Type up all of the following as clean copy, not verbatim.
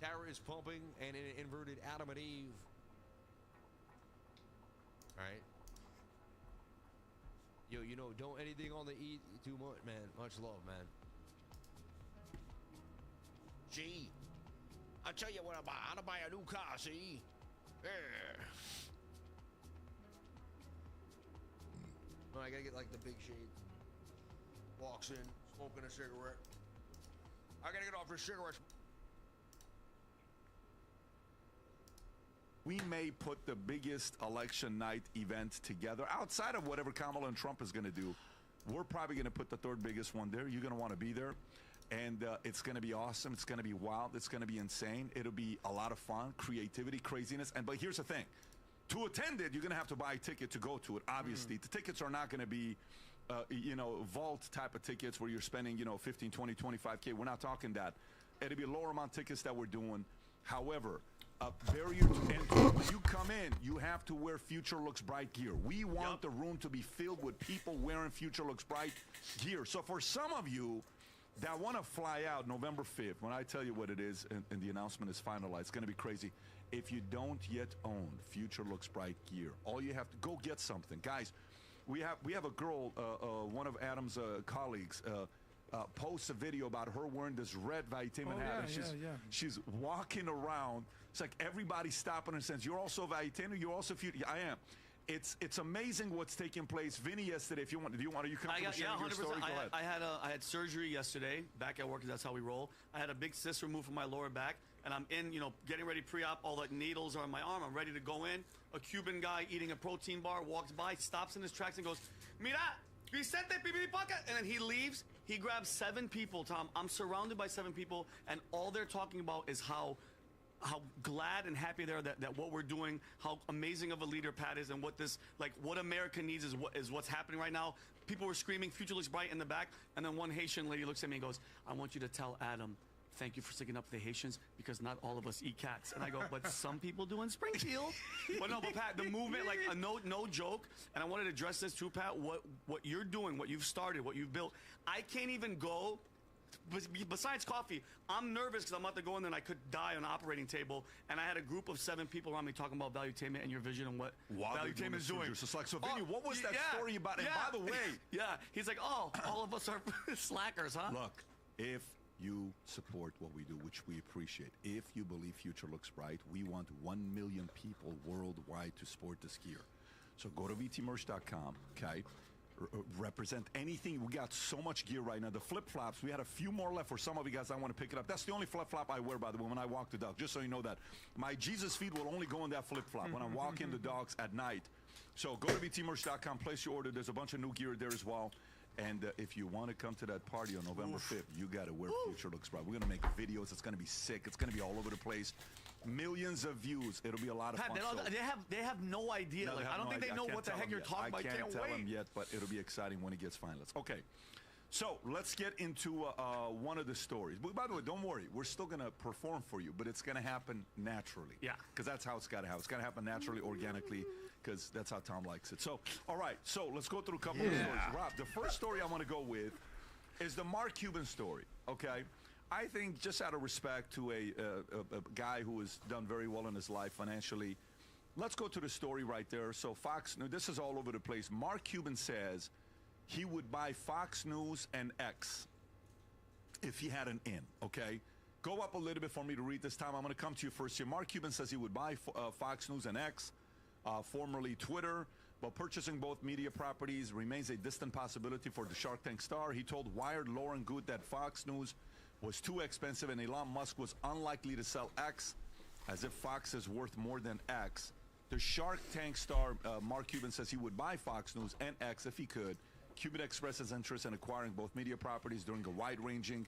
Tara is pumping, and an inverted Adam and Eve. All right. Yo, you know, don't anything on the eat too much, man. Much love, man. See, I tell you what I buy. I'm gonna buy a new car. See, yeah. Oh, I gotta get like the big shades. Walks in, smoking a cigarette. I gotta get off his cigarettes. We may put the biggest election night event together outside of whatever Kamala and Trump is going to do. We're probably going to put the third biggest one there. You're going to want to be there. And it's going to be awesome. It's going to be wild. It's going to be insane. It'll be a lot of fun, creativity, craziness. But here's the thing. To attend it, you're going to have to buy a ticket to go to it, obviously. The tickets are not going to be, vault type of tickets where you're spending, 15, 20, 25K. We're not talking that. It'll be lower amount tickets that we're doing. However, barrier to entry. When you come in, you have to wear Future Looks Bright gear. We want the room to be filled with people wearing Future Looks Bright gear. So for some of you that want to fly out November 5th, when I tell you what it is and the announcement is finalized, it's going to be crazy. If you don't yet own Future Looks Bright gear, all you have to go get something. Guys, we have a girl, one of Adam's colleagues, posts a video about her wearing this red vitamin hat. She's walking around. It's like everybody's stopping and says, "You're also Vitamin. You're also Future." I am. It's amazing what's taking place. Vinny, yesterday, if you want, you comfortable sharing your story? Go ahead. I had surgery yesterday back at work because that's how we roll. I had a big cyst removed from my lower back, and I'm in, getting ready pre-op. All the needles are on my arm. I'm ready to go in. A Cuban guy eating a protein bar walks by, stops in his tracks, and goes, "Mira, Vicente Pipi Paca," and then he leaves. He grabs 7 people, Tom. I'm surrounded by 7 people, and all they're talking about is how glad and happy they are that what we're doing, how amazing of a leader Pat is, and what America needs is what's happening right now. People were screaming, "Future Looks Bright" in the back, and then one Haitian lady looks at me and goes, "I want you to tell Adam, thank you for sticking up for the Haitians, because not all of us eat cats." And I go, "But some people do in Springfield." But Pat, the movement, no joke. And I wanted to address this too, Pat. What you're doing, what you've started, what you've built. I can't even go. Besides coffee, I'm nervous because I'm about to go in there and I could die on an operating table. And I had a group of 7 people around me talking about Valuetainment and your vision and what Valuetainment is doing. So Vinny, what was that story about? And by the way, he's like, "Oh, all of us are slackers, huh?" Look, if you support what we do, which we appreciate, if you believe Future Looks Bright, we want 1 million people worldwide to sport this gear. So go to vtmerch.com, okay? Represent anything. We got so much gear right now. The flip-flops, we had a few more left for some of you guys. I want to pick it up. That's the only flip-flop I wear, by the way, when I walk the dog, just so you know that. My Jesus feet will only go in that flip-flop when I'm walking the dogs at night. So go to vtmerch.com, place your order. There's a bunch of new gear there as well. And if you want to come to that party on November 5th, you got to wear Future Looks Bright. We're going to make videos. It's going to be sick. It's going to be all over the place. Millions of views. It'll be a lot of fun. They have no idea. No, I don't think they know what the heck you're talking about. I can't tell them yet, but it'll be exciting when it gets finalized. Okay, so let's get into one of the stories. But by the way, don't worry. We're still going to perform for you, but it's going to happen naturally. Yeah. Because that's how it's got to happen. It's got to happen naturally, organically, because that's how Tom likes it. So, all right. So let's go through a couple of stories. Rob, the first story I want to go with is the Mark Cuban story, okay? I think just out of respect to a guy who has done very well in his life financially, let's go to the story right there. So Fox News, this is all over the place. Mark Cuban says he would buy Fox News and X if he had an in, okay? Go up a little bit for me to read this time. I'm going to come to you first here. Mark Cuban says he would buy Fox News and X, formerly Twitter, but purchasing both media properties remains a distant possibility for the Shark Tank star. He told Wired Lauren Good that Fox News was too expensive and Elon Musk was unlikely to sell X, as if Fox is worth more than X. The Shark Tank star, Mark Cuban, says he would buy Fox News and X if he could. Cuban expressed his interest in acquiring both media properties during a wide-ranging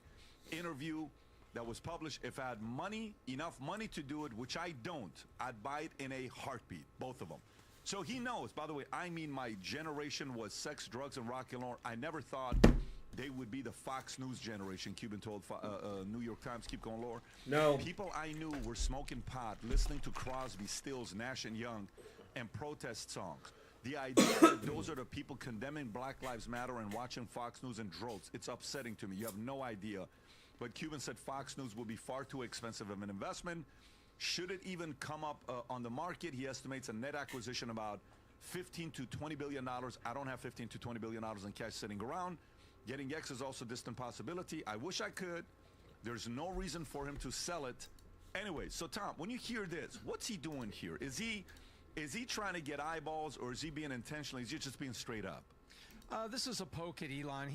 interview that was published. "If I had money, enough money to do it, which I don't, I'd buy it in a heartbeat," both of them. So he knows, by the way, my generation was sex, drugs, and rock and roll. I never thought they would be the Fox News generation, Cuban told New York Times. Keep going, Laura. No. People I knew were smoking pot, listening to Crosby, Stills, Nash and Young, and protest songs. The idea that those are the people condemning Black Lives Matter and watching Fox News in droves, it's upsetting to me. You have no idea but Cuban said Fox News will be far too expensive of an investment. Should it even come up on the market, he estimates a net acquisition about $15 to $20 billion. I don't have $15 to $20 billion in cash sitting around. Getting X is also a distant possibility. I wish I could. There's no reason for him to sell it. Anyway, so Tom, when you hear this, what's he doing here? Is he trying to get eyeballs, or is he being intentional? Is he just being straight up? This is a poke at Elon.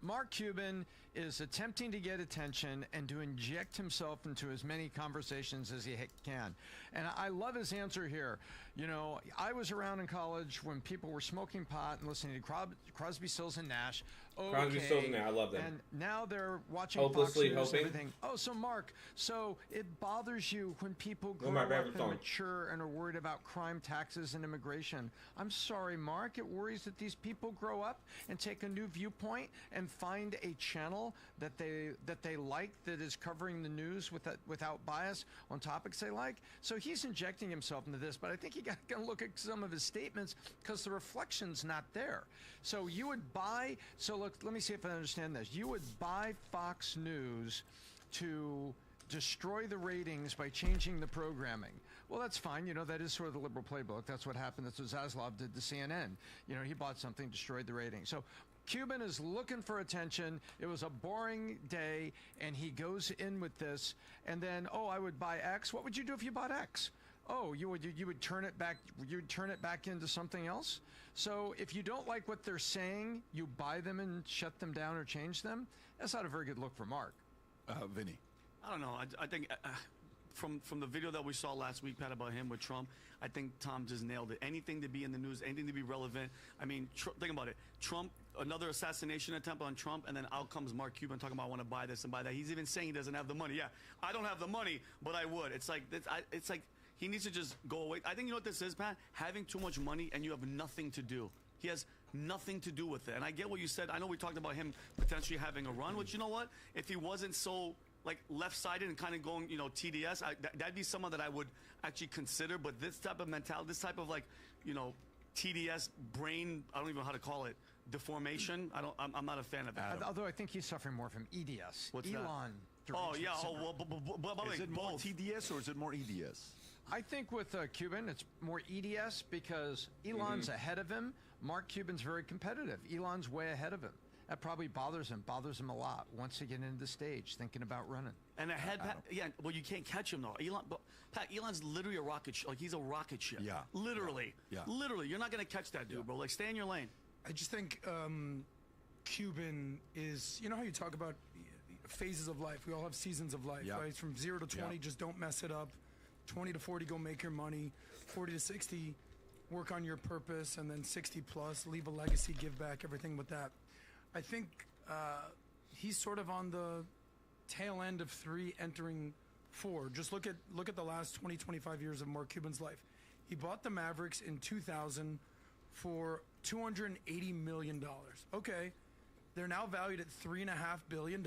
Mark Cuban is attempting to get attention and to inject himself into as many conversations as he can. And I love his answer here. You know, I was around in college when people were smoking pot and listening to Crosby, Stills, and Nash. Okay. Crosby, Stills, and Nash, I love them. And now they're watching Hopelessly Fox News and Hoping. everything. Oh, so Mark, so it bothers you when people grow my up favorite and song. mature and are worried about crime, taxes, and immigration. I'm sorry, Mark. It worries that these people grow up and take a new viewpoint and find a channel that they like that is covering the news without bias on topics they like. So he's injecting himself into this, but I think you got to look at some of his statements because the reflection's not there. So you would buy. So look, let me see if I understand this. You would buy Fox News to destroy the ratings by changing the programming. Well, that's fine. You know, that is sort of the liberal playbook. That's what happened. That's what Zaslav did to CNN. You know, he bought something, destroyed the ratings. So Cuban is looking for attention. It was a boring day, and he goes in with this. And then, oh, I would buy X. What would you do if you bought X? Oh, you would turn it back. You'd turn it back into something else. So if you don't like what they're saying, you buy them and shut them down or change them. That's not a very good look for Mark. Vinny. I don't know. I think from the video that we saw last week, Pat, about him with Trump, I think Tom just nailed it. Anything to be in the news, anything to be relevant. I mean, think about it. Trump, another assassination attempt on Trump, and then out comes Mark Cuban talking about I want to buy this and buy that. He's even saying he doesn't have the money. Yeah, I don't have the money, but I would. It's like he needs to just go away. I think you know what this is, Pat? Having too much money and you have nothing to do. He has nothing to do with it. And I get what you said. I know we talked about him potentially having a run, which, you know what? If he wasn't so like left-sided and kind of going, you know, TDS, that'd be someone that I would actually consider. But this type of mentality, this type of like, you know, TDS brain, I don't even know how to call it, deformation. I'm not a fan of that. Although I think he's suffering more from EDS. What's Elon. that? Oh yeah. syndrome. Oh well. But Is it more both. TDS or is it more EDS? I think with Cuban, it's more EDS because Elon's ahead of him. Mark Cuban's very competitive. Elon's way ahead of him. That probably bothers him a lot. Wants to get into the stage, thinking about running. And ahead, Pat, yeah. Well, you can't catch him though. Elon, but Pat, Elon's literally a rocket ship. Like he's a rocket ship. Yeah. Literally. Yeah. Literally, you're not gonna catch that dude, bro. Like stay in your lane. I just think Cuban is, you know how you talk about phases of life. We all have seasons of life, Yeah. right? From 0 to 20, Yeah. just don't mess it up. 20 to 40, go make your money. 40 to 60, work on your purpose. And then 60 plus, leave a legacy, give back, everything with that. I think he's sort of on the tail end of 3, entering 4. Just look at the last 20, 25 years of Mark Cuban's life. He bought the Mavericks in 2000 for $280 million. Okay, they're now valued at $3.5 billion.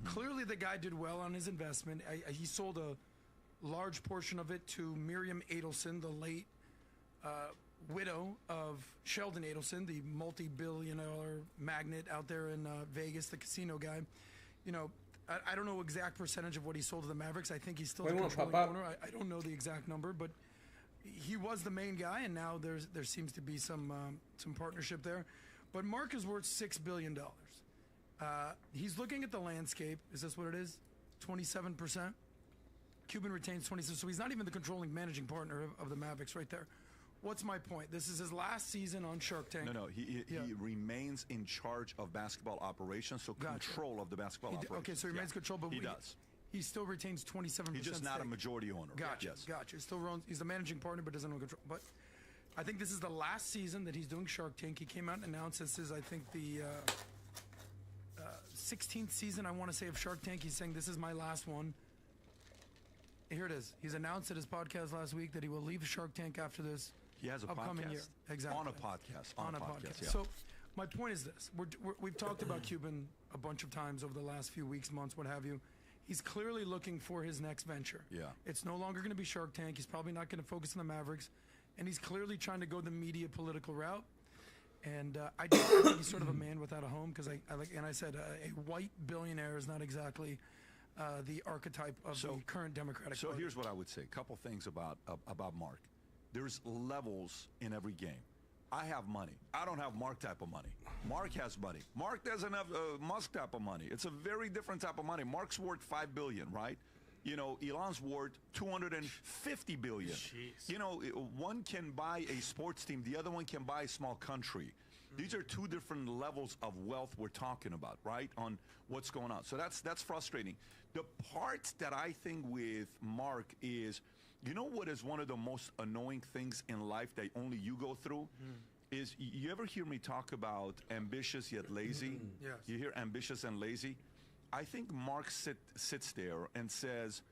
Clearly, the guy did well on his investment. He sold a large portion of it to Miriam Adelson, the late widow of Sheldon Adelson, the multi-billion-dollar magnate out there in Vegas, the casino guy. You know, I don't know exact percentage of what he sold to the Mavericks. I think he's still the controlling owner. I don't know the exact number, but he was the main guy, and now there seems to be some partnership there. But Mark is worth $6 billion. He's looking at the landscape. Is this what it is? 27%? Cuban retains 27%. So he's not even the controlling managing partner of the Mavericks right there. What's my point? This is his last season on Shark Tank. No, he remains in charge of basketball operations, so control of the basketball operations. Okay, so he remains control, but he does. He still retains 27%. He's just not a stake. majority owner. Gotcha, Yes. gotcha. He's the managing partner, but doesn't own control. But I think this is the last season that he's doing Shark Tank. He came out and announced this is, I think, the 16th season, I want to say, of Shark Tank. He's saying this is my last one. Here it is. He's announced at his podcast last week that he will leave Shark Tank after this. He has a upcoming podcast. year. Exactly. On a podcast. On a podcast. Yeah. So my point is this. We've talked about Cuban a bunch of times over the last few weeks, months, what have you. He's clearly looking for his next venture. Yeah. It's no longer going to be Shark Tank. He's probably not going to focus on the Mavericks. And he's clearly trying to go the media political route. And I think he's sort of a man without a home because I said a white billionaire is not exactly the archetype of the current Democratic So Party. here's what I would say. A couple things about Mark. There's levels in every game. I have money. I don't have Mark type of money. Mark has money. Mark doesn't have Musk type of money. It's a very different type of money. Mark's worth $5 billion, right? You know, Elon's worth $250 billion. Jeez. You know, one can buy a sports team. The other one can buy a small country. These are two different levels of wealth we're talking about, right? On what's going on. So that's frustrating. The part that I think with Mark is, you know what is one of the most annoying things in life that only you go through? Is you ever hear me talk about ambitious yet lazy? Yes. You hear ambitious and lazy? I think Mark sits there and says,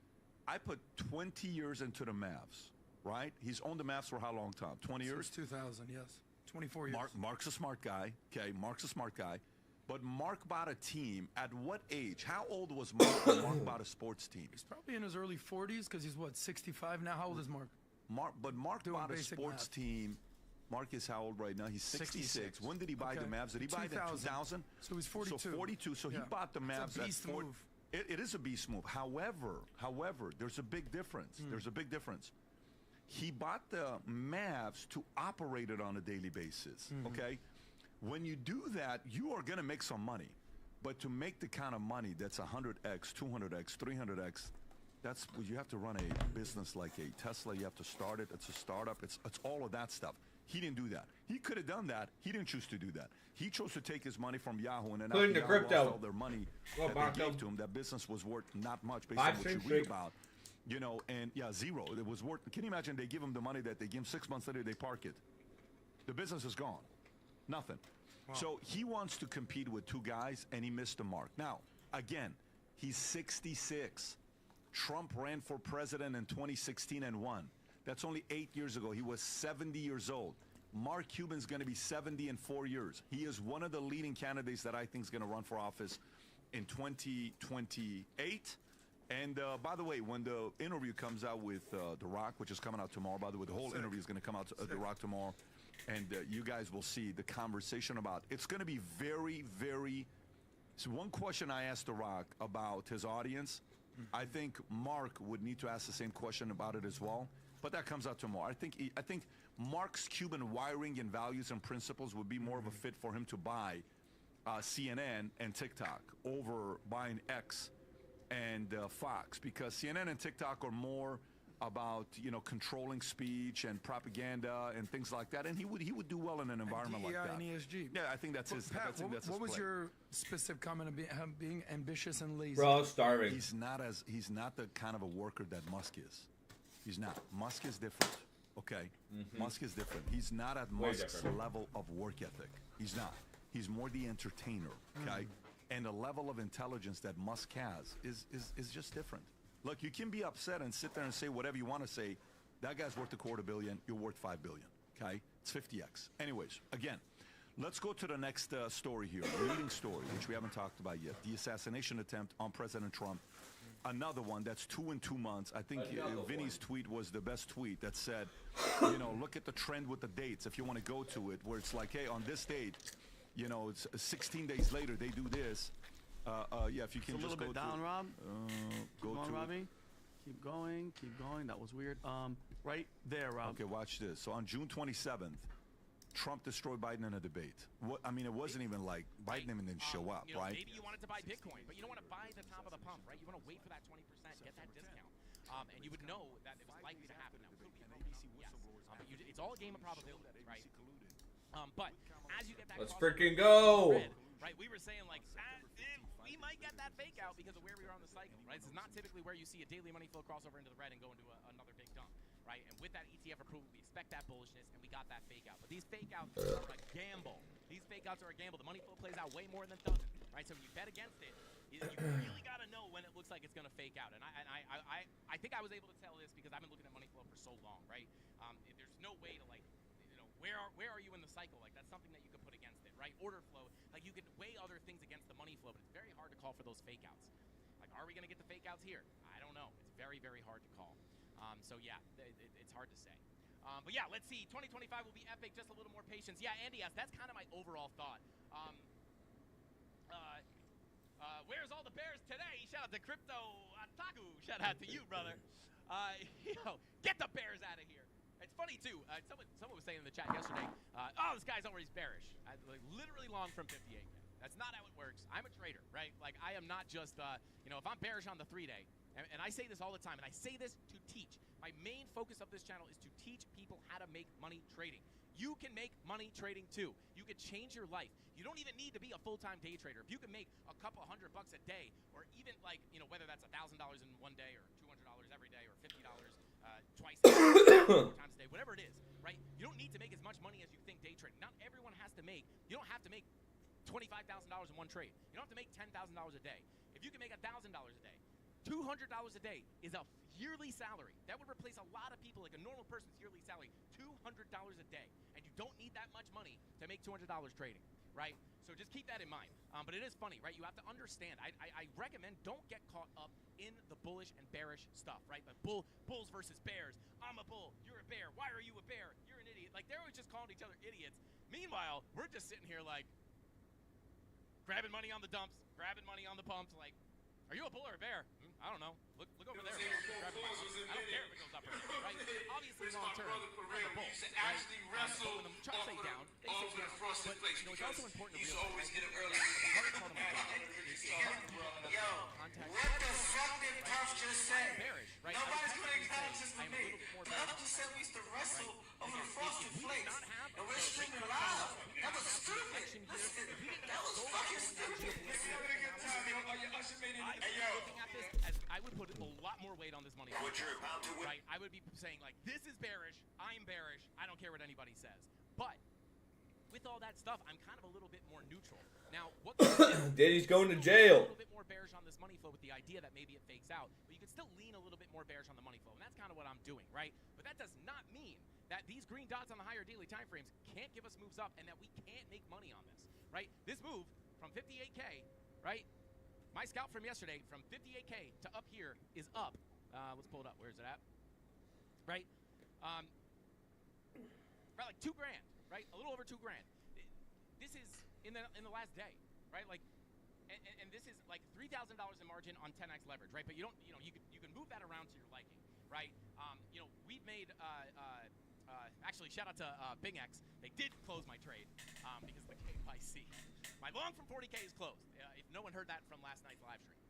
I put 20 years into the Mavs, right? He's owned the Mavs for how long, Tom? 20 years? Since 2000, yes. 24 years. Mark's a smart guy. Okay, Mark's a smart guy. But Mark bought a team at what age? How old was Mark when Mark bought a sports team? He's probably in his early 40s because he's, 65 now? How old is Mark? Mark Doing bought a basic sports math. team. Mark is how old right now? He's 66. When did he buy the Okay. Mavs? Did he buy them in 2000? So he's 42. So 42. So he Yeah. bought the Mavs It's a beast at 40. move. It is a beast move. However, there's a big difference. Hmm. There's a big difference. He bought the Mavs to operate it on a daily basis, Mm-hmm. okay? When you do that, you are going to make some money. But to make the kind of money that's 100x, 200x, 300x, that's you have to run a business like a Tesla. You have to start it. It's a startup. It's all of that stuff. He didn't do that. He could have done that. He didn't choose to do that. He chose to take his money from Yahoo, and then after Including the Yahoo crypto. lost all their money Well, that Marco. they gave to him, that business was worth not much based 5 on what you cents read streak. about. You know, and yeah, zero. It was worth. Can you imagine they give him the money that they give him 6 months later, they park it. The business is gone. Nothing. So he wants to compete with two guys, and he missed the mark. Now, again, he's 66. Trump ran for president in 2016 and won. That's only 8 years ago. He was 70 years old. Mark Cuban's going to be 70 in 4 years. He is one of the leading candidates that I think is going to run for office in 2028. And by the way, when the interview comes out with The Rock, which is coming out tomorrow, by the way, the whole interview is going to come out to The Rock tomorrow. And you guys will see the conversation about it's going to be very, very. So one question I asked The Rock about his audience, I think Mark would need to ask the same question about it as well. But that comes out tomorrow. I think Mark's Cuban wiring and values and principles would be more of a fit for him to buy CNN and TikTok over buying X and Fox, because CNN and TikTok are more about, you know, controlling speech and propaganda and things like that, and he would do well in an environment like DEI that. and ESG. Yeah, I think that's his. Pat, I think that's what his was play. your specific comment of being ambitious and lazy? Bro, I was starving. He's not the kind of a worker that Musk is. He's not. Musk is different. Okay, Musk is different. He's not at Way Musk's different. level of work ethic. He's not. He's more the entertainer. Okay, and the level of intelligence that Musk has is just different. Look, you can be upset and sit there and say whatever you want to say. That guy's worth $250 million. You're worth $5 billion. Okay, it's 50x. Anyways, again, let's go to the next story here. Leading story, which we haven't talked about yet. The assassination attempt on President Trump. Another one that's 2 in 2 months. I think Vinny's tweet was the best tweet that said, you know, look at the trend with the dates. If you want to go to it, where it's like, hey, on this date, you know, it's 16 days later they do this. Yeah, if you can It's a just little bit go down, to, Rob. go Come on, to it. Robbie. Keep going. Keep going. That was weird. Right there, Rob. Okay, watch this. So on June 27th, Trump destroyed Biden in a debate. I mean, it wasn't even like Biden even didn't show up, You know, right? Maybe you wanted to buy Bitcoin, but you don't want to buy the top of the pump, right? You want to wait for that 20%, get that discount, and you would know that it was likely to happen. Now, could we have yes. But it's all a game of probability, right? But as you get that, Let's crossover freaking go. red, right? We were saying like, we might get that fake out because of where we are on the cycle, right? This is not typically where you see a daily money flow crossover into the red and go into another big dump, right? And with that ETF approval, we expect that bullishness, and we got that fake out. But these fake outs are a gamble. These fake outs are a gamble. The money flow plays out way more than doesn't, right? So when you bet against it, you really got to know when it looks like it's going to fake out. And I think I was able to tell this because I've been looking at money flow for so long, right? There's no way to, like, you know, where are you in the cycle? Like, that's something that you could put against it, right? Order flow, like, you can weigh other things against the money flow, but it's very hard to call for those fake outs. Like, are we going to get the fake outs here? I don't know. It's very, very hard to call. So yeah, it's hard to say. But yeah, let's see. 2025 will be epic. Just a little more patience. Yeah, Andy asked. That's kind of my overall thought. Where's all the bears today? Shout out to Crypto Otaku. Shout out to you, brother. Get the bears out of here. It's funny too. Someone was saying in the chat yesterday, "Oh, this guy's always bearish." Literally long from 58. That's not how it works. I'm a trader, right? Like I am not just, if I'm bearish on the 3-day, and I say this all the time, and I say this to teach. My main focus of this channel is to teach people how to make money trading. You can make money trading too. You can change your life. You don't even need to be a full-time day trader. If you can make a couple $100 a day, or even whether that's $1,000 in one day, or $200 every day, or $50 twice a day, 4 times a day, whatever it is, right? You don't need to make as much money as you think day trading. Not everyone has to make. You don't have to make $25,000 in one trade. You don't have to make $10,000 a day. If you can make $1,000 a day, $200 a day is a yearly salary. That would replace a lot of people, like a normal person's yearly salary, $200 a day. And you don't need that much money to make $200 trading, right? So just keep that in mind. But it is funny, right? You have to understand. I recommend don't get caught up in the bullish and bearish stuff, right? But bulls versus bears. I'm a bull. You're a bear. Why are you a bear? You're an idiot. Like, they're always just calling each other idiots. Meanwhile, we're just sitting here like grabbing money on the dumps, grabbing money on the pumps, like, are you a bull or a bear? I don't know. Look over there. I don't care if it goes up or down, right? Obviously, long term, I'm a bull, right? But when the charts say down, they say down. But it's also important to realize, right? The hardest part of my job is contact. What the fuck did Puff just say? Bearish, right? Nobody's putting pouches for I am a me. little bit more The bearish. other just said we used to wrestle over the frosted If we did flakes, not have and we're streaming live. That was stupid. election here, if we didn't That was fucking stupid. looking at this as I would put a lot more weight on this money. Right? I would be saying, like, this is bearish, I'm bearish, I don't care what anybody says. But with all that stuff, I'm kind of a little bit more neutral. Now, what Daddy's going to a jail. little bit more bearish on this money flow with the idea that maybe it fakes out, but you can still lean a little bit more bearish on the money flow, and that's kind of what I'm doing, right? But that does not mean that these green dots on the higher daily time frames can't give us moves up and that we can't make money on this, right? This move from 58K, right? My scalp from yesterday, from 58K to up here, is up. Let's pull it up. Where is it at? Right? Right, like $2 grand, right? A little over $2 grand. This is in the last day, right? Like, and this is like $3,000 in margin on 10x leverage, right? But you don't, you can move that around to your liking, right? We've made actually shout out to Bing X. They did close my trade because of the KYC. My long from 40K is closed. If no one heard that from last night's live stream,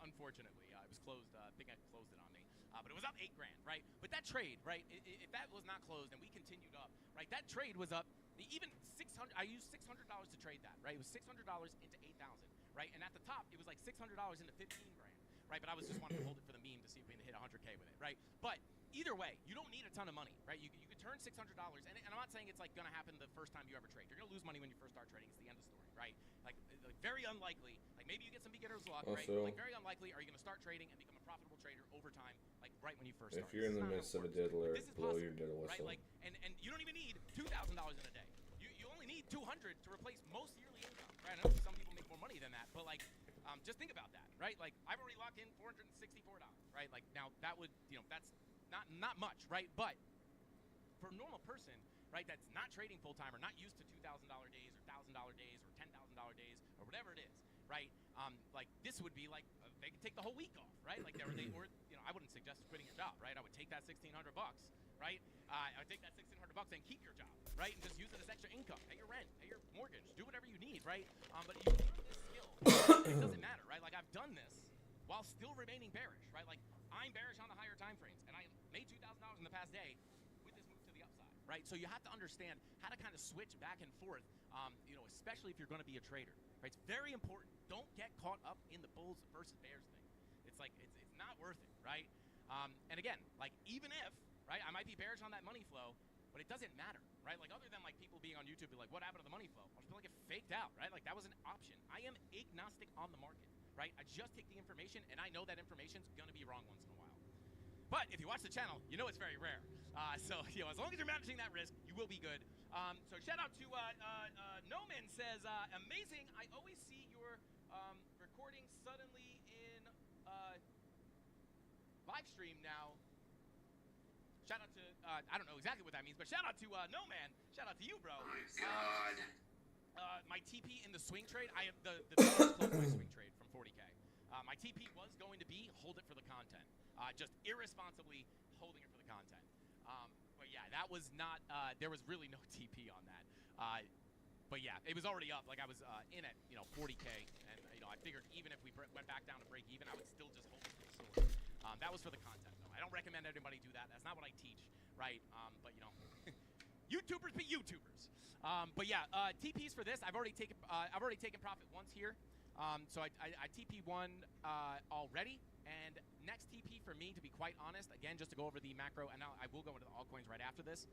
unfortunately, it was closed. Bing X closed it on me. But it was up $8 grand, right? But that trade, right? If that was not closed and we continued up, right? That trade was up even 600. I used $600 to trade that, right? It was $600 into 8,000, right? And at the top, it was like $600 into 15 grand, right? But I was just wanting to hold it for the meme to see if we can hit 100K with it, right? But either way, you don't need a ton of money, right? You could turn $600, and I'm not saying it's like going to happen the first time you ever trade. You're going to lose money when you first start trading. It's the end of the story, right? Like very unlikely. Like maybe you get some beginner's luck, right? But like very unlikely are you going to start trading and become a profitable trader over time, like right when you first start. If you're in the midst of a dead alert, blow your dead right? whistle. Like, and you don't even need $2,000 in a day. You only need 200 to replace most yearly income, right? I know some people make more money than that, but like, just think about that, right? Like I've already locked in $464, right? Like now that would, that's not much, right? But for a normal person, right, that's not trading full time or not used to $2,000 days or $1,000 days or $10,000 days or whatever it is, right? Like this would be like they could take the whole week off, right? Like or I wouldn't suggest quitting your job, right? I would take that $1,600, right? I would take that $1,600 and keep your job, right? And just use it as extra income, pay your rent, pay your mortgage, do whatever you need, right? But you learn this skill, it doesn't matter, right? Like I've done this while still remaining bearish, right? Like I'm bearish on the higher time frames, and I made $2,000 in the past day with this move to the upside, right? So you have to understand how to kind of switch back and forth, especially if you're going to be a trader, right? It's very important. Don't get caught up in the bulls versus bears thing. It's like it's not worth it, right? And again, like even if, right, I might be bearish on that money flow, but it doesn't matter, right? Like other than like people being on YouTube be like, what happened to the money flow? I just feel like it faked out, right? Like that was an option. I am agnostic on the market, right? I just take the information, and I know that information's gonna be wrong once in a while. But if you watch the channel, you know it's very rare. So as long as you're managing that risk, you will be good. So shout out to Noman says, amazing. I always see your recording suddenly in live stream now. Shout out to, I don't know exactly what that means, but shout out to No Man. Shout out to you, bro. God. My TP in the swing trade, the closed my swing trade from 40K. My TP was going to be hold it for the content. Just irresponsibly holding it for the content. But yeah, that was not, there was really no TP on that. But yeah, it was already up. Like I was in at 40K, and I figured even if we went back down to break even, I would still just hold it for the sword. That was for the content, though. I don't recommend anybody do that. That's not what I teach, right? But YouTubers be YouTubers. But yeah, TPs for this. I've already taken profit once here. So I TP one already, and next TP for me, to be quite honest, again, just to go over the macro, and now I will go into the altcoins right after this.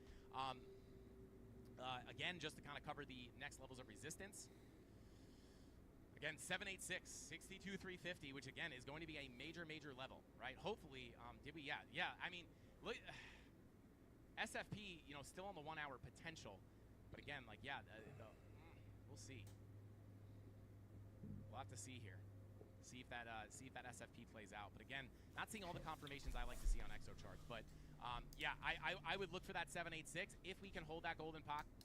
Again, just to kind of cover the next levels of resistance. Again, 786, 62, 350, which again is going to be a major level, right? Hopefully, yeah. I mean, look, SFP, still on the 1 hour potential, but again, like, yeah, we'll see. We'll have to see here. See if that SFP plays out. But again, not seeing all the confirmations I like to see on exo charts. But yeah, I would look for that 786 if we can hold that golden pocket.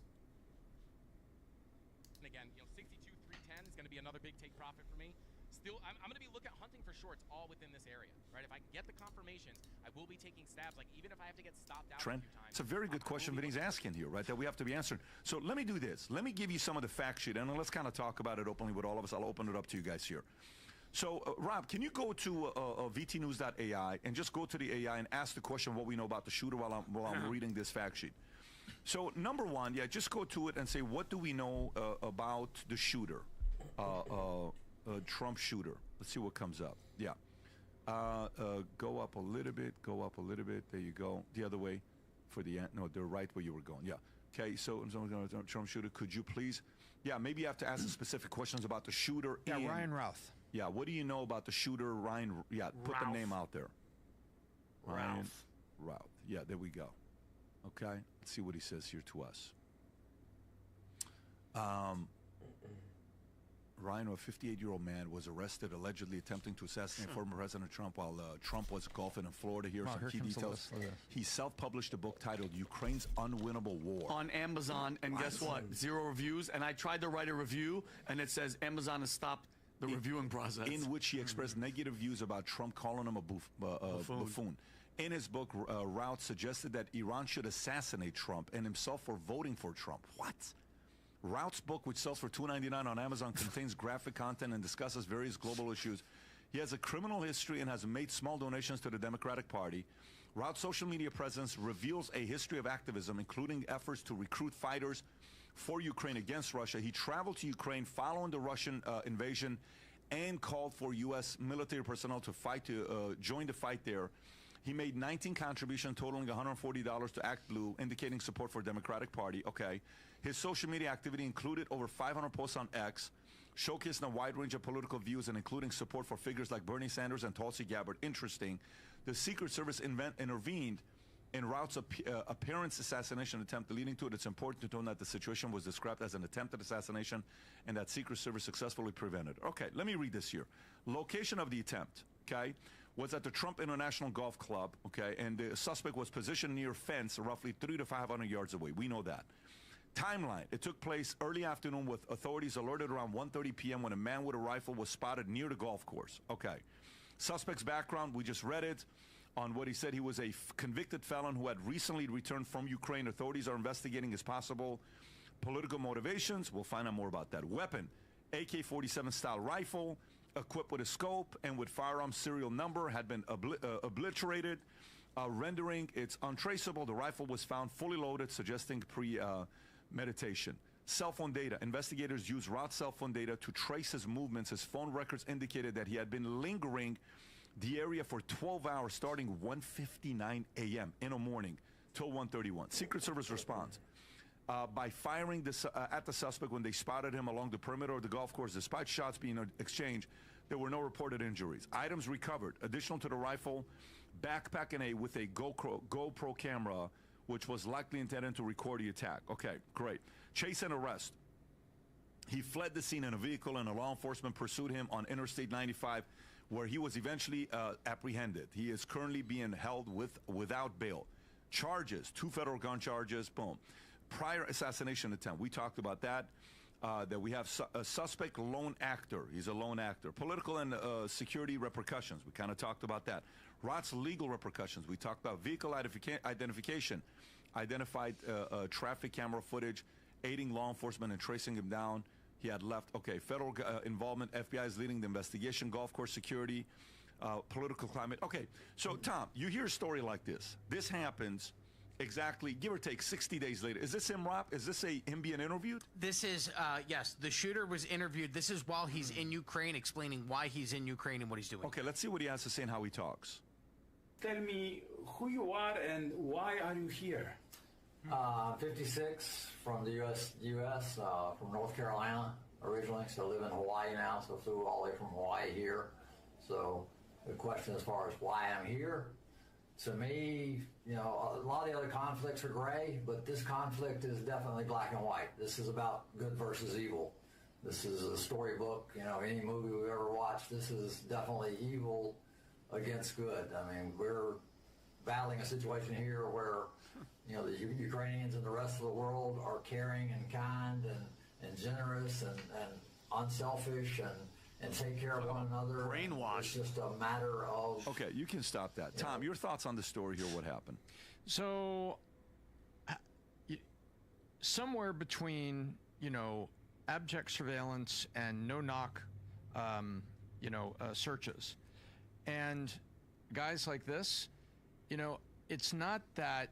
And again, 62, 310 is going to be another big take profit for me. Still, I'm going to be hunting for shorts all within this area, right? If I can get the confirmations, I will be taking stabs. Like even if I have to get stopped out Trent, a few times. it's a very good question Vinny's asking here, right? That we have to be answering. So let me do this. Let me give you some of the fact sheet, and let's kind of talk about it openly with all of us. I'll open it up to you guys here. So, Rob, can you go to vtnews.ai and just go to the AI and ask the question what we know about the shooter while I'm reading this fact sheet? So, number one, yeah, just go to it and say, what do we know about the shooter, Trump shooter? Let's see what comes up. Yeah. Go up a little bit, There you go. The other way for the end. No, the right where you were going. Yeah. Okay, so Trump shooter, could you please? Yeah, maybe you have to ask the specific questions about the shooter. Yeah, Ryan Routh. Yeah, what do you know about the shooter, Ryan? Yeah, put the name out there. Ryan Routh. Yeah, there we go. Okay, let's see what he says here to us. Ryan, a 58-year-old man, was arrested allegedly attempting to assassinate former President Trump while Trump was golfing in Florida. Here are some key details. He self-published a book titled Ukraine's Unwinnable War. On Amazon, and guess what? 0 reviews. And I tried to write a review, and it says Amazon has stopped the reviewing process. In which he expressed negative views about Trump, calling him a buffoon. In his book, Routh suggested that Iran should assassinate Trump and himself for voting for Trump. What? Routh's book, which sells for $2.99 on Amazon, contains graphic content and discusses various global issues. He has a criminal history and has made small donations to the Democratic Party. Routh's social media presence reveals a history of activism, including efforts to recruit fighters for Ukraine against Russia. He traveled to Ukraine following the Russian invasion and called for U.S. military personnel to join the fight there. He made 19 contributions totaling $140 to Act Blue, indicating support for the Democratic Party. Okay. His social media activity included over 500 posts on X, showcasing a wide range of political views and including support for figures like Bernie Sanders and Tulsi Gabbard. Interesting. The Secret Service intervened in Routh's apparent assassination attempt, leading to it. It's important to note that the situation was described as an attempted assassination and that Secret Service successfully prevented. Okay, let me read this here. Location of the attempt, okay, was at the Trump International Golf Club, okay, and the suspect was positioned near a fence roughly 300 to 500 yards away. We know that. Timeline, it took place early afternoon with authorities alerted around 1:30 p.m. when a man with a rifle was spotted near the golf course. Okay. Suspect's background, we just read it. On what he said, he was a convicted felon who had recently returned from Ukraine. Authorities are investigating his possible political motivations. We'll find out more about that. Weapon, AK-47 style rifle, equipped with a scope and with firearm serial number, had been obliterated, rendering it's untraceable. The rifle was found fully loaded, suggesting premeditation. Cell phone data. Investigators used Routh's cell phone data to trace his movements. His phone records indicated that he had been lingering the area for 12 hours starting 1:59 a.m. in the morning till 1:31. Secret Service response. By firing at the suspect when they spotted him along the perimeter of the golf course. Despite shots being exchanged, there were no reported injuries. Items recovered. Additional to the rifle, backpack with a GoPro camera, which was likely intended to record the attack. Okay, great. Chase and arrest. He fled the scene in a vehicle and law enforcement pursued him on Interstate 95, where he was eventually apprehended. He is currently being held without bail. charges, 2 federal gun charges, boom. Prior assassination attempt, we talked about that. That we have a suspect lone actor. He's a lone actor. Political and security repercussions. We kind of talked about that. Rot's legal repercussions. We talked about vehicle identification. Identified traffic camera footage, aiding law enforcement and tracing him down. He had left. Okay, federal involvement. FBI is leading the investigation. Golf course security. Political climate. Okay, so Tom, you hear a story like this. This happens exactly, give or take, 60 days later. Is this him, Rob? Is this him being interviewed? This is, yes, the shooter was interviewed. This is while he's in Ukraine, explaining why he's in Ukraine and what he's doing. Okay, let's see what he has to say and how he talks. Tell me who you are and why are you here? 56, from the U.S., from North Carolina originally, so live in Hawaii now, so flew all the way from Hawaii here. So the question as far as why I'm here, to me, you know, a lot of the other conflicts are gray, but this conflict is definitely black and white. This is about good versus evil. This is a storybook, you know, any movie we've ever watched, this is definitely evil against good. I mean, we're battling a situation here where, you know, the Ukrainians and the rest of the world are caring and kind and generous and unselfish and take care of one another. Brainwashed. It's just a matter of... Okay, you can stop that. Tom, your thoughts on the story here, what happened? So, somewhere between, you know, abject surveillance and no-knock, searches, and guys like this, you know, it's not that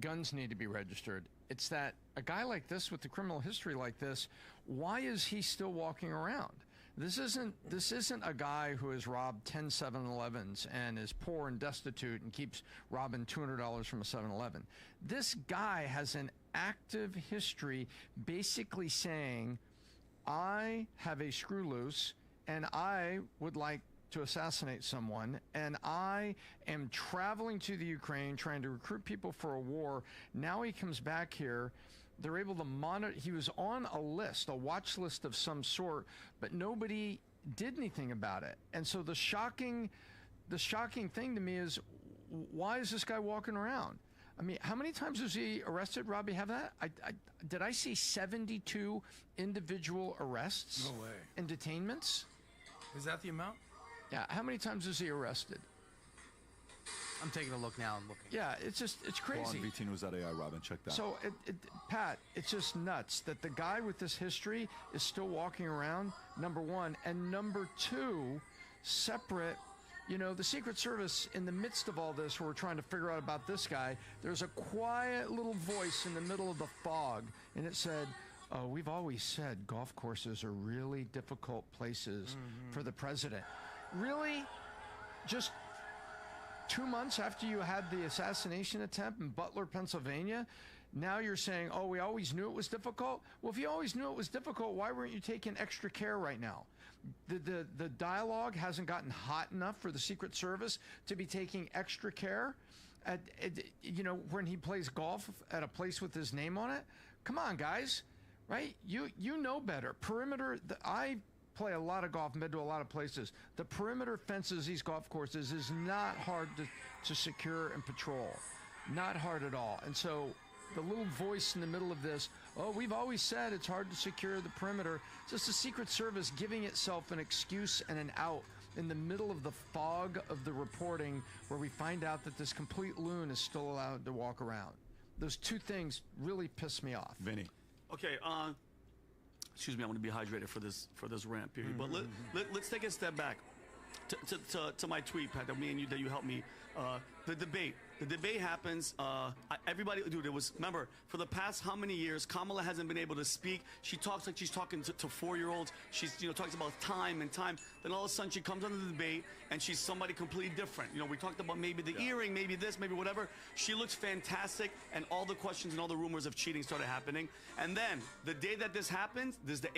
guns need to be registered. It's that a guy like this with a criminal history like this, why is he still walking around? This isn't a guy who has robbed 10 7-Elevens and is poor and destitute and keeps robbing $200 from a 7-Eleven. This guy has an active history basically saying, I have a screw loose and I would like to assassinate someone, and I am traveling to the Ukraine trying to recruit people for a war. Now he comes back here. They're able to monitor. He was on a list, a watch list of some sort, but nobody did anything about it. And so the shocking thing to me is, why is this guy walking around? I mean, how many times was he arrested, Robbie? Have that? Did I see 72 individual arrests? No way. And detainments? Is that the amount? Yeah, how many times was he arrested? I'm taking a look now and looking. Yeah, it's crazy. Go on VTNews.ai, Robin, check that. So, Pat, it's just nuts that the guy with this history is still walking around, number one. And number two, separate, you know, the Secret Service, in the midst of all this, where we're trying to figure out about this guy, there's a quiet little voice in the middle of the fog, and it said, oh, we've always said golf courses are really difficult places for the president. Really? Just 2 months after you had the assassination attempt in Butler, Pennsylvania, now you're saying, oh, we always knew it was difficult? Well, if you always knew it was difficult, why weren't you taking extra care right now? The dialogue hasn't gotten hot enough for the Secret Service to be taking extra care you know, when he plays golf at a place with his name on it? Come on, guys, right? You know better. Perimeter, I play a lot of golf and been to a lot of places. The perimeter fences, these golf courses, is not hard to secure and patrol. Not hard at all. And so the little voice in the middle of this, oh, we've always said it's hard to secure the perimeter. It's just the Secret Service giving itself an excuse and an out in the middle of the fog of the reporting, where we find out that this complete loon is still allowed to walk around. Those two things really piss me off. Vinny. Okay, excuse me, I'm going to be hydrated for this rant period. But let's take a step back to my tweet, Pat, that you helped me. The debate happens. Everybody, dude, remember, for the past how many years, Kamala hasn't been able to speak. She talks like she's talking to 4-year-olds. She's, you know, talks about time and time. Then all of a sudden she comes on the debate and she's somebody completely different. You know, we talked about maybe the earring, maybe this, maybe whatever. She looks fantastic, and all the questions and all the rumors of cheating started happening. And then the day that this happens, there's the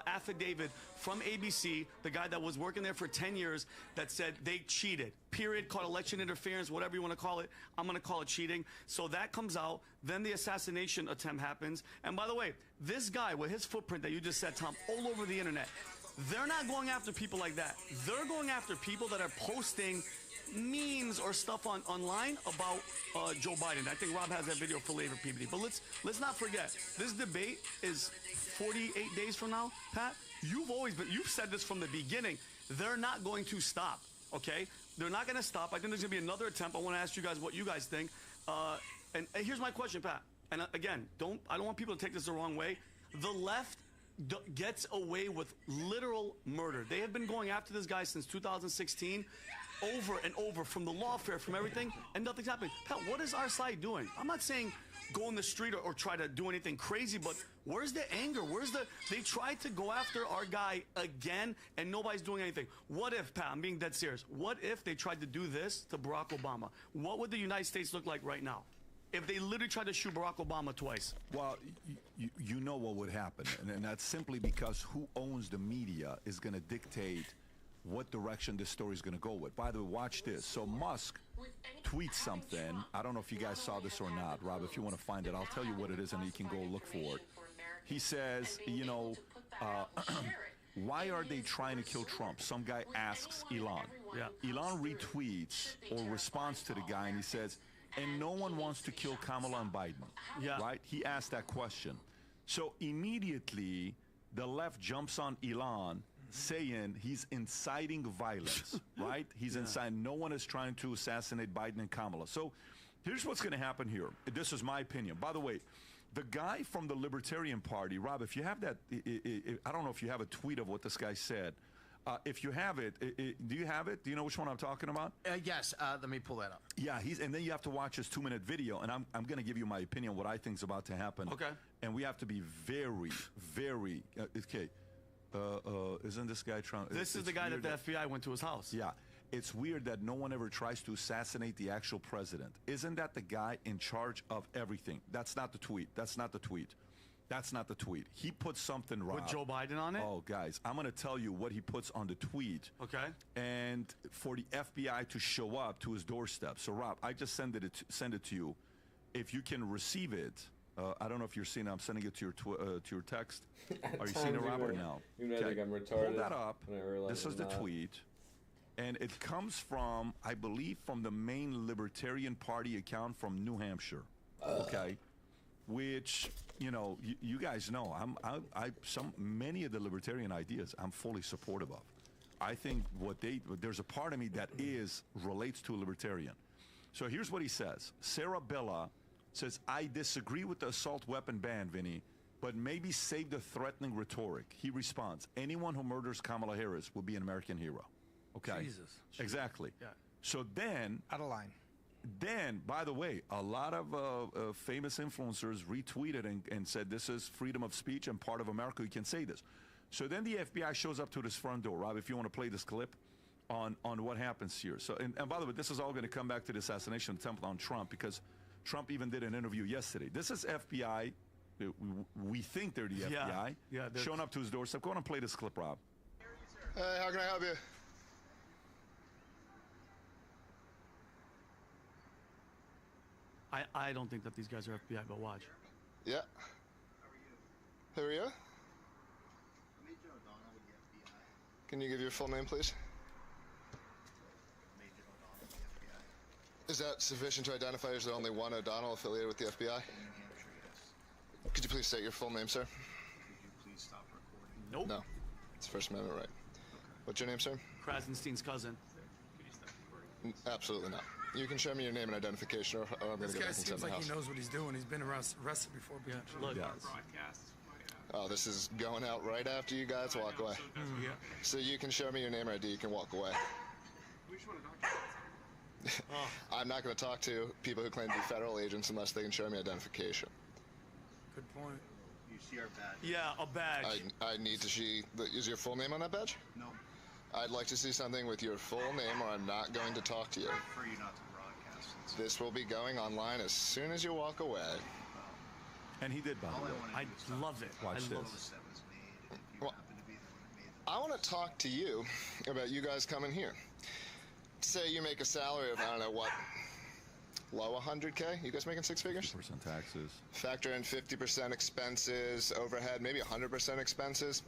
affidavit from ABC, the guy that was working there for 10 years, that said they cheated. Period. Called election interference, whatever you want to call it. I'm going to call it cheating. So that comes out. Then the assassination attempt happens. And by the way, this guy with his footprint that you just said, Tom, all over the internet, they're not going after people like that. They're going after people that are posting memes or stuff online about Joe Biden. I think Rob has that video for later, PBD. But let's not forget, this debate is 48 days from now. Pat, you've said this from the beginning. They're not going to stop, okay? They're not going to stop. I think there's going to be another attempt. I want to ask you guys what you guys think. And here's my question, Pat. And again, I don't want people to take this the wrong way. The left gets away with literal murder. They have been going after this guy since 2016, over and over, from the lawfare, from everything, and nothing's happening. Pat, what is our side doing? I'm not saying go in the street or try to do anything crazy, but where's the anger? They tried to go after our guy again, and nobody's doing anything. What if, Pat, I'm being dead serious, what if they tried to do this to Barack Obama? What would the United States look like right now? If they literally tried to shoot Barack Obama twice? Well, you know what would happen, and that's simply because who owns the media is going to dictate what direction this story is going to go with. By the way, watch this. So Musk tweets something. I don't know if you guys saw this or not. Rob, if you want to find it, I'll tell you what it is, and you can go look for it. He says, you know, why are they trying to kill Trump? Some guy asks Elon. Yeah. Elon retweets or responds to the guy, and he says, and no one wants to kill Kamala and Biden. Yeah. Right? He asked that question. So immediately, the left jumps on Elon, saying he's inciting violence, right? He's inciting. No one is trying to assassinate Biden and Kamala. So here's what's going to happen here. This is my opinion. By the way, the guy from the Libertarian Party, Rob, if you have that, I don't know if you have a tweet of what this guy said. If you have it, do you have it? Do you know which one I'm talking about? Yes. Let me pull that up. Yeah, and then you have to watch his 2-minute video, and I'm going to give you my opinion, what I think is about to happen. Okay. And we have to be very, very, okay. Isn't this guy trying? This is the guy that the FBI went to his house. Yeah. It's weird that no one ever tries to assassinate the actual president. Isn't that the guy in charge of everything? That's not the tweet. That's not the tweet. That's not the tweet. He put something wrong. With Joe Biden on it? Oh, guys, I'm going to tell you what he puts on the tweet. Okay. And for the FBI to show up to his doorstep. So, Rob, I just send it to you. If you can receive it, I don't know if you're seeing it. I'm sending it to your text. Are you seeing it, Robert? Now. You think I'm retarded. Hold that up. This is the not. tweet. And it comes from, I believe, from the main Libertarian Party account from New Hampshire. Okay. Which, you know, you guys know, many of the libertarian ideas I'm fully supportive of. I think there's a part of me that relates to a libertarian. So here's what he says. Sarah Bella says, I disagree with the assault weapon ban, Vinny, but maybe save the threatening rhetoric. He responds, anyone who murders Kamala Harris will be an American hero. Okay? Jesus. Exactly. Yeah. So then... Out of line. Then, by the way, a lot of famous influencers retweeted and said this is freedom of speech and part of America. You can say this. So then the FBI shows up to this front door. Rob, if you want to play this clip on what happens here. So and by the way, this is all going to come back to the assassination attempt on Trump because Trump even did an interview yesterday. This is FBI. We think they're the FBI. Yeah, showing up to his doorstep. Go on and play this clip, Rob. Hey, how can I help you? I don't think that these guys are FBI, but watch. Yeah. Who are you? Can you give your full name, please? Is that sufficient to identify as the only one O'Donnell affiliated with the FBI? Could you please state your full name, sir? Could you please stop recording? Nope. No. It's First Amendment right. What's your name, sir? Krasenstein's cousin. Absolutely not. You can show me your name and identification, or I'm going to This go guy back and seems send the like house. he knows what he's doing. He's been arrested before. Yeah, look. Oh, this is going out right after you guys walk away. Yeah. So you can show me your name or ID, you can walk away. I'm not going to talk to people who claim to be federal agents unless they can show me identification. Good point. You see our badge? Yeah, a badge. I need to see... Is your full name on that badge? No. I'd like to see something with your full name or I'm not going to talk to you. I prefer you not to broadcast it. This will be going online as soon as you walk away. And he did, by the way. I love it. Watch I love this. Well, I want to talk to you about you guys coming here. Say you make a salary of, I don't know what, low 100K? You guys making six figures? 50% taxes. Factor in 50% expenses, overhead, maybe 100% expenses.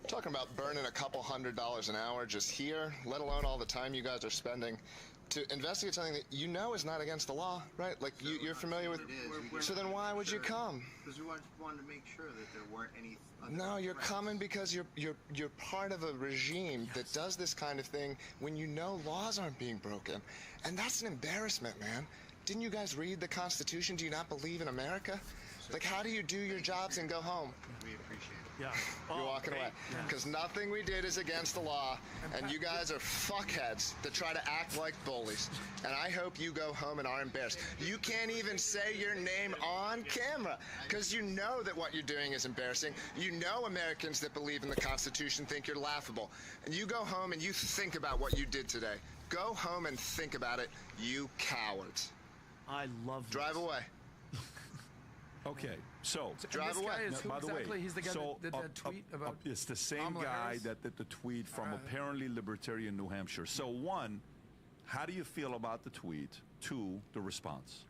Talking about burning a couple $100 an hour just here, let alone all the time you guys are spending to investigate something that you know is not against the law, right? Like you're familiar with. So then why would you come? Because we wanted to make sure that there weren't any. No, you're coming because you're part of a regime that does this kind of thing when you know laws aren't being broken, and that's an embarrassment, man. Didn't you guys read the Constitution? Do you not believe in America? Like, how do you do your jobs and go home? We appreciate it. Yeah. You're walking away. Because nothing we did is against the law, and you guys are fuckheads that try to act like bullies. And I hope you go home and are embarrassed. You can't even say your name on camera, because you know that what you're doing is embarrassing. You know Americans that believe in the Constitution think you're laughable. And you go home and you think about what you did today. Go home and think about it, you cowards. I love this. Drive away. Okay, so drive this away. guy is who by the exactly? way, He's the guy so that did that tweet about. it's the same Kamala guy Harris? that did the tweet from apparently libertarian New Hampshire. So one, how do you feel about the tweet? Two, the response.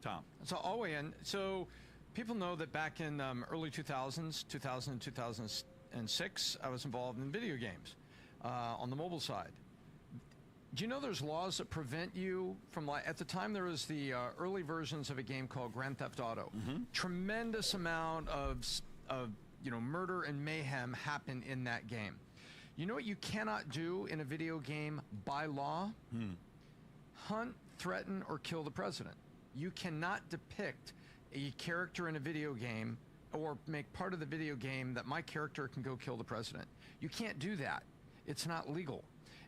Tom. So I'll weigh in. So people know that back in early 2000s, 2000 and 2006, I was involved in video games on the mobile side. Do you know there's laws that prevent you from, like, at the time there was the early versions of a game called Grand Theft Auto. Tremendous amount of murder and mayhem happen in that game. You know what you cannot do in a video game by law? Hunt, threaten, or kill the president. You cannot depict a character in a video game or make part of the video game that my character can go kill the president. You can't do that. It's not legal.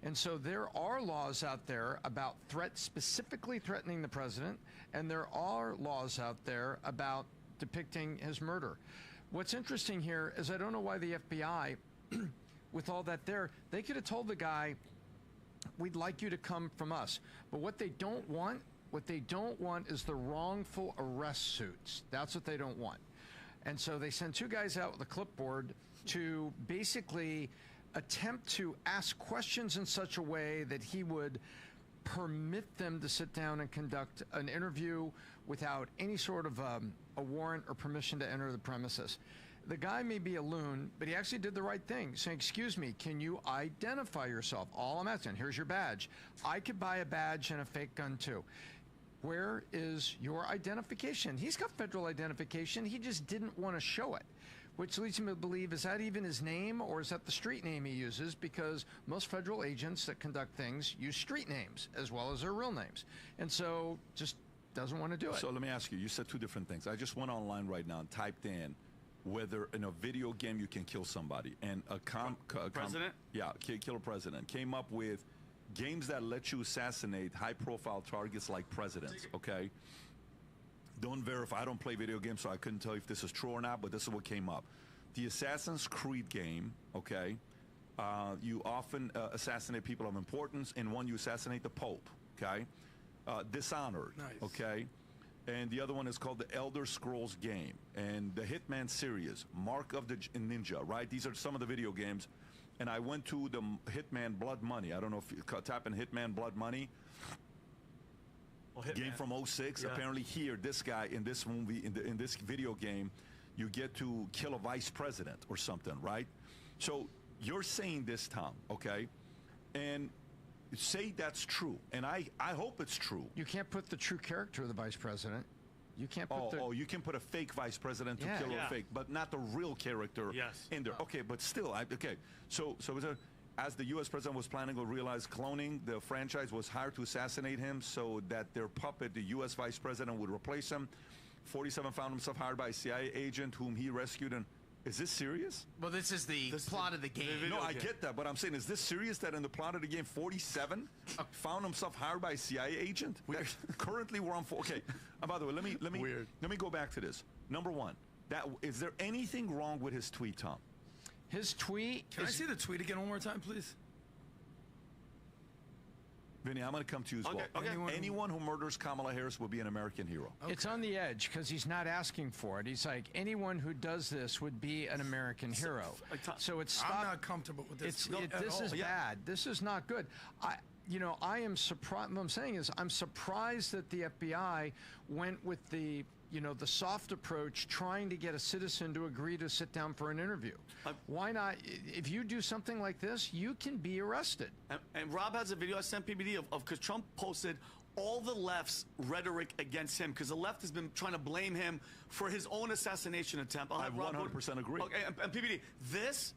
And so there are laws out there about specifically threatening the president, and there are laws out there about depicting his murder. What's interesting here is I don't know why the FBI, with all that there, they could have told the guy, we'd like you to come from us. But what they don't want is the wrongful arrest suits. That's what they don't want. And so they send two guys out with a clipboard to basically attempt to ask questions in such a way that he would permit them to sit down and conduct an interview without any sort of a warrant or permission to enter the premises. The guy may be a loon, but he actually did the right thing, saying, excuse me, can you identify yourself? All I'm asking, here's your badge. I could buy a badge and a fake gun too. Where is your identification? He's got federal identification. He just didn't want to show it, which leads me to believe, is that even his name, or is that the street name he uses? Because most federal agents that conduct things use street names as well as their real names. And so just doesn't want to do it. So let me ask you, you said two different things. I just went online right now and typed in whether in a video game you can kill somebody. And president? Yeah, kill a president. Came up with games that let you assassinate high-profile targets like presidents, okay? Don't verify. I don't play video games, so I couldn't tell you if this is true or not, but this is what came up. The Assassin's Creed game, okay, you often assassinate people of importance. In one, you assassinate the Pope, okay? Dishonored, Nice. okay? And the other one is called the Elder Scrolls game. And the Hitman series, Mark of the Ninja, right? These are some of the video games. And I went to the Hitman Blood Money. I don't know if you type in Hitman Blood Money. Game from 06. Yeah. Apparently here, this guy in this movie, in this video game, you get to kill a vice president or something, right? So you're saying this, Tom, okay? And say that's true. And I hope it's true. You can't put the true character of the vice president. You can't put you can put a fake vice president to kill a fake, but not the real character in there. Okay, but still, okay. So as the U.S. president was planning to realize cloning, the franchise was hired to assassinate him so that their puppet, the U.S. vice president, would replace him. 47 found himself hired by a CIA agent whom he rescued. And is this serious? Well, this is the plot of the game. No, I get that, but I'm saying, is this serious that in the plot of the game, 47 found himself hired by a CIA agent? Currently, we're on 4. Okay. And by the way, let me go back to this. Number one, is there anything wrong with his tweet, Tom? His tweet. Can I see the tweet again one more time, please? Vinny, I'm going to come to you as well. Okay. Anyone who murders Kamala Harris will be an American hero. Okay. It's on the edge because he's not asking for it. He's like, anyone who does this would be an American hero. So it's I'm not comfortable with this. This is bad. This is not good. I am surprised. What I'm saying is, I'm surprised that the FBI went with the the soft approach, trying to get a citizen to agree to sit down for an interview. Why not? If you do something like this, you can be arrested. And Rob has a video I sent PBD of because Trump posted all the left's rhetoric against him because the left has been trying to blame him for his own assassination attempt. I 100% agree. Okay, and PBD, this,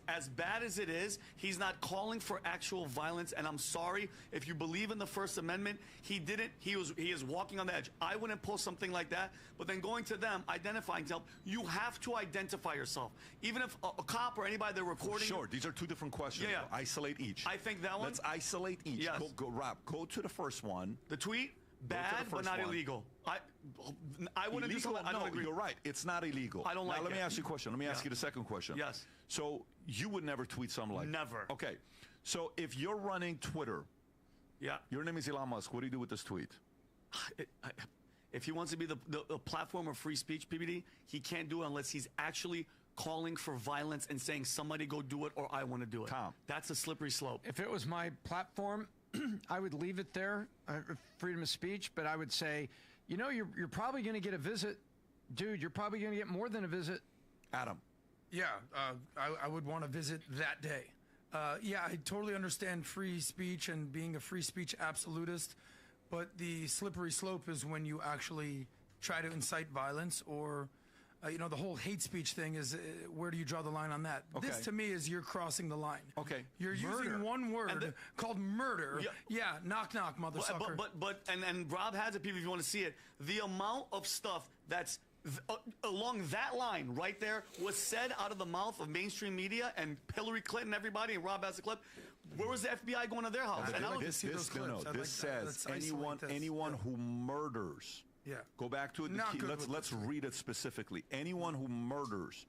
as bad as it is, he's not calling for actual violence. And I'm sorry if you believe in the First Amendment, he didn't. He is walking on the edge. I wouldn't post something like that. But then going to them, identifying yourself, you have to identify yourself. Even if a cop or anybody they're recording. Sure, these are two different questions. Yeah. Isolate each. I think that one. Let's isolate each. Yes. Rob, go to the first one. The tweet, bad but not illegal. I wouldn't do something. I don't agree. You're right. It's not illegal. I don't like it. Let me ask you a question. Let me ask you the second question. Yes. So you would never tweet something like Never. Okay. So if you're running Twitter, yeah, your name is Elon Musk, what do you do with this tweet? If he wants to be the platform of free speech, PBD, he can't do it unless he's actually calling for violence and saying somebody go do it or I want to do it. Tom. That's a slippery slope. If it was my platform, I would leave it there, freedom of speech, but I would say, you're probably going to get a visit. Dude, you're probably going to get more than a visit. Adam. Yeah, I would want to visit that day. Yeah, I totally understand free speech and being a free speech absolutist, but the slippery slope is when you actually try to incite violence or, the whole hate speech thing is, where do you draw the line on that? Okay. This, to me, is you're crossing the line. Okay. You're using one word called murder. Yeah, knock, knock, mother sucker. But Rob has it, people, if you want to see it. The amount of stuff that's along that line right there was said out of the mouth of mainstream media and Hillary Clinton, everybody, and Rob has the clip. Where was the FBI going to their house? This says anyone who murders. Yeah. Go back to it. Let's read it specifically. Anyone who murders.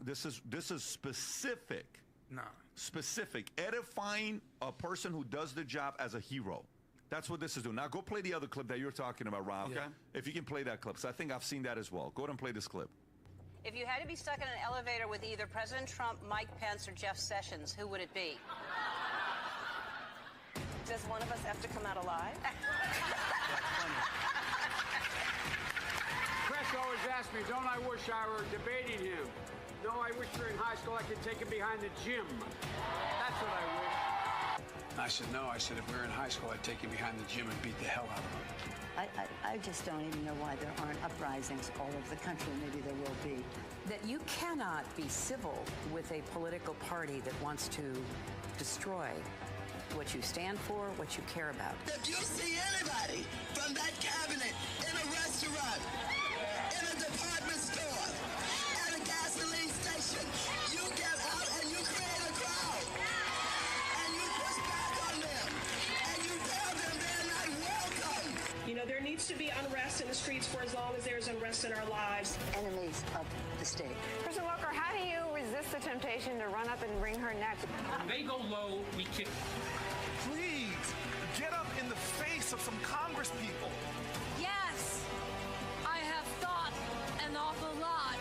This is specific. No. Specific. Edifying a person who does the job as a hero. That's what this is doing. Now go play the other clip that you're talking about, Rob. Okay. If you can play that clip. So I think I've seen that as well. Go ahead and play this clip. If you had to be stuck in an elevator with either President Trump, Mike Pence, or Jeff Sessions, who would it be? Does one of us have to come out alive? Press always asks me, don't I wish I were debating him? No, I wish we were in high school I could take him behind the gym. That's what I wish. I said, no. I said, if we were in high school, I'd take him behind the gym and beat the hell out of him. I just don't even know why there aren't uprisings all over the country. Maybe there will be. That you cannot be civil with a political party that wants to destroy what you stand for, what you care about. If you see anybody from that cabinet in a restaurant, in a department store, at a gasoline station, you get out and you create a crowd. And you push back on them. And you tell them they're not welcome. There needs to be unrest in the streets for as long as there's unrest in our lives. Enemies of the state. Person Walker, how do you resist the temptation to run up and wring her neck? When they go low, we kick. Please, get up in the face of some Congress people. Yes, I have thought an awful lot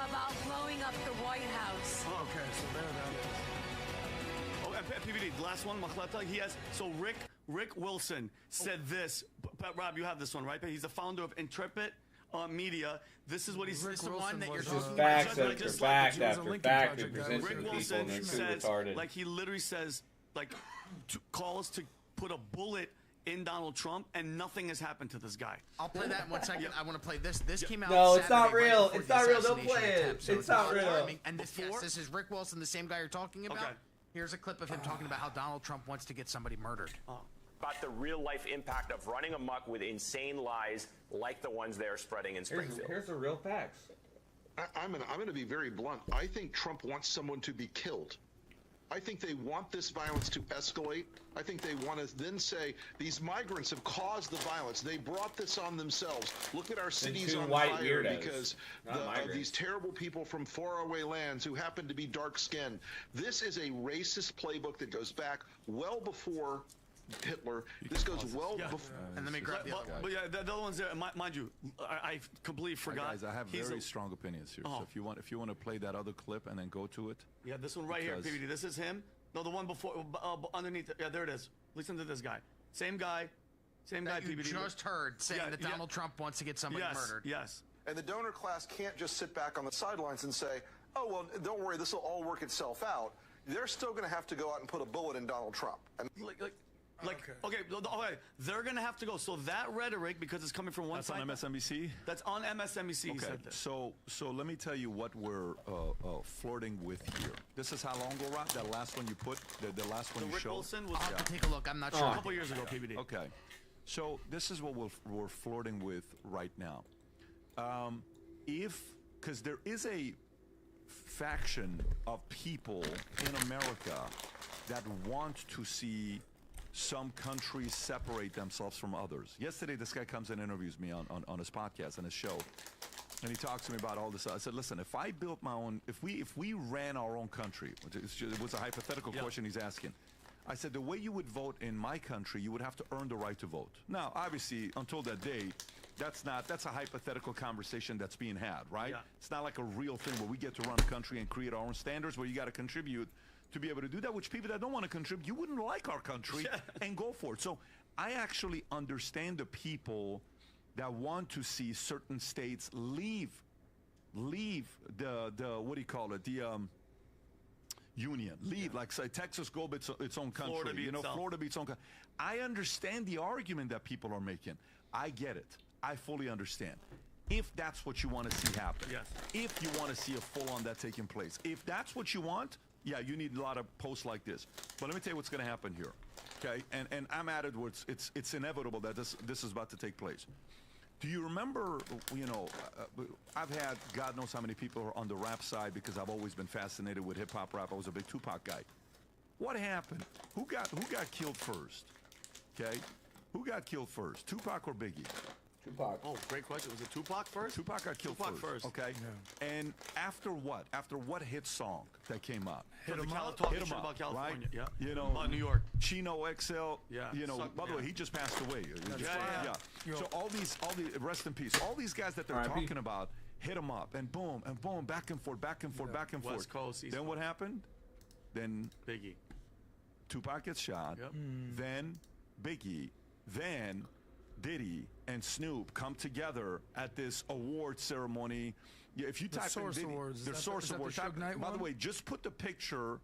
about blowing up the White House. Okay, so there that is. Oh, and PBD, last one, Machleta, he has, so Rick Wilson said this. Rob, you have this one, right? He's the founder of Intrepid Media. This is what he says. The one that you're Just talking facts about. after fact after fact he presents to Rick the people Wilson and they're too says, retarded. like he literally says, like, calls to put a bullet in Donald Trump, and nothing has happened to this guy. I'll play that in 1 second. I want to play this. This came out. No, it's not Saturday, real. right it's before not the real. Don't assassination play it. attempt, so It's not real. alarming. And this, yes, this is Rick Wilson, the same guy you're talking about. Okay. Here's a clip of him talking about how Donald Trump wants to get somebody murdered. About the real-life impact of running amok with insane lies like the ones they're spreading in Springfield. Here's the real facts. I'm going to be very blunt. I think Trump wants someone to be killed. I think they want this violence to escalate. I think they want to then say, these migrants have caused the violence. They brought this on themselves. Look at our cities on fire because of these terrible people from faraway lands who happen to be dark-skinned. This is a racist playbook that goes back well before Hitler. This goes well before. And let me grab the other guy. But yeah, the other one's there. Mind you, I completely forgot. Guys, I have very strong opinions here. So if you want to play that other clip and then go to it. Yeah, this one right here, PBD. This is him. No, the one before, underneath. Yeah, there it is. Listen to this guy. Same guy. Same guy, that you PBD. just heard saying that Donald Trump wants to get somebody murdered. Yes. And the donor class can't just sit back on the sidelines and say, oh, well, don't worry, this will all work itself out. They're still going to have to go out and put a bullet in Donald Trump. And Okay, they're going to have to go. So that rhetoric, because it's coming from one That's side. on MSNBC? That's on MSNBC. He Okay, said that. so let me tell you what we're flirting with here. This is how long ago, Rob? That last one you put, the last one you Rick showed? Wilson was I'll have to take a look. I'm not sure. a couple years ago, PBD. Okay, so this is what we're flirting with right now. Because there is a faction of people in America that want to see some countries separate themselves from others. Yesterday, this guy comes and interviews me on his podcast and his show, and he talks to me about all this. I said, listen, if I built my own, if we ran our own country, it was a hypothetical question he's asking. I said, the way you would vote in my country, you would have to earn the right to vote. Now, obviously, until that day, that's a hypothetical conversation that's being had, right? Yeah. It's not like a real thing where we get to run a country and create our own standards where you got to contribute to be able to do that, which people that don't want to contribute, you wouldn't like our country and go for it. So I actually understand the people that want to see certain states leave the what do you call it, the union, like say Texas go be its own country, Florida be itself. Florida be its own country. I understand the argument that people are making. I get it. I fully understand. If that's what you want to see happen, yes. If you want to see a full-on that taking place, if that's what you want, yeah, you need a lot of posts like this. But let me tell you what's going to happen here, okay? And I'm at it where it's inevitable that this is about to take place. Do you remember, I've had God knows how many people are on the rap side because I've always been fascinated with hip-hop rap. I was a big Tupac guy. What happened? Who got killed first, okay? Who got killed first, Tupac or Biggie? Tupac. Oh, great question. Was it Tupac first? Tupac got killed first. Okay. Yeah. And after what? After what hit song that came out? Hit 'em up. About California. Right? Yeah. About New York. Chino XL. Yeah. By the way, he just passed away. Yeah. So all these rest in peace. All these guys that they're talking about hit them up and boom, back and forth, back and forth, back and forth. West Coast, East Then what happened? Then Biggie. Tupac gets shot. Yep. Then Biggie. Then Diddy and Snoop come together at this award ceremony. Yeah, if you type in Diddy, there's Source Awards. By the way, just put the picture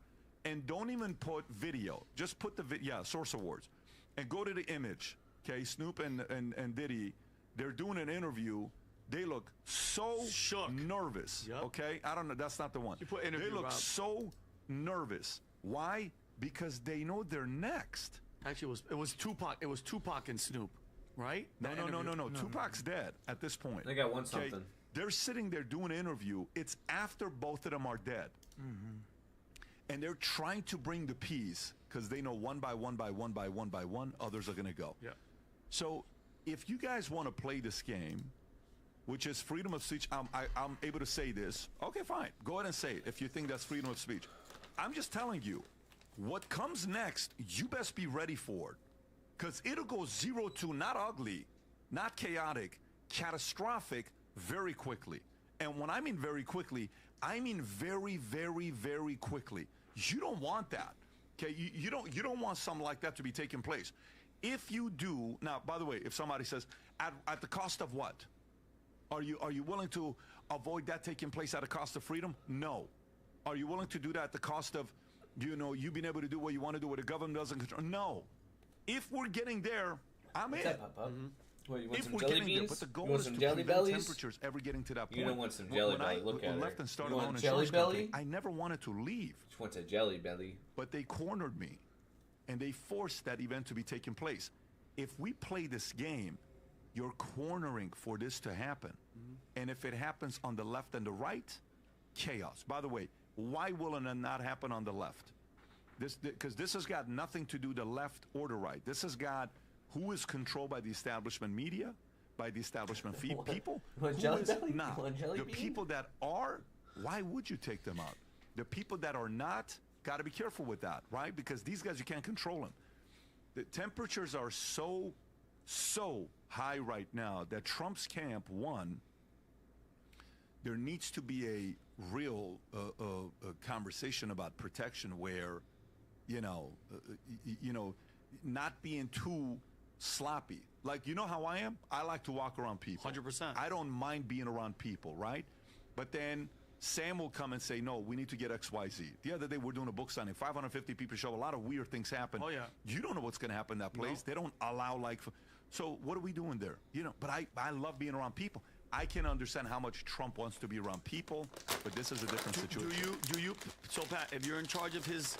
and don't even put video. Just put the Source Awards, and go to the image. Okay, Snoop and Diddy, they're doing an interview. They look so nervous. Yep. Okay, I don't know. That's not the one. You put interview, they look Rob. so nervous. Why? Because they know they're next. Actually, it was Tupac. It was Tupac and Snoop. Right? No. Tupac's dead at this point. They got something. They're sitting there doing an interview. It's after both of them are dead. Mm-hmm. And they're trying to bring the peace because they know one by one, others are going to go. Yeah. So if you guys want to play this game, which is freedom of speech, I'm able to say this. Okay, fine. Go ahead and say it if you think that's freedom of speech. I'm just telling you, what comes next, you best be ready for it. Because it'll go 0 to not ugly, not chaotic, catastrophic very quickly. And when I mean very quickly, I mean very, very, very quickly. You don't want that. Okay, you don't want something like that to be taking place. If you do, now by the way, if somebody says, at the cost of what? Are you willing to avoid that taking place at the cost of freedom? No. Are you willing to do that at the cost of, you being able to do what you want to do, what the government doesn't control? No. If we're getting there, I'm in. What, you want if some we're jelly getting beans? there, but the goal You want is some to jelly prevent bellies? temperatures ever getting to that point. You don't want some jelly belly. Look at left her. and started You my want own jelly insurance belly? company, I never wanted to leave. Just wants a jelly belly. But they cornered me, and they forced that event to be taking place. If we play this game, you're cornering for this to happen. Mm-hmm. And if it happens on the left and the right, chaos. By the way, why will it not happen on the left? Because this has got nothing to do the left or the right. This has got who is controlled by the establishment media, by the establishment people, who is not. The people that are, why would you take them out? The people that are not, got to be careful with that, right? Because these guys, you can't control them. The temperatures are so high right now that Trump's camp, there needs to be a real conversation about protection where, not being too sloppy. Like, you know how I am? I like to walk around people. 100%. I don't mind being around people, right? But then Sam will come and say, no, we need to get XYZ. The other day, we're doing a book signing. 550 people show. A lot of weird things happen. Oh, yeah. You don't know what's going to happen in that place. No. They don't allow, like... So what are we doing there? You know, but I love being around people. I can understand how much Trump wants to be around people, but this is a different situation. Do you, so Pat, if you're in charge of his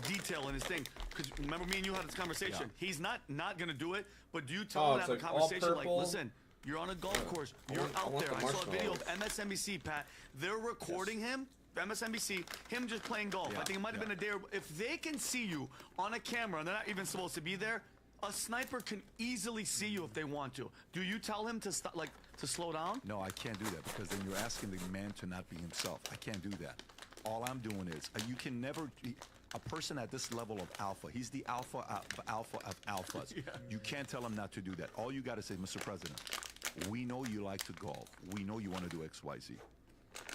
detail and his thing, because remember me and you had this conversation, he's not going to do it, but do you tell him to have a conversation like, listen, you're on a golf course, you're out there. I saw a video of MSNBC, Pat, they're recording him, MSNBC, him just playing golf. I think it might have been a day, if they can see you on a camera and they're not even supposed to be there, a sniper can easily see you if they want to. Do you tell him to stop, like, to slow down? No, I can't do that because then you're asking the man to not be himself. I can't do that. All I'm doing is, you can never, a person at this level of alpha, he's the alpha of alphas. You can't tell him not to do that. All you got to say, Mr. President, we know you like to golf. We know you want to do XYZ.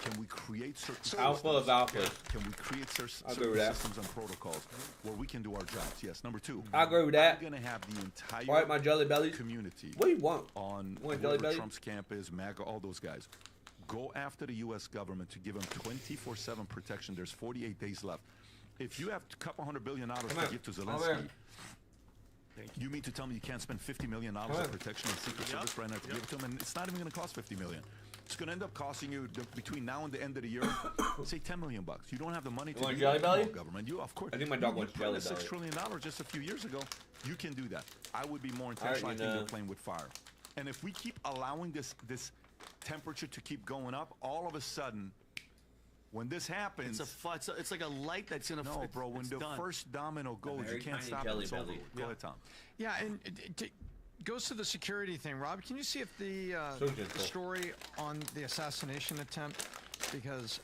Can we create certain alpha of alphas? Can we create certain systems and protocols where we can do our jobs? Yes. Number two, I agree with that. We're going to have the entire all right, my jelly belly community. What do you want? On Trump's campus, MAGA, all those guys. Go after the U.S. government to give them 24/7 protection. There's 48 days left. If you have a couple $100 billion to give to Zelensky, you mean to tell me you can't spend $50 million of protection on Secret Service right now to give it to them? And it's not even going to cost $50 million. It's going to end up costing you between now and the end of the year, say $10 million. You don't have the money to do jelly belly? Government. You, of course. I think my dog wants jelly belly. $6 trillion just a few years ago. You can do that. I would be more intentional. I think you're playing with fire. And if we keep allowing this temperature to keep going up, all of a sudden, when this happens, it's like a light that's in a. No, bro. When the first domino goes, you can't stop it. It's over. Go ahead, Tom. Yeah, and goes to the security thing. Rob, can you see if the story on the assassination attempt, because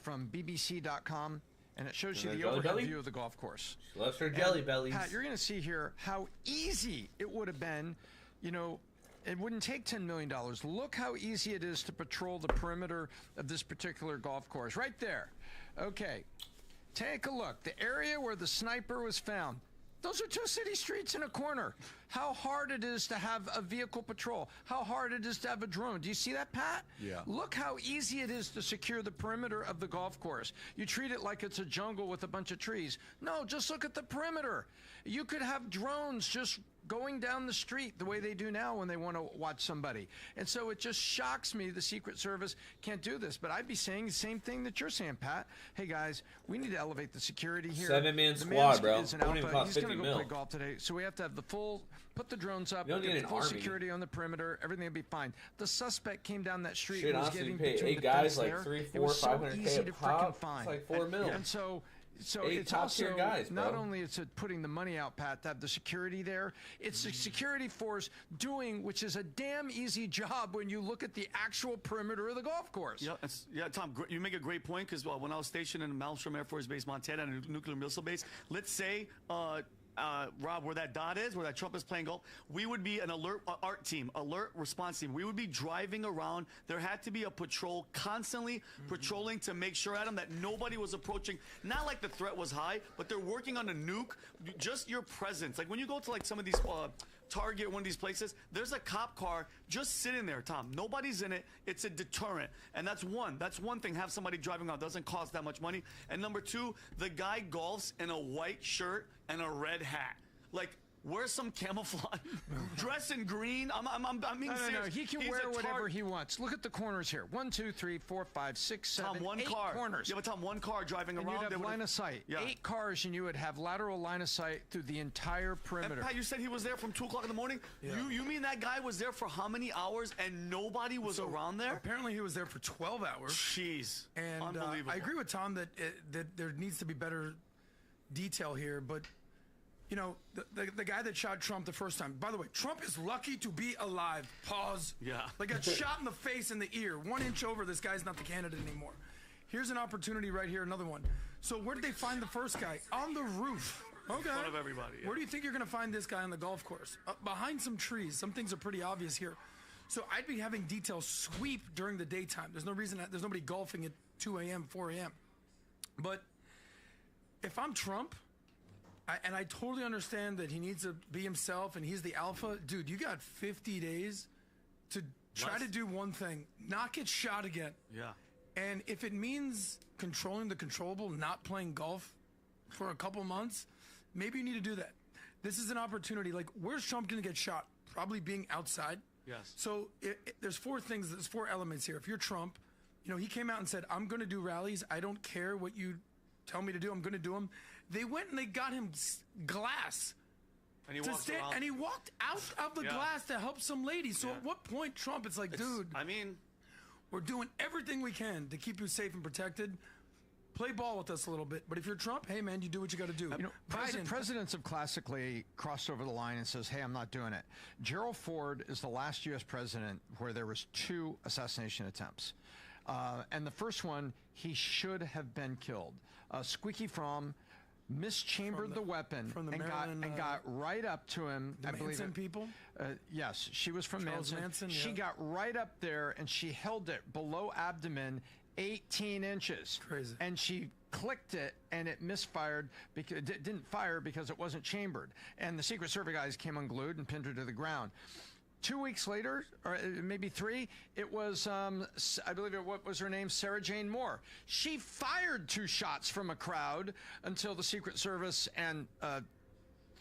from BBC.com, and it shows you the overhead view of the golf course. She loves her jelly bellies. Pat, you're going to see here how easy it would have been. You know, it wouldn't take $10 million. Look how easy it is to patrol the perimeter of this particular golf course. Right there. Okay. Take a look. The area where the sniper was found. Those are two city streets in a corner. How hard it is to have a vehicle patrol. How hard it is to have a drone. Do you see that, Pat? Yeah. Look how easy it is to secure the perimeter of the golf course. You treat it like it's a jungle with a bunch of trees. No, just look at the perimeter. You could have drones just going down the street the way they do now when they want to watch somebody. And so it just shocks me the Secret Service can't do this. But I'd be saying the same thing that you're saying, Pat. Hey, guys, we need to elevate the security here. 7-man squad, bro. He's going to go play golf today. So we have to have the full, put the drones up, get the full security on the perimeter. Everything will be fine. The suspect came down that street and was getting between the guys fence like there. 300, 400, 500K easy to freaking find. It's like $4 million. And so Eight it's top-tier also guys, not bro. only it's putting the money out, Pat, to have the security there. It's the security force doing, which is a damn easy job when you look at the actual perimeter of the golf course. Yeah, Tom, you make a great point because when I was stationed in Malmstrom Air Force Base, Montana, and a nuclear missile base, let's say, Rob, where that dot is, where that Trump is playing golf, we would be an alert art team, alert response team. We would be driving around. There had to be a patrol constantly patrolling to make sure, Adam, that nobody was approaching. Not like the threat was high, but they're working on a nuke. Just your presence. Like when you go to like some of these Target, one of these places, there's a cop car just sitting there, Tom. Nobody's in it. It's a deterrent. And that's one thing. Have somebody driving around. Doesn't cost that much money. And number two, the guy golfs in a white shirt and a red hat. Like, wear some camouflage. Dress in green. I'm being serious. No. He can wear whatever he wants. Look at the corners here. 1, 2, 3, 4, 5, 6, 7, Tom, 8 corners. Yeah, but Tom, one car driving and around. You'd have line of sight. Yeah. 8 cars, and you would have lateral line of sight through the entire perimeter. And Pat, you said he was there from 2 o'clock in the morning? Yeah. You mean that guy was there for how many hours and nobody was around there? Apparently he was there for 12 hours. Jeez. And unbelievable. I agree with Tom that there needs to be better detail here, but you know, the guy that shot Trump the first time. By the way, Trump is lucky to be alive. Pause. Yeah. Like got shot in the face and the ear. 1 inch over, this guy's not the candidate anymore. Here's an opportunity right here, another one. So where did they find the first guy? On the roof. Okay. In front of everybody. Yeah. Where do you think you're going to find this guy on the golf course? Behind some trees. Some things are pretty obvious here. So I'd be having details sweep during the daytime. There's no reason, there's nobody golfing at 2 a.m., 4 a.m. But if I'm Trump, And I totally understand that he needs to be himself and he's the alpha. Dude, you got 50 days to try to do one thing, not get shot again. Yeah. And if it means controlling the controllable, not playing golf for a couple months, maybe you need to do that. This is an opportunity. Like, where's Trump going to get shot? Probably being outside. Yes. So there's four elements here. If you're Trump, you know, he came out and said, I'm going to do rallies. I don't care what you tell me to do. I'm going to do them. They went and they got him glass. And he walked around. And he walked out of the glass to help some lady. So at what point, Trump, it's like, dude, I mean, we're doing everything we can to keep you safe and protected. Play ball with us a little bit. But if you're Trump, hey, man, you do what you got to do. You know, presidents have classically crossed over the line and says, hey, I'm not doing it. Gerald Ford is the last U.S. president where there was 2 assassination attempts. And the first one, he should have been killed. Squeaky Fromm mischambered the weapon and got right up to him. The Manson people? Yes, she was from Charles Manson. Manson, She got right up there and she held it below abdomen 18 inches. Crazy. And she clicked it and it misfired because it didn't fire because it wasn't chambered. And the Secret Service guys came unglued and pinned her to the ground. 2 weeks later, or maybe 3, it was, I believe what was her name? Sarah Jane Moore. She fired 2 shots from a crowd until the Secret Service and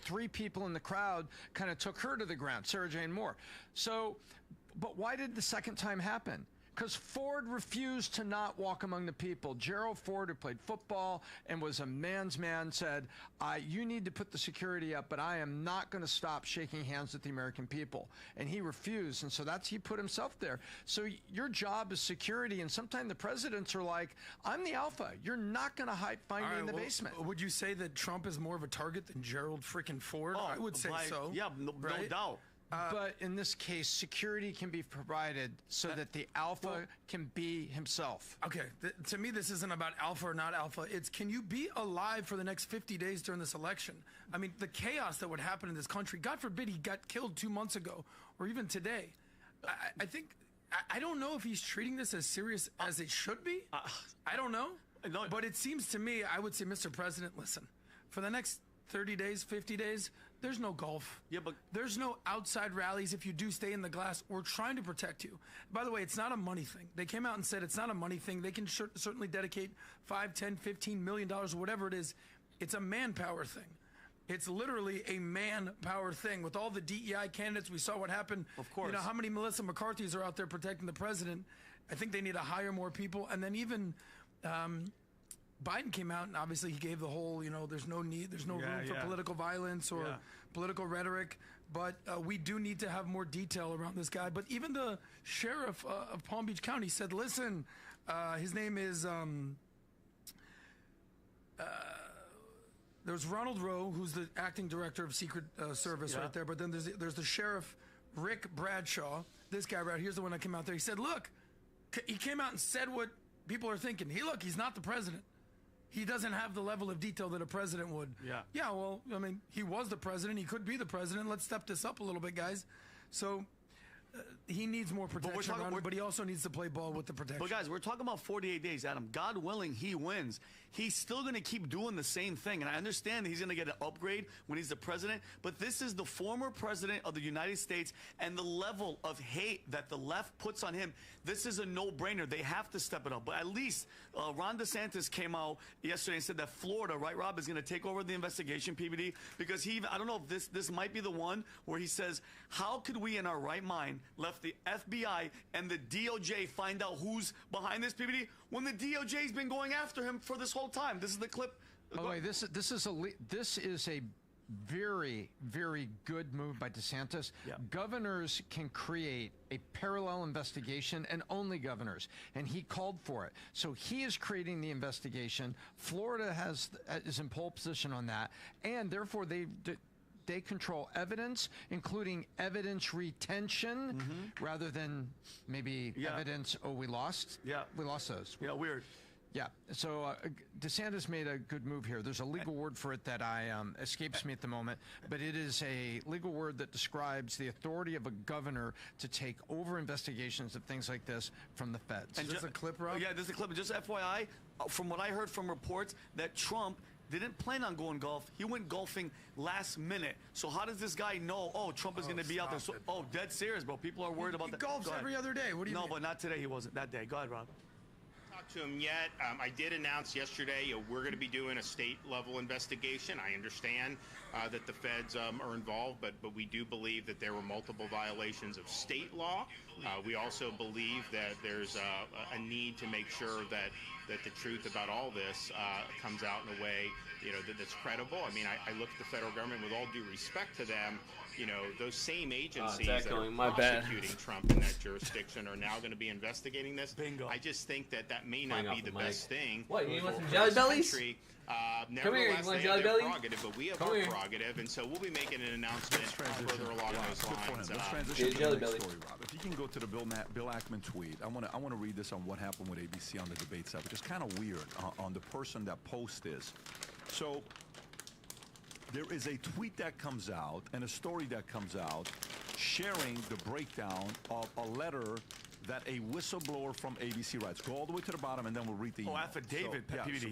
3 people in the crowd kind of took her to the ground, Sarah Jane Moore. So, but why did the second time happen? Because Ford refused to not walk among the people. Gerald Ford, who played football and was a man's man, said, you need to put the security up, but I am not going to stop shaking hands with the American people. And he refused, and so he put himself there. So your job is security, and sometimes the presidents are like, I'm the alpha. You're not going to find me in the basement. Would you say that Trump is more of a target than Gerald freaking Ford? I would say so. Yeah, no doubt. But in this case, security can be provided so that the alpha can be himself. Okay, to me, this isn't about alpha or not alpha. It's, can you be alive for the next 50 days during this election? I mean, the chaos that would happen in this country, God forbid he got killed 2 months ago or even today. I think, I don't know if he's treating this as serious as it should be. I don't know. But it seems to me, I would say, Mr. President, listen, for the next 30 days, 50 days, there's no golf. Yeah, but there's no outside rallies. If you do stay in the glass, we're trying to protect you. By the way, it's not a money thing. They came out and said it's not a money thing. They can certainly dedicate $5, $10, $15 million or whatever it is. It's a manpower thing. It's literally a manpower thing. With all the DEI candidates, we saw what happened. Of course. You know, how many Melissa McCarthy's are out there protecting the president? I think they need to hire more people. And then even Biden came out and obviously he gave the whole, you know, there's no room for political violence or political rhetoric, but we do need to have more detail around this guy. But even the sheriff of Palm Beach County said, listen, his name is, there's Ronald Rowe, who's the acting director of Secret Service right there, but then there's the sheriff, Rick Bradshaw, this guy right here's the one that came out there. He said, look, he came out and said what people are thinking. He's not the president. He doesn't have the level of detail that a president would. Yeah, well, I mean, he was the president. He could be the president. Let's step this up a little bit, guys. So he needs more protection around him, but he also needs to play ball with the protection. But guys, we're talking about 48 days, Adam. God willing, he wins. He's still going to keep doing the same thing. And I understand that he's going to get an upgrade when he's the president, but this is the former president of the United States, and the level of hate that the left puts on him, this is a no-brainer. They have to step it up. But at least Ron DeSantis came out yesterday and said that Florida, right, Rob, is going to take over the investigation, PBD, because I don't know if this might be the one where he says, how could we in our right mind left the FBI and the DOJ find out who's behind this, PBD, when the DOJ's been going after him for this whole time? This is the clip. By the way, this is a very, very good move by DeSantis. Governors can create a parallel investigation, and only governors, and he called for it. So he is creating the investigation. Florida is in pole position on that, and therefore they control evidence, including evidence retention, rather than maybe evidence, we lost. We lost those. Weird. Yeah, so DeSantis made a good move here. There's a legal word for it that escapes me at the moment, but it is a legal word that describes the authority of a governor to take over investigations of things like this from the feds. And just a clip, Rob? Yeah, this is a clip. Just FYI, from what I heard from reports, that Trump didn't plan on going golf. He went golfing last minute. So how does this guy know, oh, Trump is going to be out there? So, dead serious, bro. People are worried about that. He golfs every other day. What do you mean? No, but not today. He wasn't that day. Go ahead, Rob. Talked to him yet. I did announce yesterday we're going to be doing a state-level investigation. I understand that the feds are involved, but we do believe that there were multiple violations of state law. We also believe that there's a need to make sure that the truth about all this comes out in a way, that's credible. I mean, I look at the federal government with all due respect to them. Those same agencies that are prosecuting Trump in that jurisdiction are now going to be investigating this. Bingo. I just think that may not be the best thing. What, you want some for Jelly this Bellies? country. Come here, you want Jelly Belly? Prerogative, but we have Come our here. prerogative, and so we'll be making an announcement further along those lines. Let's transition to Jelly the next Belly. story, Rob. If you can go to the Bill Ackman tweet, I want to read this on what happened with ABC on the debate side, which is kind of weird on the person that posts this. So there is a tweet that comes out and a story that comes out sharing the breakdown of a letter that a whistleblower from ABC writes. Go all the way to the bottom, and then we'll read the email. Affidavit, So, PBD.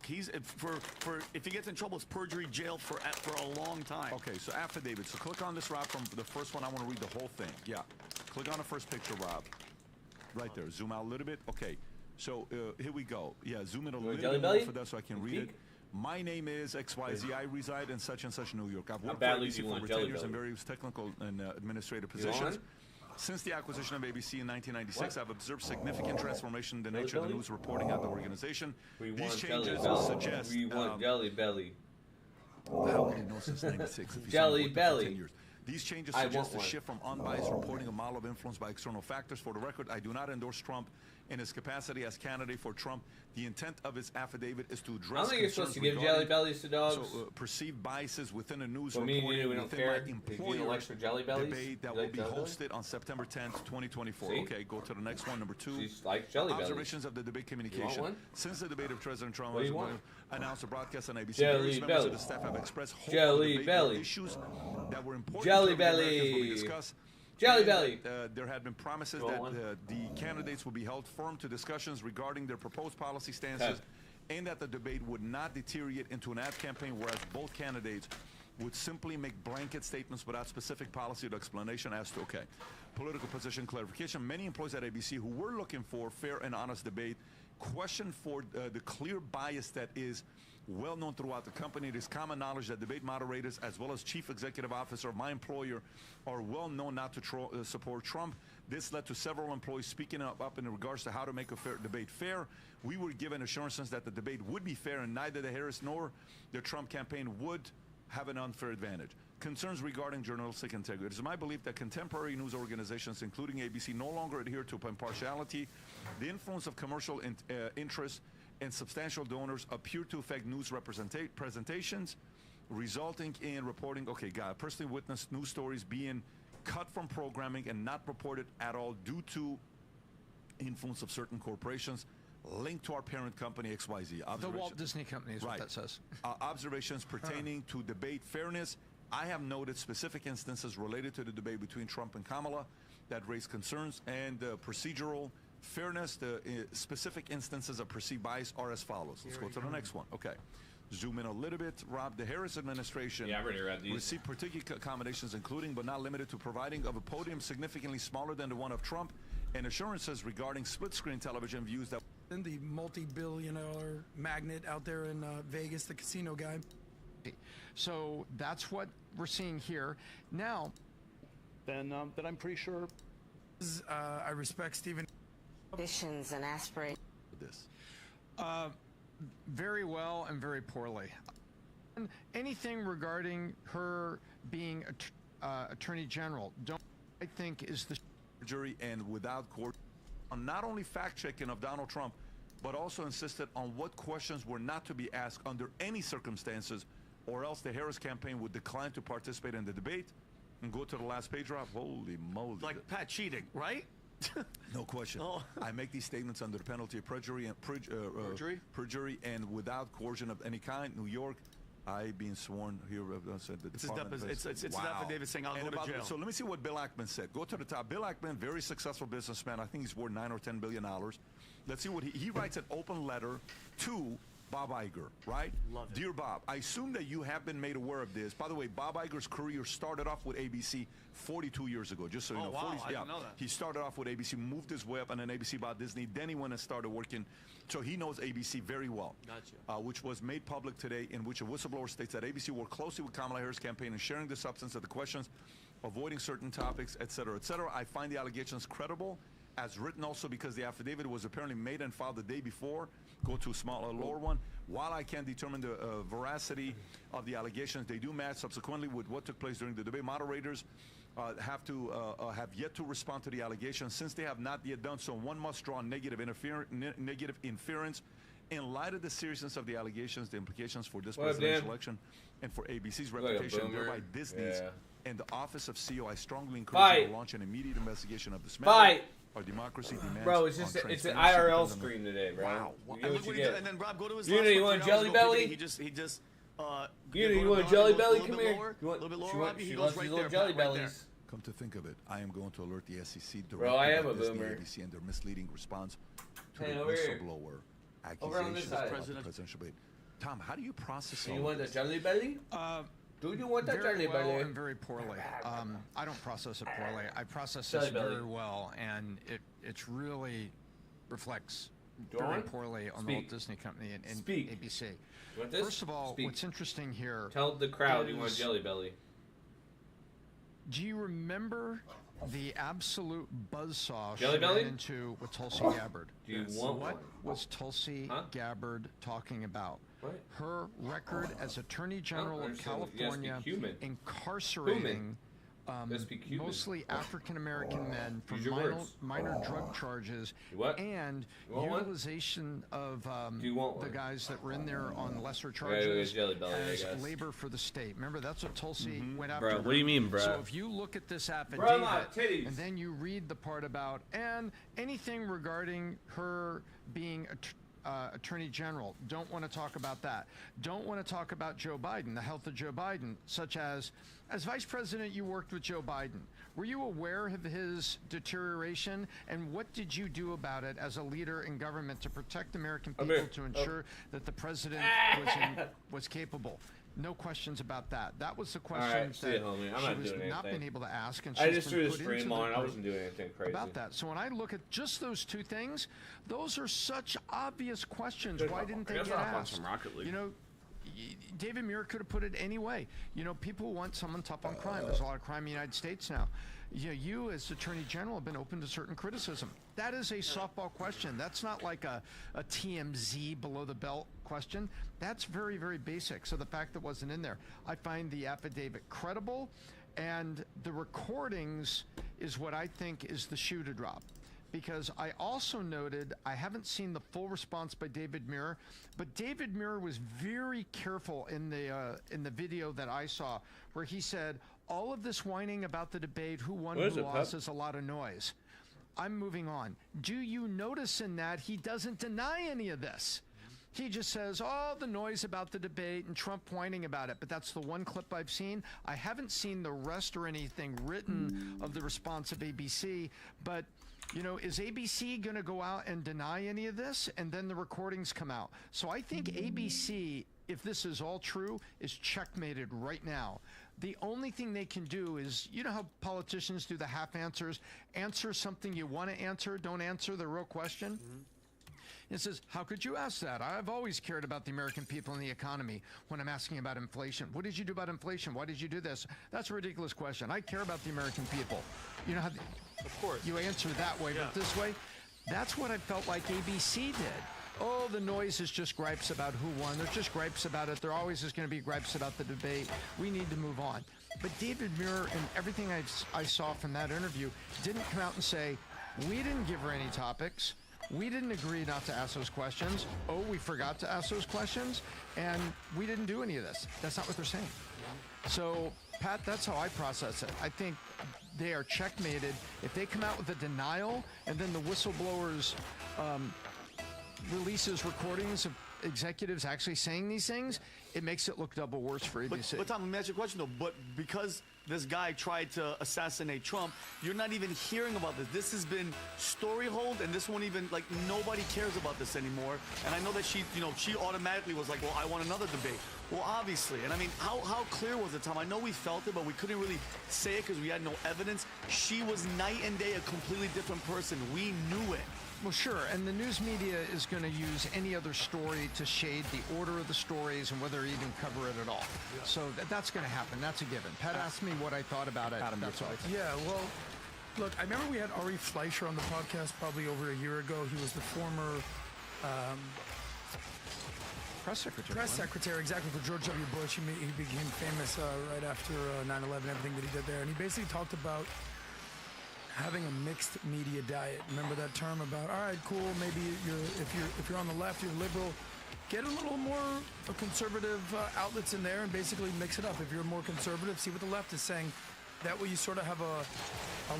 He's for if he gets in trouble, it's perjury jail for a long time. Okay, so affidavit. So click on this, Rob, from the first one. I want to read the whole thing. Yeah. Click on the first picture, Rob. Right there. Zoom out a little bit. Okay. So here we go. Yeah, zoom in a little bit more for that so I can read it. My name is XYZ. I reside in such and such New York. I've worked for ABC for over 10 years in various technical and administrative positions. Since the acquisition of ABC in 1996, I've observed significant transformation in the nature of the news reporting at the organization. These changes suggest... We want Jelly Belly. How would he know since 96 if he's Jelly been Belly. 10 years? These changes suggest a shift from unbiased reporting, a model of influence by external factors. For the record, I do not endorse Trump in his capacity as candidate for Trump. The intent of his affidavit is to address I don't think you're supposed to give Jelly Bellies to dogs. Perceived biases within the news Well, reporting we don't within care. my You get extra Jelly Bellies? debate that You will like be Jelly hosted on September 10th, 2024. See? Okay, go to the next one, number 2. She's like Jelly Bellies. Observations of the debate communication. one? Since the debate of President Trump What do you was want? announced a broadcast on ABC, Jelly various members Belly. of the staff have expressed hope Jelly the debate Belly. issues that were important Jelly to Americans will Belly. be discussed. Jelly And, Belly. there had been promises You that want the candidates will be held firm to discussions regarding their proposed policy stances, and that the debate would not deteriorate into an ad campaign, whereas both candidates would simply make blanket statements without specific policy or explanation as to, political position clarification. Many employees at ABC who were looking for fair and honest debate questioned for the clear bias that is well known throughout the company. It is common knowledge that debate moderators, as well as chief executive officer of my employer, are well known not to support Trump. This led to several employees speaking up in regards to how to make a fair debate fair. We were given assurances that the debate would be fair, and neither the Harris nor the Trump campaign would have an unfair advantage. Concerns regarding journalistic integrity. It is my belief that contemporary news organizations, including ABC, no longer adhere to impartiality. The influence of commercial interests and substantial donors appear to affect news presentations, resulting in reporting. I personally witnessed news stories being cut from programming and not reported at all due to influence of certain corporations linked to our parent company XYZ. The Walt Disney Company is what that says. Observations pertaining to debate fairness. I have noted specific instances related to the debate between Trump and Kamala that raise concerns, and procedural fairness. The specific instances of perceived bias are as follows. Let's go to the next one. Okay. Zoom in a little bit. Rob, the Harris administration received particular accommodations, including but not limited to providing of a podium significantly smaller than the one of Trump, and assurances regarding split-screen television views that... And the multi-billion-dollar magnate out there in Vegas, the casino guy. So that's what we're seeing here. Now... Then I'm pretty sure... I respect Stephen... Ambitions and aspirations. This. Very well and very poorly. Anything regarding her being Attorney General, I think is the jury, and without court, on not only fact-checking of Donald Trump, but also insisted on what questions were not to be asked under any circumstances, or else the Harris campaign would decline to participate in the debate. And go to the last page, Rob. Holy moly. Like Pat cheating, right? No question. I make these statements under the penalty of perjury and perjury and without coercion of any kind. New York, I being sworn here. It's an affidavit saying I'll go to jail. So let me see what Bill Ackman said. Go to the top. Bill Ackman, very successful businessman. I think he's worth $9 or $10 billion. Let's see what he writes an open letter to Bob Iger, right? Dear Bob, I assume that you have been made aware of this. By the way, Bob Iger's career started off with ABC 42 years ago, just so you know. Wow, 40, I didn't know that. He started off with ABC, moved his way up, and then ABC bought Disney. Then he went and started working. So he knows ABC very well. Gotcha. Which was made public today, in which a whistleblower states that ABC worked closely with Kamala Harris' campaign in sharing the substance of the questions, avoiding certain topics, et cetera, et cetera. I find the allegations credible, as written also because the affidavit was apparently made and filed the day before. Go to a lower one. While I can't determine the veracity of the allegations, they do match subsequently with what took place during the debate. Moderators have yet to respond to the allegations. Since they have not yet done so, one must draw negative inference in light of the seriousness of the allegations, the implications for this presidential election, and for ABC's reputation, thereby Disney's and the office of CEO. I strongly encourage you to launch an immediate investigation of this matter. Our democracy demands. Bro, it's just it's an IRL screen today, bro. Wow. And look what he did. And then Rob, go to his Unity, you want Jelly Belly? He just Unity, you want Jelly Belly? Come here. A little bit lower, Robbie. He She goes wants right these there. little Jelly Pat, right Bellies. Come to think of it, I am going to alert the SEC directly Bro, I am a about Disney, boomer. ABC, and their misleading response to Hey, the over here. whistleblower Over on this accusations side. about the presidential debate. Tom, how do you process Do all you of want the this? Jelly Belly? Do you want that Very Jelly well Belly? and very poorly. I don't process it poorly. I process Jelly this belly. very well, and it's really reflects Go very on. poorly on the Speak. Walt Disney Company and Speak. ABC. You want this? First of all, Speak. what's interesting here? Tell the crowd you want is- Jelly Belly. Do you remember the absolute buzzsaw Jelly she Belly? ran into with Tulsi Gabbard? Do you want what one? was Tulsi Gabbard talking about? What? Her record as Attorney General of understand. You have to be California human. incarcerating Let's be Cuban. mostly African American men for Use your words. minor drug charges What? and You want one? utilization of Do you want the one? guys that were in there on lesser Yeah, charges Jelly Belly, I as guess. labor for the state. Remember, that's what Tulsi went after. Bruh, her. what do you mean, bruh? So if you look at this my affidavit titties. and then you read the part about and anything regarding her being Attorney General, don't want to talk about that. Don't want to talk about Joe Biden, the health of Joe Biden, such as Vice President, you worked with Joe Biden. Were you aware of his deterioration, and what did you do about it as a leader in government to protect American people to ensure that the president was capable? No questions about that. That was the question Alright, see that it, homie. I'm she not was doing not anything. been able to ask, and I she's just been threw the put into stream the on. I group wasn't doing anything crazy. about that. So when I look at just those two things, those are such obvious questions. Why didn't they guess get I'll play asked? some Rocket League. You know, David Muir could have put it any way. You know, people want someone tough on crime. There's a lot of crime in the United States now. You as Attorney General have been open to certain criticism. That is a softball question. That's not like a TMZ below the belt question. That's very, very basic. So the fact that it wasn't in there, I find the affidavit credible, and the recordings is what I think is the shoe to drop. Because I also noted, I haven't seen the full response by David Muir, but David Muir was very careful in the video that I saw, where he said, all of this whining about the debate, who won, who lost, is a lot of noise. I'm moving on. Do you notice in that he doesn't deny any of this? He just says, oh, the noise about the debate and Trump whining about it. But that's the one clip I've seen. I haven't seen the rest or anything written of the response of ABC. But, you know, is ABC going to go out and deny any of this? And then the recordings come out. So I think ABC, if this is all true, is checkmated right now. The only thing they can do is, you know how politicians do the half answers? Answer something you want to answer, don't answer the real question. It says, how could you ask that? I've always cared about the American people and the economy when I'm asking about inflation. What did you do about inflation? Why did you do this? That's a ridiculous question. I care about the American people. You know how of course you answer that way, but this way, that's what I felt like ABC did. Oh, the noise is just gripes about who won. There's just gripes about it. There always is going to be gripes about the debate. We need to move on. But David Muir and everything I saw from that interview didn't come out and say, we didn't give her any topics. We didn't agree not to ask those questions. Oh, we forgot to ask those questions. And we didn't do any of this. That's not what they're saying. So, Pat, that's how I process it. I think they are checkmated. If they come out with a denial and then the whistleblowers releases recordings of executives actually saying these things, it makes it look double worse for ABC. But Tom, let me ask you a question though. But because this guy tried to assassinate Trump, you're not even hearing about this. This has been story hold, and this won't even, like, nobody cares about this anymore. And I know that she automatically was like, well, I want another debate. Well, obviously. And I mean, how clear was it, Tom? I know we felt it, but we couldn't really say it because we had no evidence. She was night and day a completely different person. We knew it. Well, sure, and the news media is going to use any other story to shade the order of the stories and whether even cover it at all. Yeah. So that's going to happen. That's a given. Pat asked me what I thought about it. Adam, that's all. Yeah, well, look, I remember we had Ari Fleischer on the podcast probably over a year ago. He was the former press secretary. Press secretary, exactly, for George W. Bush. He became famous right after 9/11, everything that he did there. And he basically talked about having a mixed media diet. Remember that term about, all right, cool, maybe if you're on the left, you're liberal, get a little more conservative outlets in there and basically mix it up. If you're more conservative, see what the left is saying. That way you sort of have a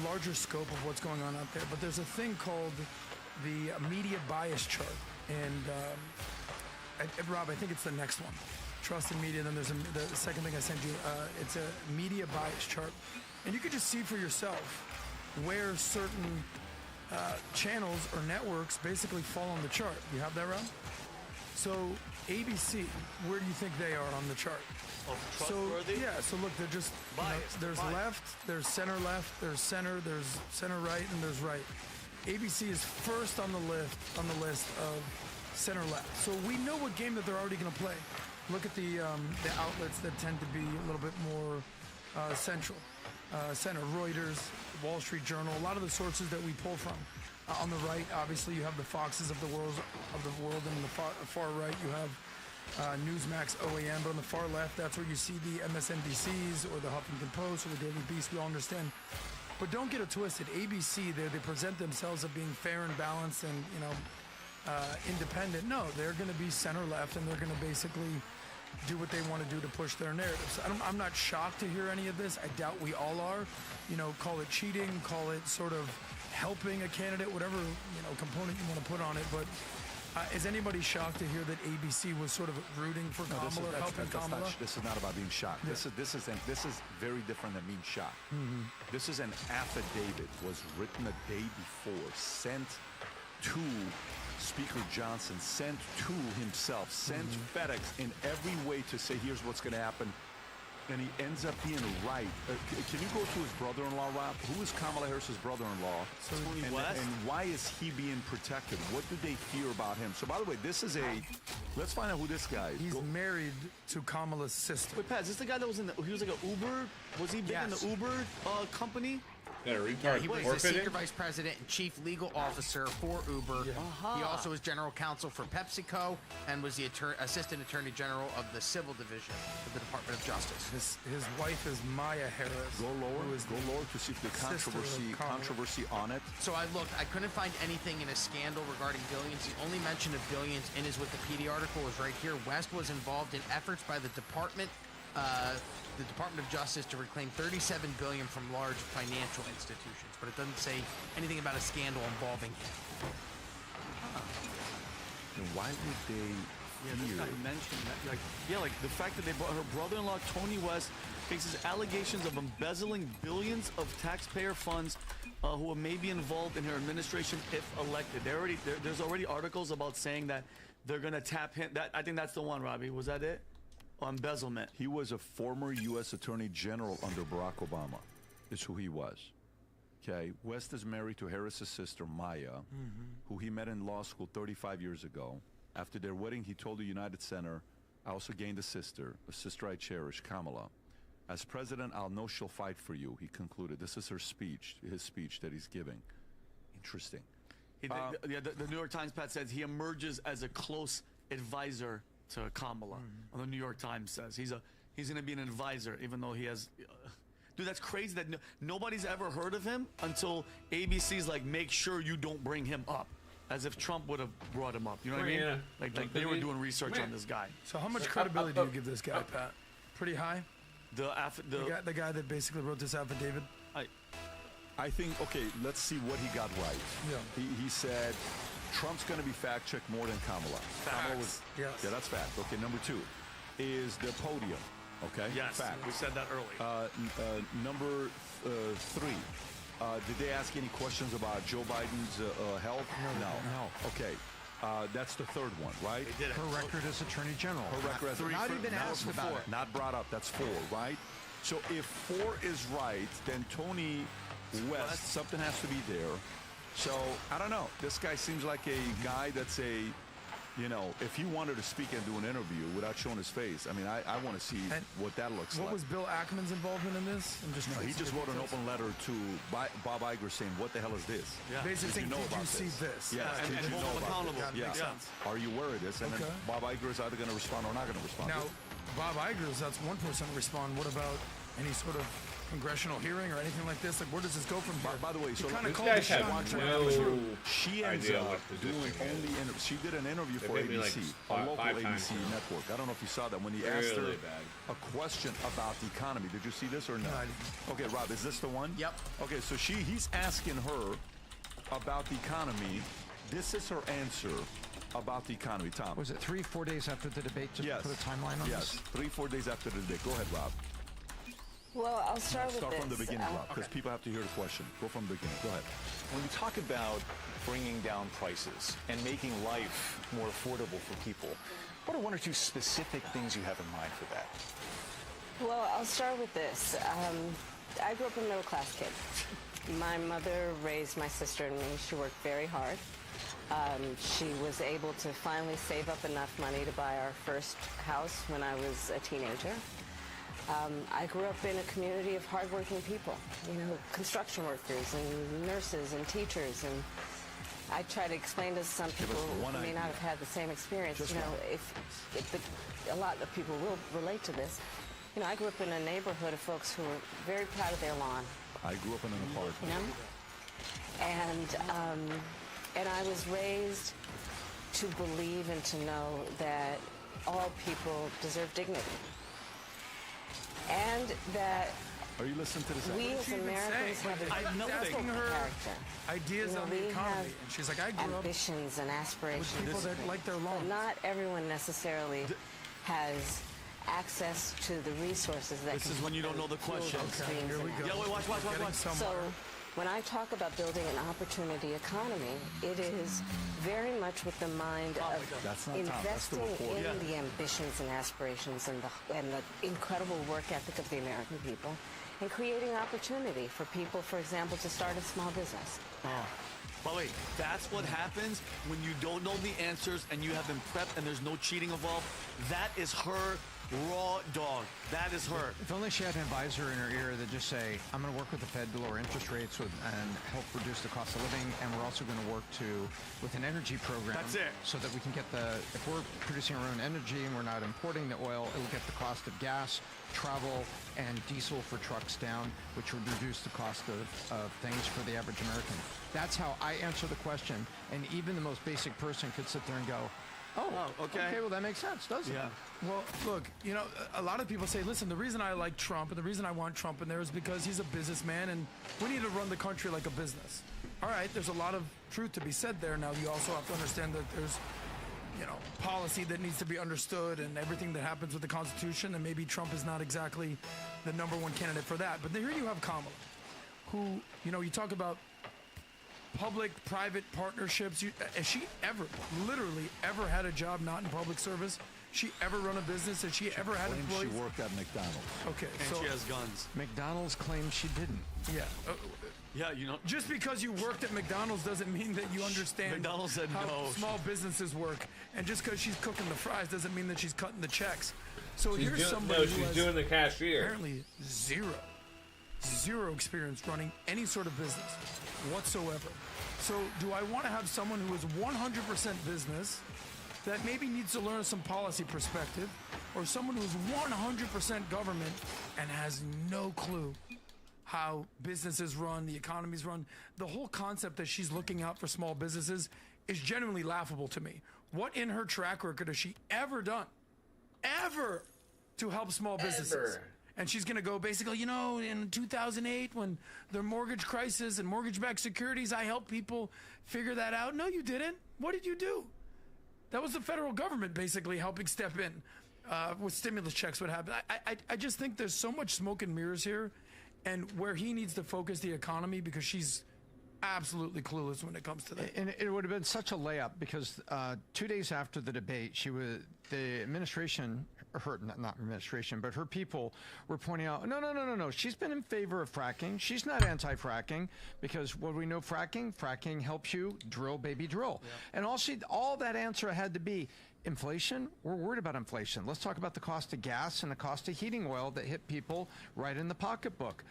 larger scope of what's going on out there. But there's a thing called the media bias chart. And Rob, I think it's the next one. Trust in media. Then there's the second thing I sent you. It's a media bias chart. And you could just see for yourself where certain channels or networks basically fall on the chart. You have that, Rob? So ABC, where do you think they are on the chart? Oh, trustworthy? So yeah, so look, they're just there's left, there's center left, there's center right, and there's right. ABC is first on the list of center left. So we know what game that they're already going to play. Look at the outlets that tend to be a little bit more central. Center, Reuters, Wall Street Journal, a lot of the sources that we pull from. On the right, obviously, you have the Foxes of the world, and on the far right, you have Newsmax, OAN, but on the far left, that's where you see the MSNBCs or the Huffington Post or the Daily Beast. We all understand. But don't get it twisted. ABC, they present themselves as being fair and balanced and, independent. No, they're going to be center left, and they're going to basically do what they want to do to push their narratives. I'm not shocked to hear any of this. I doubt we all are. Call it cheating, call it sort of helping a candidate, whatever component you want to put on it. But is anybody shocked to hear that ABC was sort of rooting for Kamala, helping Kamala? This is not about being shocked. Yeah. This is very different than being shocked. Mm-hmm. This is an affidavit was written a day before, sent to Speaker Johnson, sent to himself, sent FedEx in every way to say, here's what's going to happen. And he ends up being right. Can you go to his brother-in-law, Rob? Who is Kamala Harris's brother-in-law? Tony West. And why is he being protected? What do they fear about him? So, by the way, this is let's find out who this guy is. He's married to Kamala's sister. Wait, Pat, is this the guy that was he was like an Uber? Was he big in the Uber company? He was the senior vice president and chief legal officer for Uber. Yeah. He also was general counsel for PepsiCo and was the assistant attorney general of the civil division of the Department of Justice. His wife is Maya Harris. Go lower to see if the controversy on it. So I couldn't find anything in a scandal regarding billions. The only mention of billions in his Wikipedia article is right here. West was involved in efforts by the Department of Justice to reclaim $37 billion from large financial institutions, but it doesn't say anything about a scandal involving him. And why would they? This guy mentioned that. Like the fact that they brought her brother-in-law Tony West faces allegations of embezzling billions of taxpayer funds, who may be involved in her administration if elected. There's already articles about saying that they're going to tap him. I think that's the one, Robbie. Was that it? Embezzlement. He was a former U.S. Attorney General under Barack Obama. Is who he was. Okay. West is married to Harris's sister Maya, who he met in law school 35 years ago. After their wedding, he told the United Center, "I also gained a sister I cherish, Kamala. As president, I'll know she'll fight for you." He concluded. This is his speech that he's giving. Interesting. The New York Times, Pat, says he emerges as a close advisor to Kamala. The New York Times says he's going to be an advisor, even though he has. Dude, that's crazy that nobody's ever heard of him until ABC's like, make sure you don't bring him up, as if Trump would have brought him up. You know what I mean? Like they were doing research on this guy. So how much credibility do you give this guy, Pat? Pretty high. The guy that basically wrote this affidavit. I think, okay, let's see what he got right. Yeah. He said Trump's going to be fact-checked more than Kamala. Kamala was, Yes. Yeah, that's fact. Okay, number 2 is the podium. Okay? Yes, fact. we said that early. Number 3. Did they ask any questions about Joe Biden's health? No. Okay. That's the 3rd one, right? They did it. Her record as Attorney General. Her record as Not even asked about it. Not brought up. That's 4, right? So if 4 is right, then Tony West, something has to be there. So I don't know. This guy seems like a guy that's if he wanted to speak and do an interview without showing his face, I mean, I want to see what that looks like. What was Bill Ackman's involvement in this? He just wrote an open letter to Bob Iger saying, "What the hell is this? Yeah. Basically, did you know did about you see this? Yeah, and did you hold know him about accountable. this? Makes sense. Are you aware of this?" And then Bob Iger is either going to respond or not going to respond. Now, Bob Iger's, that's one person to respond. What about any sort of congressional hearing or anything like this? Like, where does this go from here? By the way, so kind of These called the guys shot. have she ends idea up what the doing district only is. she did an interview They for paid me ABC, like a local five ABC times now. network. I don't know if you saw that when he asked her Really bad. a question about the economy. Did you see this or no? I didn't. Okay, Rob, is this the one? Yep. Okay, so he's asking her about the economy. This is her answer about the economy. Tom. Was it 3-4 days after the debate? Just to put a timeline on Yes, this? 3-4 days after the debate. Go ahead, Rob. Well, I'll start with Start this. from the beginning, Rob, because people have to hear the question. Go from the beginning. Go ahead. When you talk about bringing down prices and making life more affordable for people, what are 1 or 2 specific things you have in mind for that? Well, I'll start with this. I grew up a middle-class kid. My mother raised my sister and me. She worked very hard. She was able to finally save up enough money to buy our first house when I was a teenager. I grew up in a community of hardworking people, construction workers and nurses and teachers. And I try to explain to some people who may not have had the same experience. A lot of people will relate to this. I grew up in a neighborhood of folks who were very proud of their lawn. I grew up in an apartment. And I was raised to believe and to know that all people deserve dignity. And that Are you listening to this? we as Americans have a asking her character. ideas on the we economy. have And she's like, I grew up ambitions and aspirations. with people that like their lawn. But not everyone necessarily has access to the resources that This can is when you don't know the fuel question. those Okay, dreams here we and go. Yeah, wait, watch. So when I talk about building an opportunity economy, it is very much with the mind of That's not Tom, that's the investing report. in the ambitions and aspirations and the incredible work ethic of the American people, and creating opportunity for people, for example, to start a small business. By the way, that's what happens when you don't know the answers and you have been prepped and there's no cheating involved. That is her raw dog. That is her. If only she had an advisor in her ear that just say, I'm going to work with the Fed to lower interest rates and help reduce the cost of living, and we're also going to work with an energy program. That's it. So that we can get if we're producing our own energy and we're not importing the oil, it will get the cost of gas, travel, and diesel for trucks down, which would reduce the cost of things for the average American. That's how I answer the question, and even the most basic person could sit there and go, okay, well, that makes sense, doesn't it? Well, look, a lot of people say, listen, the reason I like Trump and the reason I want Trump in there is because he's a businessman and we need to run the country like a business. All right, there's a lot of truth to be said there. Now, you also have to understand that there's, policy that needs to be understood and everything that happens with the Constitution, and maybe Trump is not exactly the #1 candidate for that. But here you have Kamala, who, you talk about public-private partnerships. Has she literally ever had a job not in public service? She ever run a business? Has she ever had employees? She worked at McDonald's. Okay, And she has guns. McDonald's claims she didn't. Yeah. Yeah, Just because you worked at McDonald's doesn't mean that you understand McDonald's said how no. small businesces work. And just because she's cooking the fries doesn't mean that she's cutting the checks. So here's somebody who has doing the cashier. Apparently zero experience running any sort of business whatsoever. So do I want to have someone who is 100% business that maybe needs to learn some policy perspective, or someone who's 100% government and has no clue how businesses run, the economy's run? The whole concept that she's looking out for small businesses is genuinely laughable to me. What in her track record has she ever done, ever, to help small businesses? And she's going to go basically, in 2008 when the mortgage crisis and mortgage-backed securities, I helped people figure that out. No, you didn't. What did you do? That was the federal government basically helping step in with stimulus checks. What happened? I just think there's so much smoke and mirrors here, and where he needs to focus the economy, because she's absolutely clueless when it comes to that. And it would have been such a layup because 2 days after the debate, the administration, not administration, but her people were pointing out, no. She's been in favor of fracking. She's not anti-fracking, because what do we know fracking? Fracking helps you drill, baby, drill. Yeah. And all that answer had to be, inflation? We're worried about inflation. Let's talk about the cost of gas and the cost of heating oil that hit people right in the pocketbook.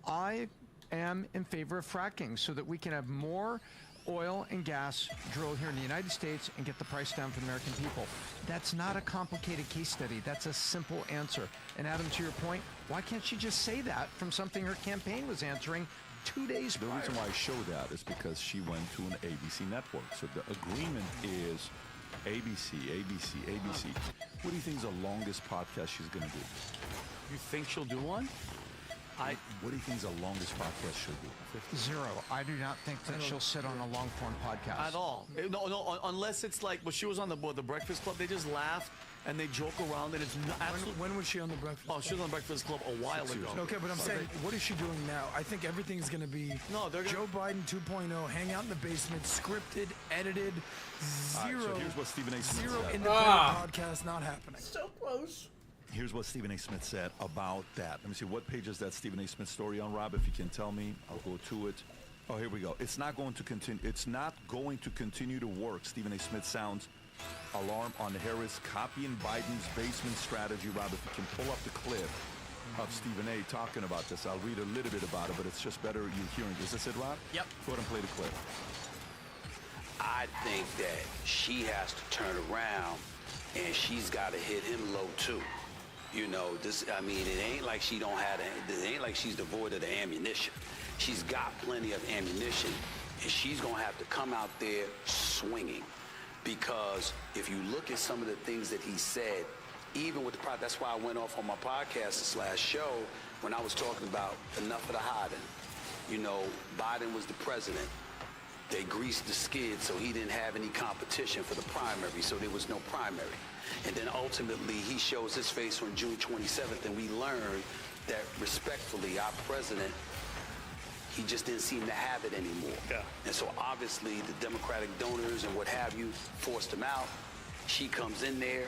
I am in favor of fracking so that we can have more oil and gas drilled here in the United States and get the price down for the American people. That's not a complicated case study. That's a simple answer. And Adam, to your point, why can't she just say that from something her campaign was answering 2 days prior? The reason why I show that is because she went to an ABC network. So the agreement is ABC. What do you think is the longest podcast she's going to do? You think she'll do one? What do you think is the longest podcast she'll do? 0. I do not think that she'll sit on a long-form podcast. At all. No, unless it's like, she was on the Breakfast Club. They just laugh and they joke around, and it's not absolutely. When was she on the Breakfast Club? Oh, she was on the Breakfast Club a while ago. Okay, but I'm saying, what is she doing now? I think everything's going to be Joe Biden 2.0, hang out in the basement, scripted, edited, zero. Right, so here's what Stephen A. Smith zero said. independent podcast not happening. So close. Here's what Stephen A. Smith said about that. Let me see, what page is that Stephen A. Smith story on, Rob? If you can tell me, I'll go to it. Oh, here we go. It's not going to continue. It's not going to continue to work. Stephen A. Smith sounds alarm on Harris copying Biden's basement strategy. Rob, if you can pull up the clip of Stephen A. talking about this, I'll read a little bit about it, but it's just better you hearing. Is this it, Rob? Yep. Go ahead and play the clip. I think that she has to turn around, and she's got to hit him low too. It ain't like she don't have it ain't like she's devoid of the ammunition. She's got plenty of ammunition, and she's gonna have to come out there swinging, because if you look at some of the things that he said, even with the product, that's why I went off on my podcast this last show when I was talking about enough of the hiding. Biden was the president. They greased the skid so he didn't have any competition for the primary, so there was no primary. And then ultimately he shows his face on June 27th, and we learned that respectfully our president, he just didn't seem to have it anymore. Yeah. And so obviously the Democratic donors and what have you forced him out. She comes in there,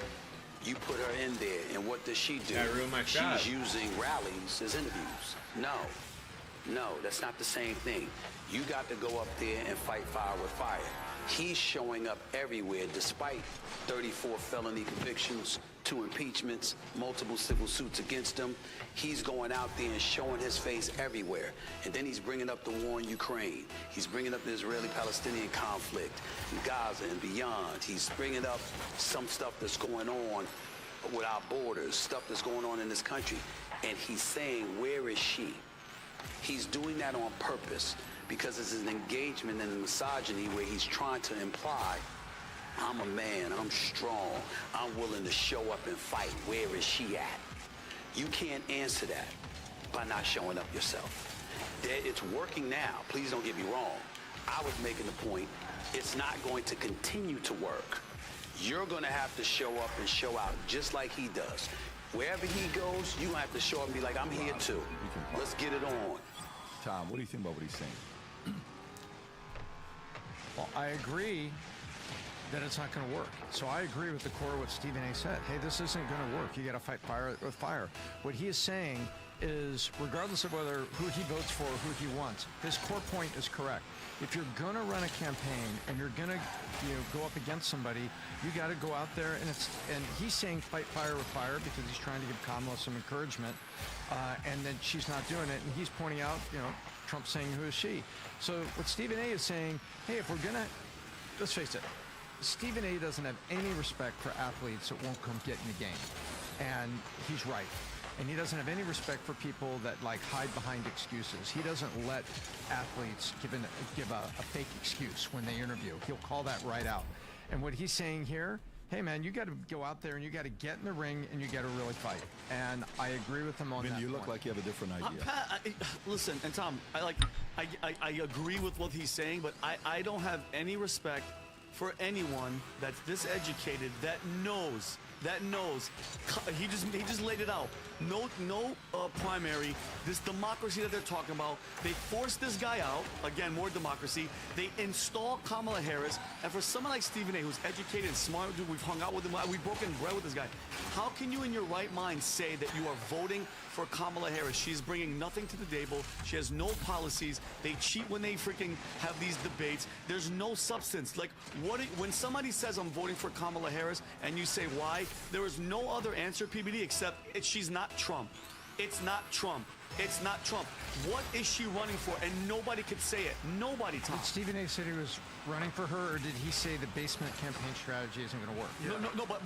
you put her in there, and what does she do? I ruined my shot. She's using rallies as interviews. No, that's not the same thing. You got to go up there and fight fire with fire. He's showing up everywhere despite 34 felony convictions, 2 impeachments, multiple civil suits against him. He's going out there and showing his face everywhere. And then he's bringing up the war in Ukraine. He's bringing up the Israeli-Palestinian conflict in Gaza and beyond. He's bringing up some stuff that's going on with our borders, stuff that's going on in this country. And he's saying, where is she? He's doing that on purpose, because it's an engagement in the misogyny where he's trying to imply, I'm a man, I'm strong, I'm willing to show up and fight. Where is she at? You can't answer that by not showing up yourself. It's working now. Please don't get me wrong. I was making the point, it's not going to continue to work. You're going to have to show up and show out just like he does. Wherever he goes, you have to show up and be like, I'm here too. Let's get it on. Tom, what do you think about what he's saying? Well, I agree that it's not going to work. So I agree with the core of what Stephen A. said. Hey, this isn't going to work. You got to fight fire with fire. What he is saying is, regardless of who he votes for or who he wants, his core point is correct. If you're going to run a campaign and you're going to go up against somebody, you got to go out there, and he's saying fight fire with fire because he's trying to give Kamala some encouragement, and then she's not doing it, and he's pointing out, Trump saying, who is she? So what Stephen A. is saying, hey, if we're going to, let's face it, Stephen A. doesn't have any respect for athletes that won't come get in the game, and he's right. And he doesn't have any respect for people that hide behind excuses. He doesn't let athletes give a fake excuse when they interview. He'll call that right out. And what he's saying here hey man, you got to go out there and you got to get in the ring and you got to really fight. And I agree with him on that. You look point. like you have a different idea. Pat, listen, and Tom, I agree with what he's saying, but I don't have any respect for anyone that's this educated that knows. He just laid it out. No primary. This democracy that they're talking about. They forced this guy out. Again, more democracy. They install Kamala Harris. And for someone like Stephen A., who's educated and smart, dude, we've hung out with him. We've broken bread with this guy. How can you, in your right mind, say that you are voting for Kamala Harris? She's bringing nothing to the table. She has no policies. They cheat when they freaking have these debates. There's no substance. Like, when somebody says I'm voting for Kamala Harris and you say why, there is no other answer, PBD, except she's not Trump. It's not Trump. It's not Trump. What is she running for? And nobody could say it. Nobody, Tom. Did Stephen A. say he was running for her, or did he say the basement campaign strategy isn't going to work? No, but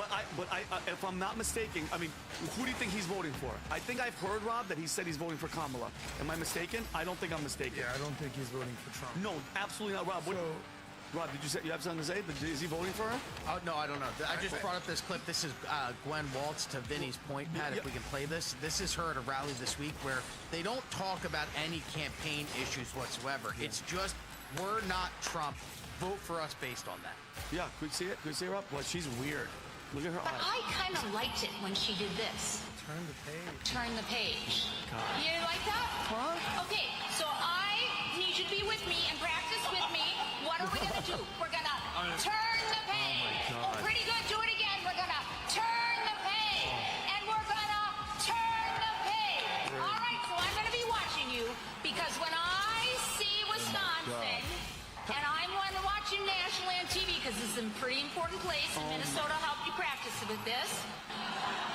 if I'm not mistaken, I mean, who do you think he's voting for? I think I've heard, Rob, that he said he's voting for Kamala. Am I mistaken? I don't think I'm mistaken. Yeah, I don't think he's voting for Trump. No, absolutely not, Rob. Rob, did you say you have something to say? Is he voting for her? No, I don't know. I just brought up this clip. This is Gwen Waltz to Vinny's point, Pat, if we can play this. This is her at a rally this week where they don't talk about any campaign issues whatsoever. Yeah. It's just, we're not Trump. Vote for us based on that. Yeah, could you see it? Could you see her up? Well, she's weird. Look at her eyes. I kind of liked it when she did this. Turn the page. Turn the page. God. You like that? Huh? Okay, so I need you to be with me and practice with me. What are we going to do? We're going to turn the page. Oh, my God. Pretty good. Do it again. We're going to turn the page. And we're going to turn the page. Great. All right, so I'm going to be watching you because when I see Wisconsin, and I'm going to watch you nationally on TV because this is a pretty important place in Minnesota. I'll help you practice with this.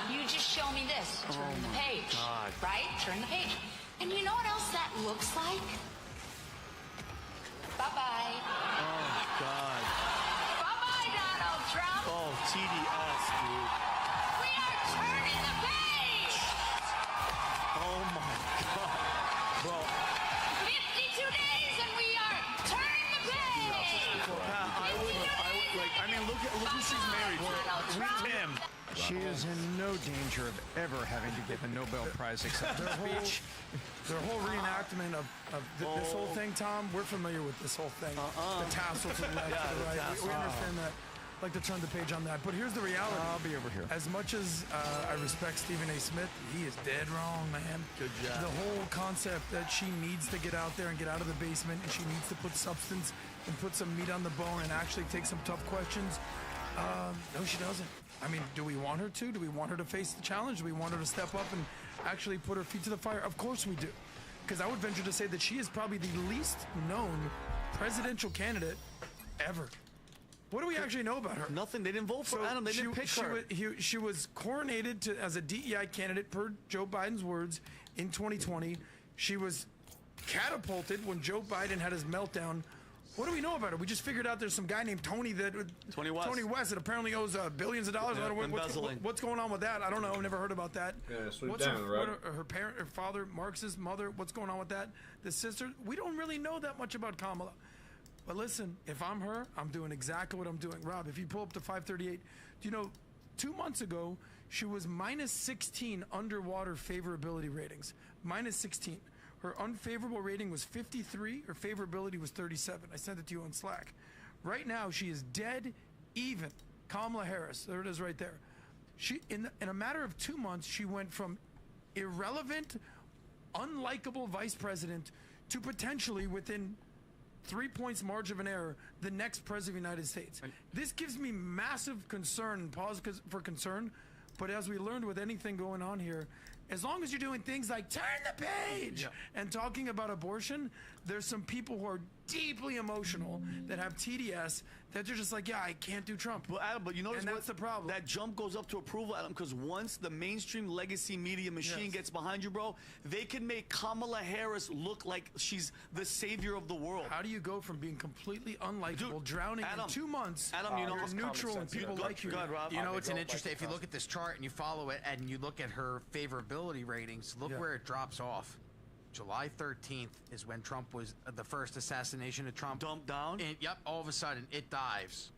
You just show me this. Turn the page. God. Right? Turn the page. And you know what else that looks like? Bye-bye. Oh, God. Bye-bye, Donald Trump. Oh, TDS, dude. We are turning the page. Oh, my God. Bro. 52 days and we are turning the page. Pat, I would, I mean, look who she's married to. Donald Trump. Him. She is in no danger of ever having to give a Nobel Prize acceptance speech. Their whole reenactment of this whole thing, Tom, we're familiar with this whole thing. The tassel to the left, to the right. We understand that. Like to turn the page on that. But here's the reality. I'll be over here. As much as I respect Stephen A. Smith, he is dead wrong, man. Good job. The whole concept that she needs to get out there and get out of the basement and she needs to put substance and put some meat on the bone and actually take some tough questions. No, she doesn't. I mean, do we want her to? Do we want her to face the challenge? Do we want her to step up and actually put her feet to the fire? Of course we do. Because I would venture to say that she is probably the least known presidential candidate ever. What do we actually know about her? Nothing. They didn't vote for Adam. They didn't pick her. She was coronated as a DEI candidate, per Joe Biden's words, in 2020. She was catapulted when Joe Biden had his meltdown. What do we know about her? We just figured out there's some guy named Tony West that apparently owes billions of dollars. Yeah, I don't know what's going on with that. I don't know. I've never heard about that. Yeah, sweep what's down, right? her parent, her father, Marx's mother? What's going on with that? The sister? We don't really know that much about Kamala. But listen, if I'm her, I'm doing exactly what I'm doing. Rob, if you pull up to 538, do you know, 2 months ago, she was minus 16 underwater favorability ratings. Minus 16. Her unfavorable rating was 53. Her favorability was 37. I sent it to you on Slack. Right now, she is dead even. Kamala Harris. There it is right there. She in a matter of 2 months, she went from irrelevant, unlikable vice president to potentially within 3 points margin of an error, the next president of the United States. This gives me massive concern and pause for concern. But as we learned with anything going on here, as long as you're doing things like turn the page and talking about abortion, there's some people who are deeply emotional that have TDS that they're just like, yeah, I can't do Trump. Well, Adam, but you notice that's the problem. That jump goes up to approval, Adam, because once the mainstream legacy media machine gets behind you, bro, they can make Kamala Harris look like she's the savior of the world. How do you go from being completely unlikable, drowning Adam, in 2 months, Adam, you know, you're neutral and people like you? Rob. You know, it's an interesting, if you look at this chart and you follow it and you look at her favorability ratings, look where it drops off. July 13th is when Trump was the first assassination of Trump. Dumped down? And, yep, all of a sudden it dives.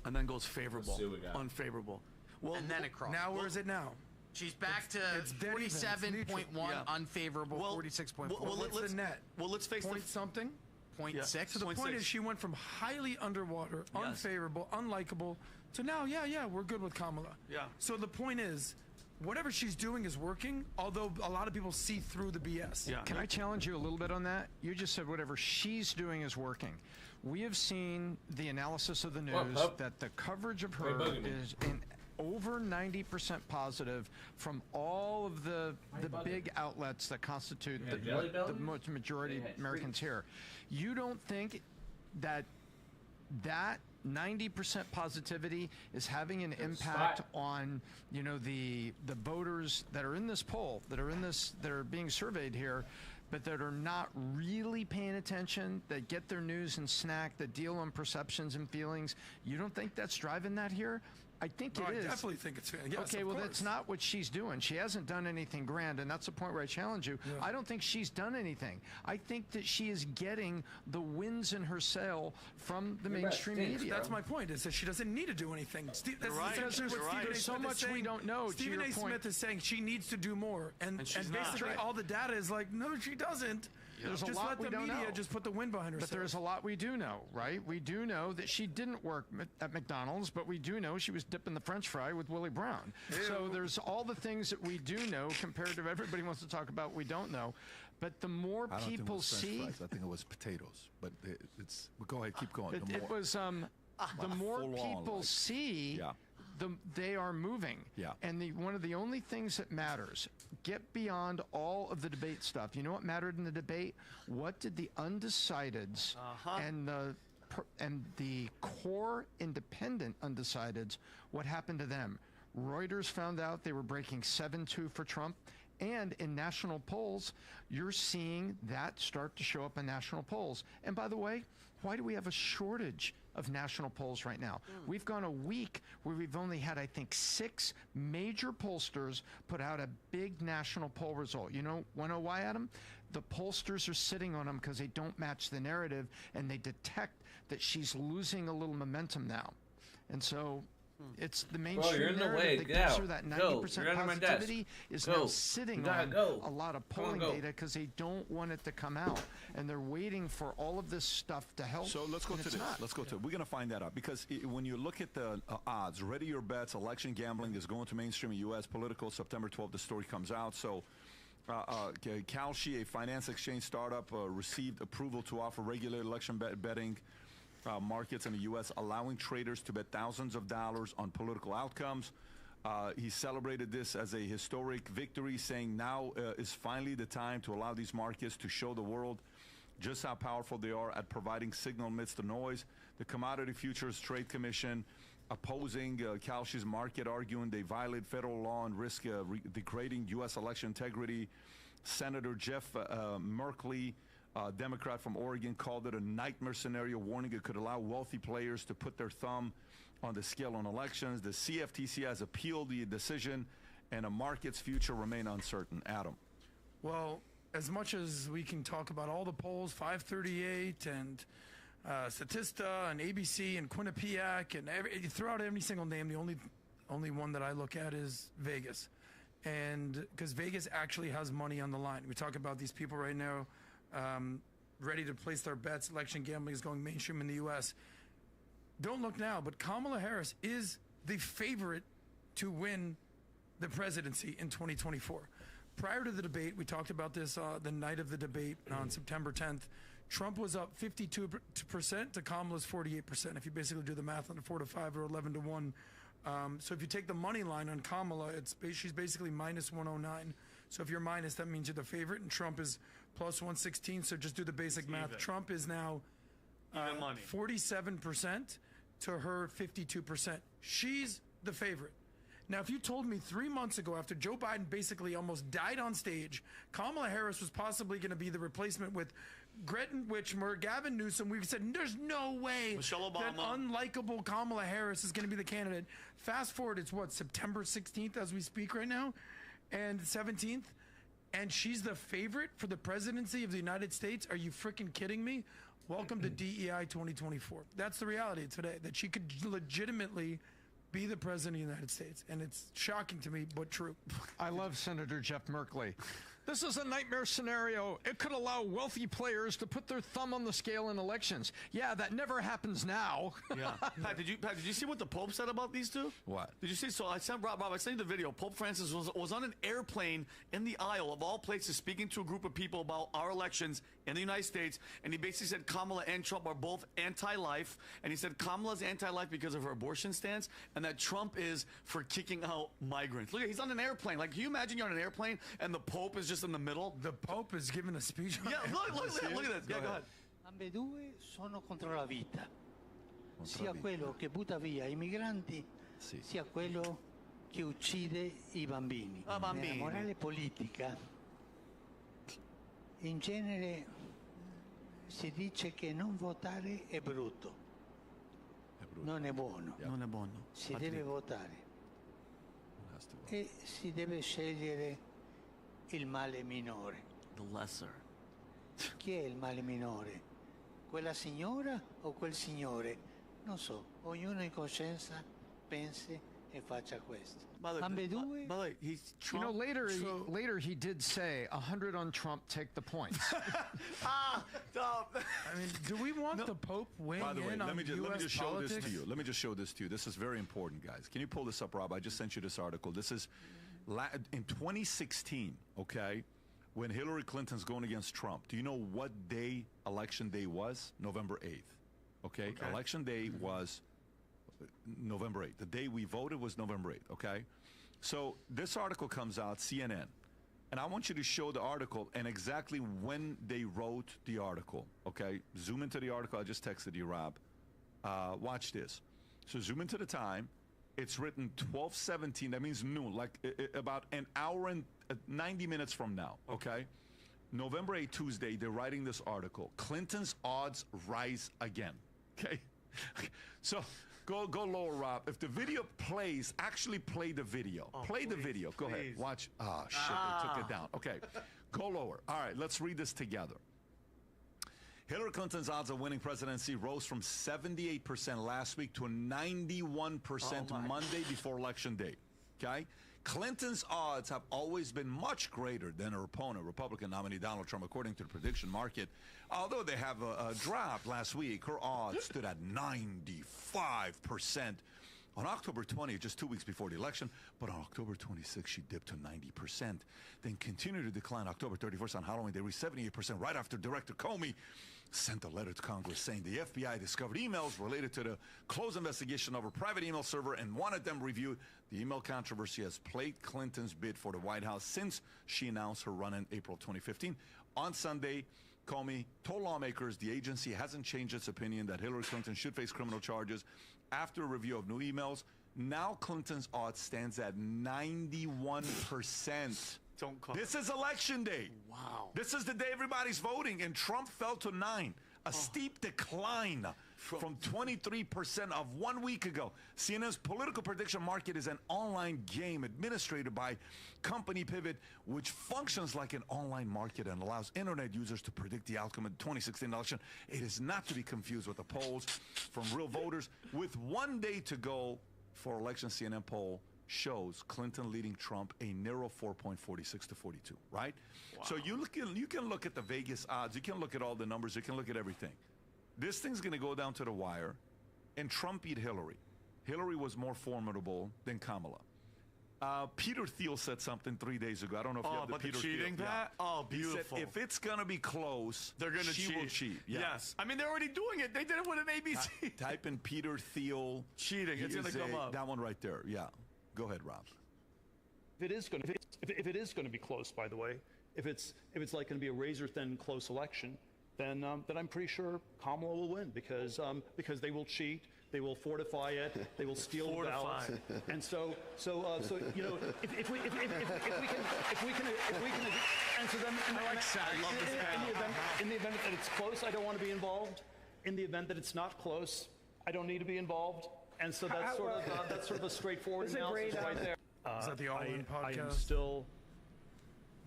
and then goes favorable, Let's see what we got. unfavorable. Well, and then it crosses. Now where is it now? She's back to it's dead even. It's 47.1 Yeah. unfavorable, 46.4. What's the net? Well, let's face Point something. 0.6. So the point is, she went from highly underwater, unfavorable, unlikable, to now, we're good with Kamala. Yeah. So the point is, whatever she's doing is working, although a lot of people see through the BS. Yeah. Can I challenge you a little bit on that? You just said whatever she's doing is working. We have seen the analysis of the news that the coverage of her is in over 90% positive from all of the big outlets that constitute the majority of Americans here. You don't think that 90% positivity is having an impact on, you know, the voters that are in this poll, that are being surveyed here, but that are not really paying attention, that get their news and snack, that deal on perceptions and feelings? You don't think that's driving that here? I think it is. I definitely think it's yes, okay. Well, that's not what she's doing. She hasn't done anything grand, and that's the point where I challenge you. Yeah. I don't think she's done anything. I think that she is getting the winds in her sail from the mainstream media. That's my point. Is that she doesn't need to do anything. There's so much we don't know. Stephen A. Smith is saying she needs to do more, and basically all the data is like, no, she doesn't. There's just a lot let we the don't media know. just put the wind behind her. But there's a lot we do know, right? We do know that she didn't work at McDonald's, but we do know she was dipping the French fry with Willie Brown. So there's all the things that we do know compared to everybody wants to talk about we don't know. But the more I don't think it people was French see, fries. I think it was potatoes. But it's go ahead, keep going. it was the more people see. Yeah. They are moving. Yeah. And one of the only things that matters, get beyond all of the debate stuff. You know what mattered in the debate? What did the undecideds and the core independent undecideds, what happened to them? Reuters found out they were breaking 7-2 for Trump. And in national polls, you're seeing that start to show up in national polls. And by the way, why do we have a shortage of national polls right now? We've gone a week where we've only had, I think, 6 major pollsters put out a big national poll result. Want to know why, Adam? The pollsters are sitting on them because they don't match the narrative, and they detect that she's losing a little momentum now. And so it's the mainstream narrative that gives her that 90% positivity is now sitting on a lot of polling data because they don't want it to come out, and they're waiting for all of this stuff to help. So let's go to this. Let's go to it. We're going to find that out because when you look at the odds, ready your bets, election gambling is going to mainstream U.S. political. September 12th, the story comes out. So Kalshi, a finance exchange startup, received approval to offer regular election betting markets in the U.S., allowing traders to bet thousands of dollars on political outcomes. He celebrated this as a historic victory, saying now is finally the time to allow these markets to show the world just how powerful they are at providing signal amidst the noise. The Commodity Futures Trade Commission opposing Kalshi's market, arguing they violate federal law and risk degrading U.S. election integrity. Senator Jeff Merkley, Democrat from Oregon, called it a nightmare scenario, warning it could allow wealthy players to put their thumb on the scale on elections. The CFTC has appealed the decision, and a market's future remain uncertain. Adam. Well, as much as we can talk about all the polls, 538 and Statista and ABC and Quinnipiac, and you throw out every single name, the only one that I look at is Vegas. And because Vegas actually has money on the line. We talk about these people right now ready to place their bets. Election gambling is going mainstream in the U.S. Don't look now, but Kamala Harris is the favorite to win the presidency in 2024. Prior to the debate, we talked about this the night of the debate on September 10th. Trump was up 52% to Kamala's 48%. If you basically do the math on a 4-5 or 11-1. So if you take the money line on Kamala, she's basically minus 109. So if you're minus, that means you're the favorite, and Trump is plus 116. So just do the basic math. Even. Trump is now 47% to her 52%. She's the favorite. Now, if you told me 3 months ago, after Joe Biden basically almost died on stage, Kamala Harris was possibly going to be the replacement with Gretchen Whitmer, Gavin Newsom, we said there's no way Michelle Obama. that unlikable Kamala Harris is going to be the candidate. Fast forward, it's what, September 16th as we speak right now, and 17th, and she's the favorite for the presidency of the United States. Are you freaking kidding me? Welcome to DEI 2024. That's the reality today, that she could legitimately be the president of the United States. And it's shocking to me, but true. I love Senator Jeff Merkley. This is a nightmare scenario. It could allow wealthy players to put their thumb on the scale in elections. Yeah, that never happens now. Yeah. Pat, did you see what the Pope said about these two? What? Did you see? So I sent Rob, I sent you the video. Pope Francis was on an airplane in the aisle of all places speaking to a group of people about our elections in the United States, and he basically said Kamala and Trump are both anti-life, and he said Kamala's anti-life because of her abortion stance, and that Trump is for kicking out migrants. Look, he's on an airplane. Like, can you imagine you're on an airplane and the Pope is just in the middle? The Pope is giving a speech. Yeah, look at this. Yeah, go ahead. Ambedue sono contro la vita, sia quello che butta via i migranti, sia quello che uccide i bambini. Bambini. Nella morale politica, in genere si dice che non votare è brutto. Non è buono. Non è buono. Si deve votare. E si deve scegliere il male minore. The lesser. Chi è il male minore? Quella signora o quel signore? Non so, ognuno in coscienza pensi e faccia questo. Ambedue. He's You know, Trump. later he did say 100 on Trump, take the points. I mean, do we want the Pope weighing By the way, in on let me U.S. just show politics? this to you. Let me just show this to you. This is very important, guys. Can you pull this up, Rob? I just sent you this article. This is in 2016, okay, when Hillary Clinton's going against Trump. Do you know what day election day was? November 8th. Okay? Election day was November 8th. The day we voted was November 8th, okay? So this article comes out, CNN, and I want you to show the article and exactly when they wrote the article, okay? Zoom into the article. I just texted you, Rob. Watch this. So zoom into the time. It's written 12:17. That means noon, like about an hour and 90 minutes from now, okay? November 8th, Tuesday, they're writing this article. Clinton's odds rise again, okay? So go lower, Rob. If the video plays, actually play the video. Play the video. Go ahead. Watch. Oh, shit, they took it down. Okay, go lower. All right, let's read this together. Hillary Clinton's odds of winning presidency rose from 78% last week to 91% Monday before Election Day. Okay? Clinton's odds have always been much greater than her opponent, Republican nominee Donald Trump, according to the prediction market. Although they have dropped last week, her odds stood at 95% on October 20th, just 2 weeks before the election. But on October 26th, she dipped to 90%, then continued to decline October 31st on Halloween. They reached 78% right after Director Comey sent a letter to Congress saying the FBI discovered emails related to the closed investigation of her private email server and wanted them reviewed. The email controversy has plagued Clinton's bid for the White House since she announced her run in April 2015. On Sunday, Comey told lawmakers the agency hasn't changed its opinion that Hillary Clinton should face criminal charges after a review of new emails. Now Clinton's odds stands at 91%. This is election day. Wow. This is the day everybody's voting, and Trump fell to 9%. A steep decline from 23% of 1 week ago. CNN's political prediction market is an online game administered by Company Pivot, which functions like an online market and allows internet users to predict the outcome of the 2016 election. It is not to be confused with the polls from real voters. With 1 day to go for election, CNN poll shows Clinton leading Trump a narrow 4.46 to 42, right? Wow. So you can look at the Vegas odds, you can look at all the numbers, you can look at everything. This thing's going to go down to the wire, and Trump beat Hillary. Hillary was more formidable than Kamala. Peter Thiel said something 3 days ago. I don't know if you have the Peter cheating Thiel. that? Yeah. Oh, beautiful. He said if it's going to be close, they're going to cheat. She will cheat. Yeah. Yes. I mean, they're already doing it. They did it with an ABC. Type in Peter Thiel. Cheating. It's going to come up. That one right there. Yeah. Go ahead, Rob. If it is going to be close, by the way, if it's like going to be a razor thin close election, then I'm pretty sure Kamala will win because they will cheat, they will fortify it, they will steal the ballots, and so you know if we can and so then in the event that it's close, I don't want to be involved. In the event that it's not close, I don't need to be involved. And so that's sort of a straightforward analysis right there. Is that the All-In podcast? I am still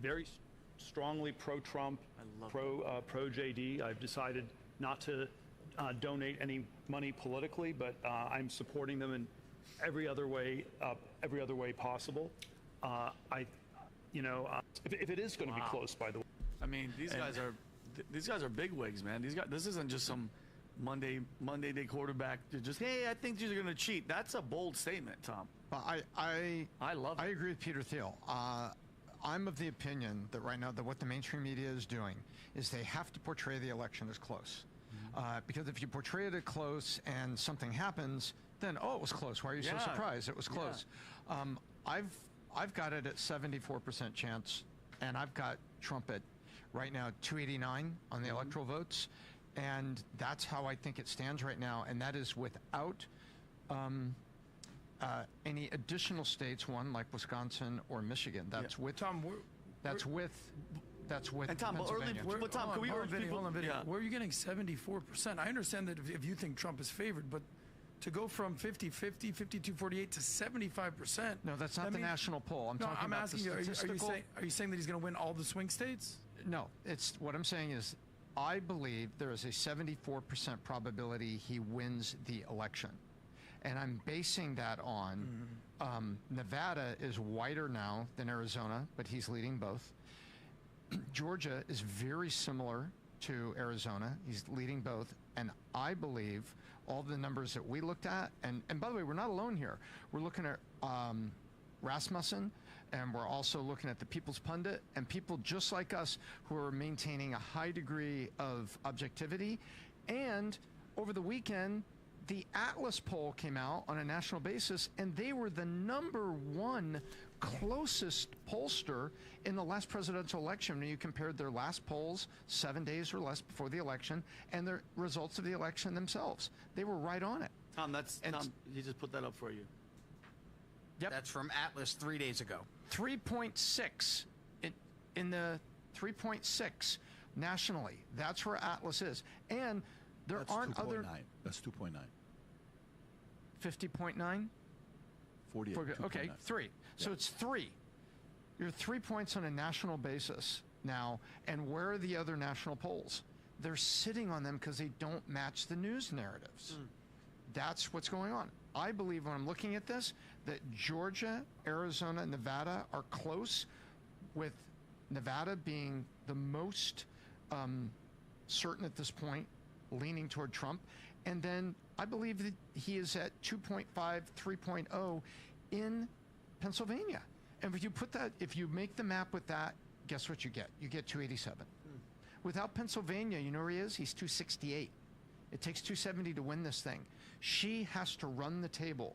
very strongly pro-Trump, pro JD. I've decided not to donate any money politically, but I'm supporting them in every other way possible. If it is going to be close, by the way. I mean, these guys are big wigs, man. This isn't just some Monday day quarterback. Just, hey, I think these are going to cheat. That's a bold statement, Tom. Well, I love it. I agree with Peter Thiel. I'm of the opinion that right now that what the mainstream media is doing is they have to portray the election as close. Because if you portray it as close and something happens, then, oh, it was close. Why are you so surprised? It was close. I've got it at 74% chance, and I've got Trump at right now 289 on the electoral votes, and that's how I think it stands right now, and that is without any additional states, one like Wisconsin or Michigan. That's with Tom. That's with and Tom, Pennsylvania. but Tom, can we urge people? Hold on, video. Where are you getting 74%? I understand that if you think Trump is favored, but to go from 50-50, 52-48 to 75%. No, that's not the national poll. I'm asking you, are you saying that he's going to win all the swing states? No, what I'm saying is I believe there is a 74% probability he wins the election. And I'm basing that on Nevada is wider now than Arizona, but he's leading both. Georgia is very similar to Arizona. He's leading both. And I believe all the numbers that we looked at, and by the way, we're not alone here. We're looking at Rasmussen, and we're also looking at the People's Pundit, and people just like us who are maintaining a high degree of objectivity. And over the weekend, the Atlas poll came out on a national basis, and they were the #1 closest pollster in the last presidential election when you compared their last polls 7 days or less before the election and the results of the election themselves. They were right on it. Tom, Tom, he just put that up for you. Yep. That's from Atlas 3 days ago. 3.6 in the 3.6 nationally. That's where Atlas is. And there aren't other. That's 2.9. 50.9? 48. Okay, 3. So it's 3. You're 3 points on a national basis now. And where are the other national polls? They're sitting on them because they don't match the news narratives. That's what's going on. I believe when I'm looking at this, that Georgia, Arizona, and Nevada are close, with Nevada being the most certain at this point, leaning toward Trump. And then I believe that he is at 2.5, 3.0 in Pennsylvania. And if you make the map with that, guess what you get? You get 287. Without Pennsylvania, you know where he is? He's 268. It takes 270 to win this thing. She has to run the table.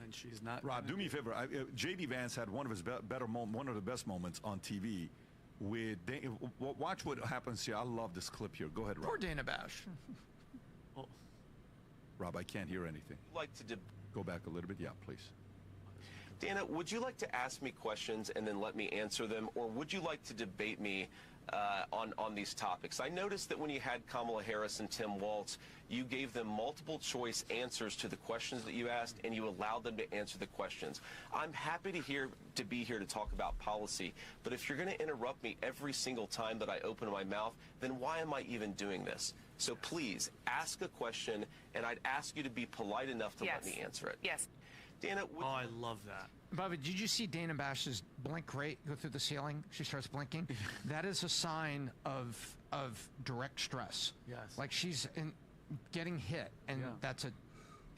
And she's not. Rob, do me a favor. J.D. Vance had one of his one of the best moments on TV. Watch what happens here. I love this clip here. Go ahead, Rob. Poor Dana Bash. Rob, I can't hear anything. Like to go back a little bit? Yeah, please. Dana, would you like to ask me questions and then let me answer them, or would you like to debate me on these topics? I noticed that when you had Kamala Harris and Tim Walz, you gave them multiple choice answers to the questions that you asked, and you allowed them to answer the questions. I'm happy to be here to talk about policy, but if you're going to interrupt me every single time that I open my mouth, then why am I even doing this? So please ask a question, and I'd ask you to be polite enough to let me answer it. Yes. Dana, I love that. Bobby, did you see Dana Bash's blink rate go through the ceiling? She starts blinking. That is a sign of direct stress. Yes. Like she's getting hit, and that's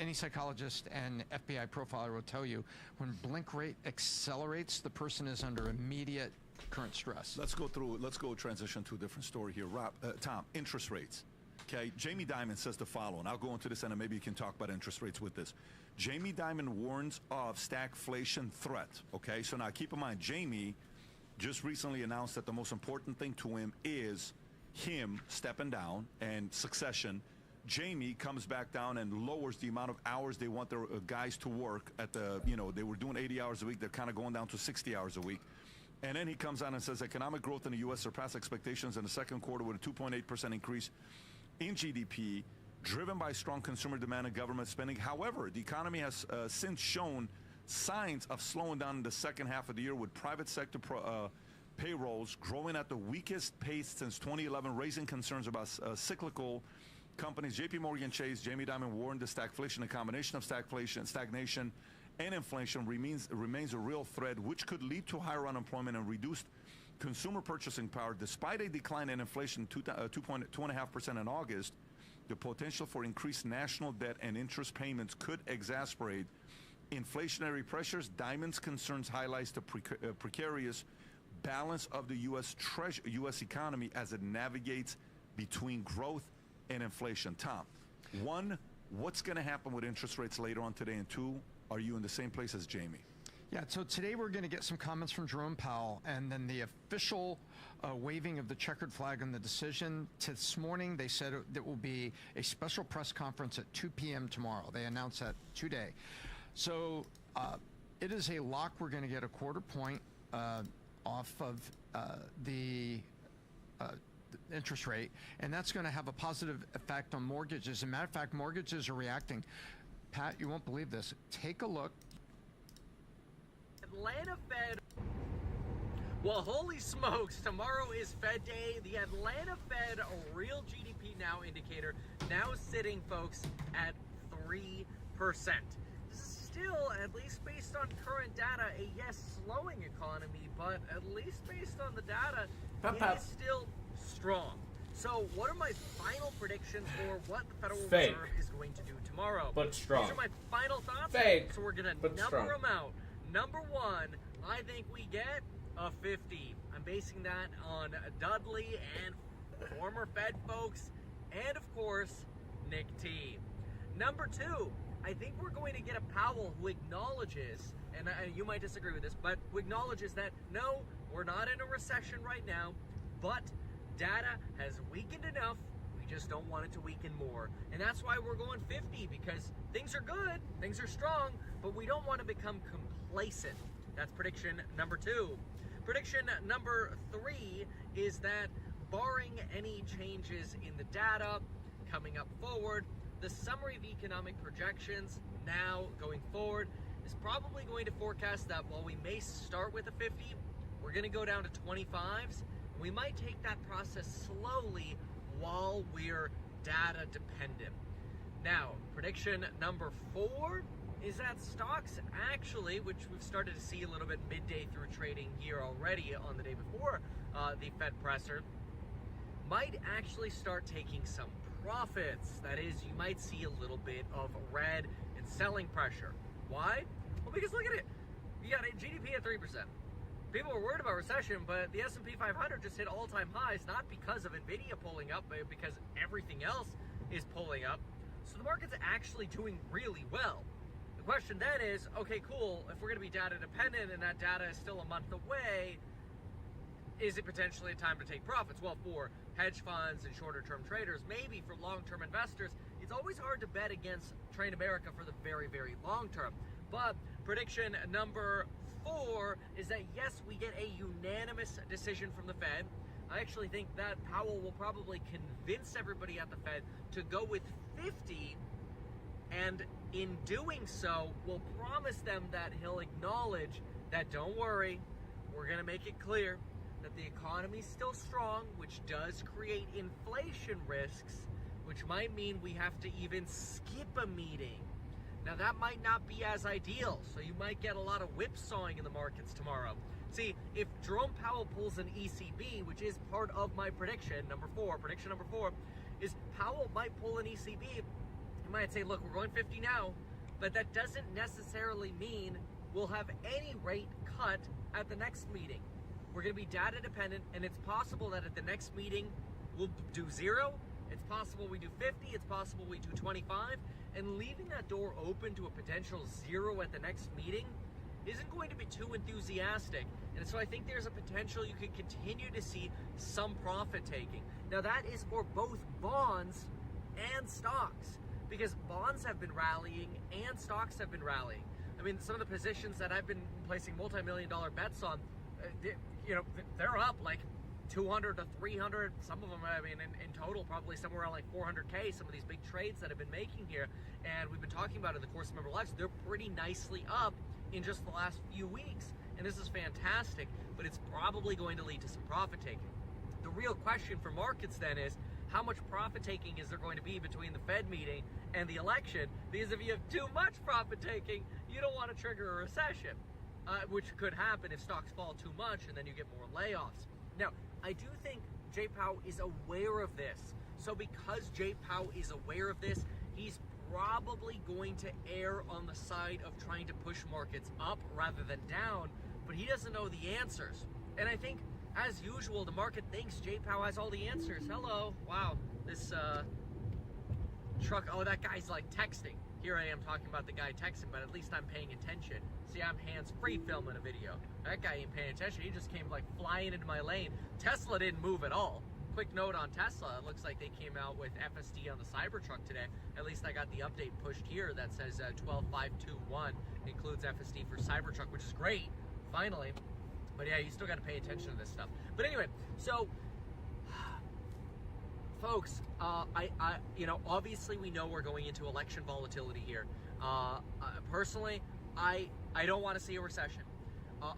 any psychologist and FBI profiler will tell you when blink rate accelerates, the person is under immediate current stress. Let's go transition to a different story here. Rob, Tom, interest rates. Okay, Jamie Dimon says the following. I'll go into this and maybe you can talk about interest rates with this. Jamie Dimon warns of stagflation threat. Okay, so now keep in mind, Jamie just recently announced that the most important thing to him is him stepping down and succession. Jamie comes back down and lowers the amount of hours they want their guys to work at the, they were doing 80 hours a week. They're kind of going down to 60 hours a week. And then he comes out and says economic growth in the U.S. surpassed expectations in the second quarter with a 2.8% increase in GDP, driven by strong consumer demand and government spending. However, the economy has since shown signs of slowing down in the second half of the year, with private sector payrolls growing at the weakest pace since 2011, raising concerns about cyclical companies. JP Morgan Chase, Jamie Dimon warned the stagflation, a combination of stagnation and inflation remains a real threat, which could lead to higher unemployment and reduced consumer purchasing power. Despite a decline in inflation 2.5% in August, the potential for increased national debt and interest payments could exacerbate inflationary pressures. Dimon's concerns highlights the precarious balance of the U.S. economy as it navigates between growth and inflation. Tom, one, what's going to happen with interest rates later on today? And two, are you in the same place as Jamie? Yeah, so today we're going to get some comments from Jerome Powell, and then the official waving of the checkered flag on the decision. This morning they said there will be a special press conference at 2 p.m. tomorrow. They announced that today. So it is a lock. We're going to get a quarter point off of the interest rate, and that's going to have a positive effect on mortgages. As a matter of fact, mortgages are reacting. Pat, you won't believe this. Take a look. Atlanta Fed. Well, holy smokes, tomorrow is Fed Day. The Atlanta Fed real GDP now indicator now sitting, folks, at 3%. This is still, at least based on current data, a slowing economy, but at least based on the data, it is still strong. So what are my final predictions for what the Federal Reserve is going to do tomorrow? But strong. These are my final thoughts. Fake, so we're going to number strong. them out. Number one, I think we get a 50. I'm basing that on Dudley and former Fed folks, and of course, Nick T. Number two, I think we're going to get a Powell who acknowledges, and you might disagree with this, but who acknowledges that no, we're not in a recession right now, but data has weakened enough. We just don't want it to weaken more. And that's why we're going 50, because things are good, things are strong, but we don't want to become complacent. That's prediction number two. Prediction number three is that barring any changes in the data coming up forward, the summary of economic projections now going forward is probably going to forecast that while we may start with a 50, we're going to go down to 25s. We might take that process slowly while we're data dependent. Now, prediction number four is that stocks actually, which we've started to see a little bit midday through trading here already on the day before the Fed presser, might actually start taking some profits. That is, you might see a little bit of red and selling pressure. Why? Well, because look at it. You got a GDP at 3%. People were worried about recession, but the S&P 500 just hit all-time highs, not because of NVIDIA pulling up, but because everything else is pulling up. So the market's actually doing really well. The question then is, okay, cool, if we're going to be data dependent and that data is still a month away, is it potentially a time to take profits? Well, for hedge funds and shorter-term traders, maybe for long-term investors, it's always hard to bet against Trade America for the very, very long term. But prediction number four is that, yes, we get a unanimous decision from the Fed. I actually think that Powell will probably convince everybody at the Fed to go with 50, and in doing so, will promise them that he'll acknowledge that, don't worry, we're going to make it clear that the economy's still strong, which does create inflation risks, which might mean we have to even skip a meeting. Now, that might not be as ideal, so you might get a lot of whipsawing in the markets tomorrow. See, if Jerome Powell pulls an ECB, which is part of my prediction, prediction number four, is Powell might pull an ECB. He might say, look, we're going 50 now, but that doesn't necessarily mean we'll have any rate cut at the next meeting. We're going to be data dependent, and it's possible that at the next meeting we'll do 0. It's possible we do 50. It's possible we do 25. And leaving that door open to a potential 0 at the next meeting isn't going to be too enthusiastic. And so I think there's a potential you could continue to see some profit taking. Now, that is for both bonds and stocks, because bonds have been rallying and stocks have been rallying. I mean, some of the positions that I've been placing multi-million-dollar bets on, they're up like 200 to 300. Some of them, I mean, in total, probably somewhere around like 400K. Some of these big trades that I've been making here, and we've been talking about in the course of member lives, they're pretty nicely up in just the last few weeks. and this is fantastic, but it's probably going to lead to some profit taking. The real question for markets then is, how much profit taking is there going to be between the Fed meeting and the election? Because if you have too much profit taking, you don't want to trigger a recession, which could happen if stocks fall too much and then you get more layoffs. Now, I do think Jay Powell is aware of this. So because Jay Powell is aware of this, he's probably going to err on the side of trying to push markets up rather than down, but he doesn't know the answers. And I think, as usual, the market thinks Jay Powell has all the answers. Hello. Wow. This truck. Oh, that guy's like texting. Here I am talking about the guy texting, but at least I'm paying attention. See, I'm hands-free filming a video. That guy ain't paying attention. He just came like flying into my lane. Tesla didn't move at all. Quick note on Tesla. It looks like they came out with FSD on the Cybertruck today. At least I got the update pushed here that says 12.521 includes FSD for Cybertruck, which is great. Finally. But yeah, you still got to pay attention to this stuff. But anyway, so folks, obviously we know we're going into election volatility here. Personally, I don't want to see a recession.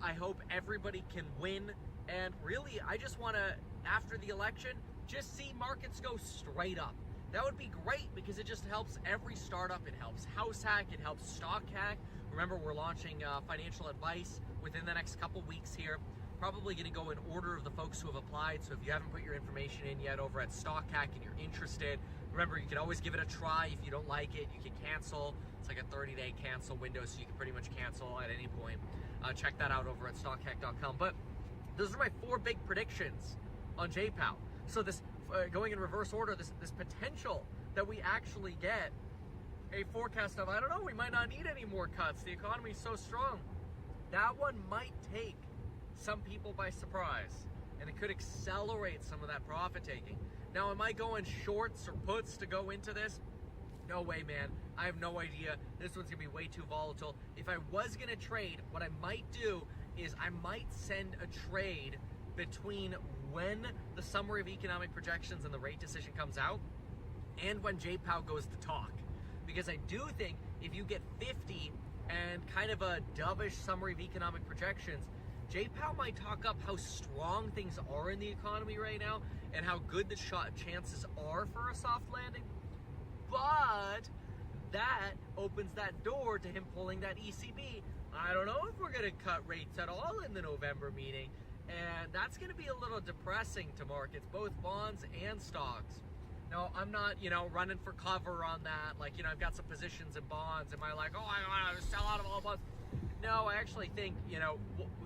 I hope everybody can win, and really, I just want to, after the election, just see markets go straight up. That would be great because it just helps every startup. It helps House Hack. It helps Stock Hack. Remember, we're launching financial advice within the next couple weeks here. Probably going to go in order of the folks who have applied. So if you haven't put your information in yet over at Stock Hack and you're interested, remember, you can always give it a try. If you don't like it, you can cancel. It's like a 30-day cancel window, so you can pretty much cancel at any point. Check that out over at stockhack.com. But those are my 4 big predictions on Jay Powell. So this, going in reverse order, this potential that we actually get a forecast of, I don't know, we might not need any more cuts. The economy is so strong. That one might take some people by surprise, and it could accelerate some of that profit taking. Now, am I going shorts or puts to go into this? No way, man. I have no idea. This one's gonna be way too volatile. If I was gonna trade, what I might do is I might send a trade between when the summary of economic projections and the rate decision comes out and when Jay Powell goes to talk. Because I do think if you get 50 and kind of a dovish summary of economic projections, Jay Powell might talk up how strong things are in the economy right now and how good the chances are for a soft landing. But that opens that door to him pulling that ECB. I don't know if we're going to cut rates at all in the November meeting. And that's going to be a little depressing to markets, both bonds and stocks. Now, I'm not, running for cover on that. Like, I've got some positions in bonds. Am I like, oh, I want to sell out of all bonds? No, I actually think,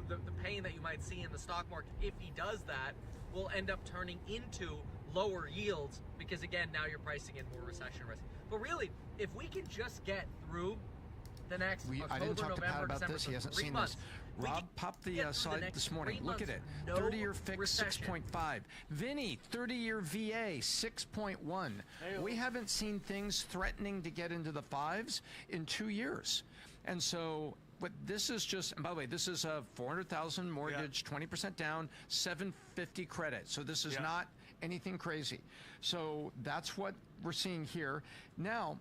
the pain that you might see in the stock market, if he does that, will end up turning into lower yields because, again, now you're pricing in more recession risk. But really, if we can just get through the next October, I didn't talk November, to Pat about December, this. He hasn't 3 seen months, this. Rob popped the slide this morning. Look at it. 30-year fixed 6.5. Vinny, 30-year VA 6.1. We haven't seen things threatening to get into the 5s in 2 years. And so but this is just, and by the way, this is a $400,000 mortgage, 20% down, $750 credit. So this is not anything crazy. So that's what we're seeing here. Now,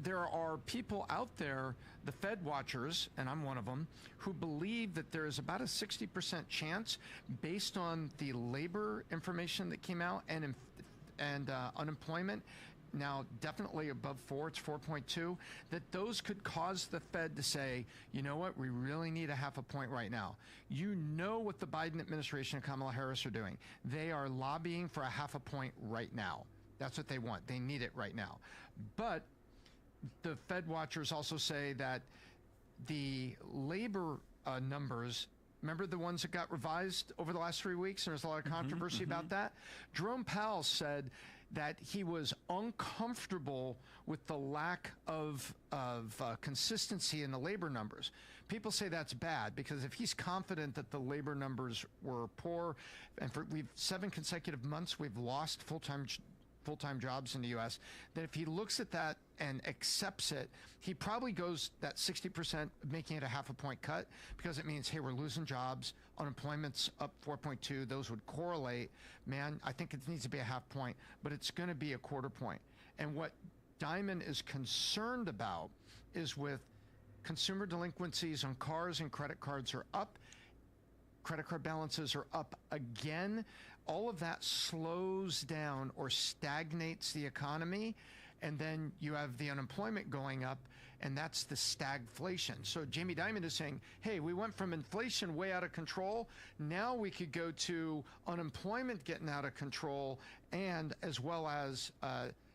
there are people out there, the Fed watchers, and I'm one of them, who believe that there is about a 60% chance, based on the labor information that came out and unemployment, now definitely above 4, it's 4.2, that those could cause the Fed to say, you know what, we really need a half a point right now. You know what the Biden administration and Kamala Harris are doing. They are lobbying for a half a point right now. That's what they want. They need it right now. But the Fed watchers also say that the labor numbers, remember the ones that got revised over the last 3 weeks, and there's a lot of controversy about that? Jerome Powell said that he was uncomfortable with the lack of consistency in the labor numbers. People say that's bad because if he's confident that the labor numbers were poor, and for 7 consecutive months we've lost full-time jobs in the U.S., that if he looks at that and accepts it, he probably goes that 60%, making it a half a point cut, because it means, hey, we're losing jobs, unemployment's up 4.2, those would correlate. Man, I think it needs to be a half point, but it's going to be a quarter point. And what Diamond is concerned about is with consumer delinquencies on cars and credit cards are up, credit card balances are up again. All of that slows down or stagnates the economy, and then you have the unemployment going up, and that's the stagflation. So Jamie Dimon is saying, hey, we went from inflation way out of control, now we could go to unemployment getting out of control, and as well as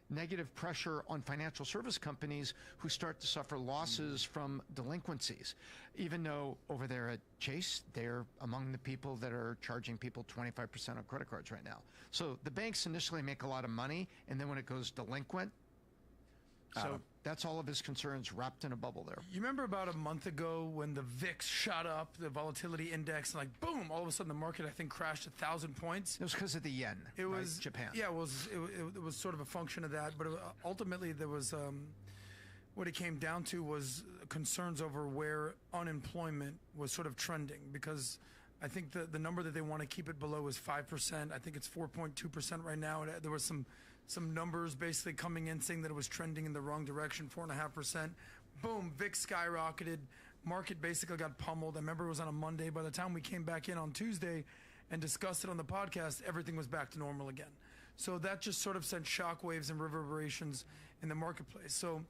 negative pressure on financial service companies who start to suffer losses from delinquencies. Even though over there at Chase, they're among the people that are charging people 25% on credit cards right now. So the banks initially make a lot of money, and then when it goes delinquent, so that's all of his concerns wrapped in a bubble there. You remember about a month ago when the VIX shot up, the volatility index, and like boom, all of a sudden the market I think crashed 1,000 points. It was because of the yen. It was Japan. Yeah, it was sort of a function of that, but ultimately there was what it came down to was concerns over where unemployment was sort of trending, because I think the number that they want to keep it below is 5%. I think it's 4.2% right now. There was some numbers basically coming in saying that it was trending in the wrong direction, 4.5%. Boom, VIX skyrocketed. Market basically got pummeled. I remember it was on a Monday. By the time we came back in on Tuesday and discussed it on the podcast, everything was back to normal again. So that just sort of sent shockwaves and reverberations in the marketplace. So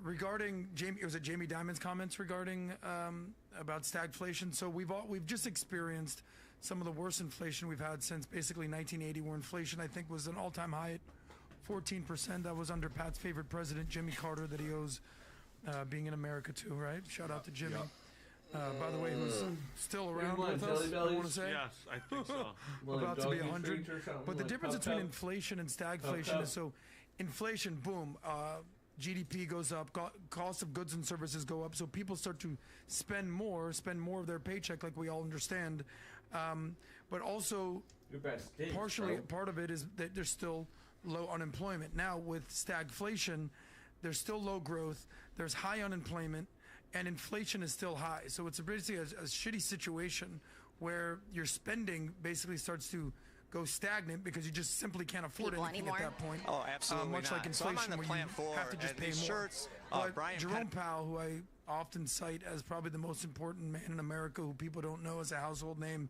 regarding Jamie Dimon's comments regarding about stagflation. So we've just experienced some of the worst inflation we've had since basically 1980, where inflation, I think, was an all-time high at 14%. That was under Pat's favorite president, Jimmy Carter, that he owes being in America too, right? Shout out to Jimmy. Yep. By the way, who's still around with us, I want to say. Yes, I think so. About to be 100. But the difference between inflation and stagflation is, so inflation, boom, GDP goes up, cost of goods and services go up, so people start to spend more of their paycheck, like we all understand. But also, partially, part of it is that there's still low unemployment. Now, with stagflation, there's still low growth, there's high unemployment, and inflation is still high. So it's basically a shitty situation where your spending basically starts to go stagnant because you just simply can't afford anything at that point. Oh, absolutely much not. like inflation, So I'm on the where plant you floor, have to just and pay these more. shirts, But Brian Jerome Powell, who I often cite as probably the most important man in America, who people don't know as a household name,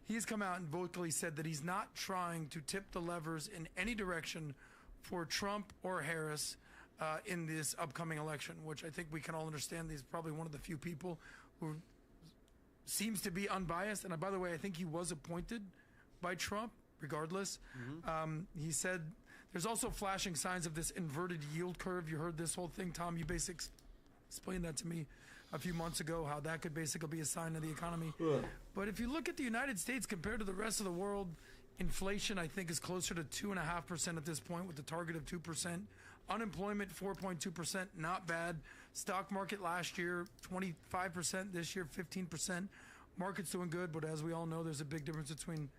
he's come out and vocally said that he's not trying to tip the levers in any direction for Trump or Harris in this upcoming election, which I think we can all understand. He's probably one of the few people who seems to be unbiased. And by the way, I think he was appointed by Trump, regardless. He said there's also flashing signs of this inverted yield curve. You heard this whole thing, Tom. You basically explained that to me a few months ago, how that could basically be a sign of the economy. But if you look at the United States compared to the rest of the world, inflation, I think, is closer to 2.5% at this point, with the target of 2%. Unemployment, 4.2%, not bad. Stock market last year, 25%. This year, 15%. Market's doing good, but as we all know, there's a big difference between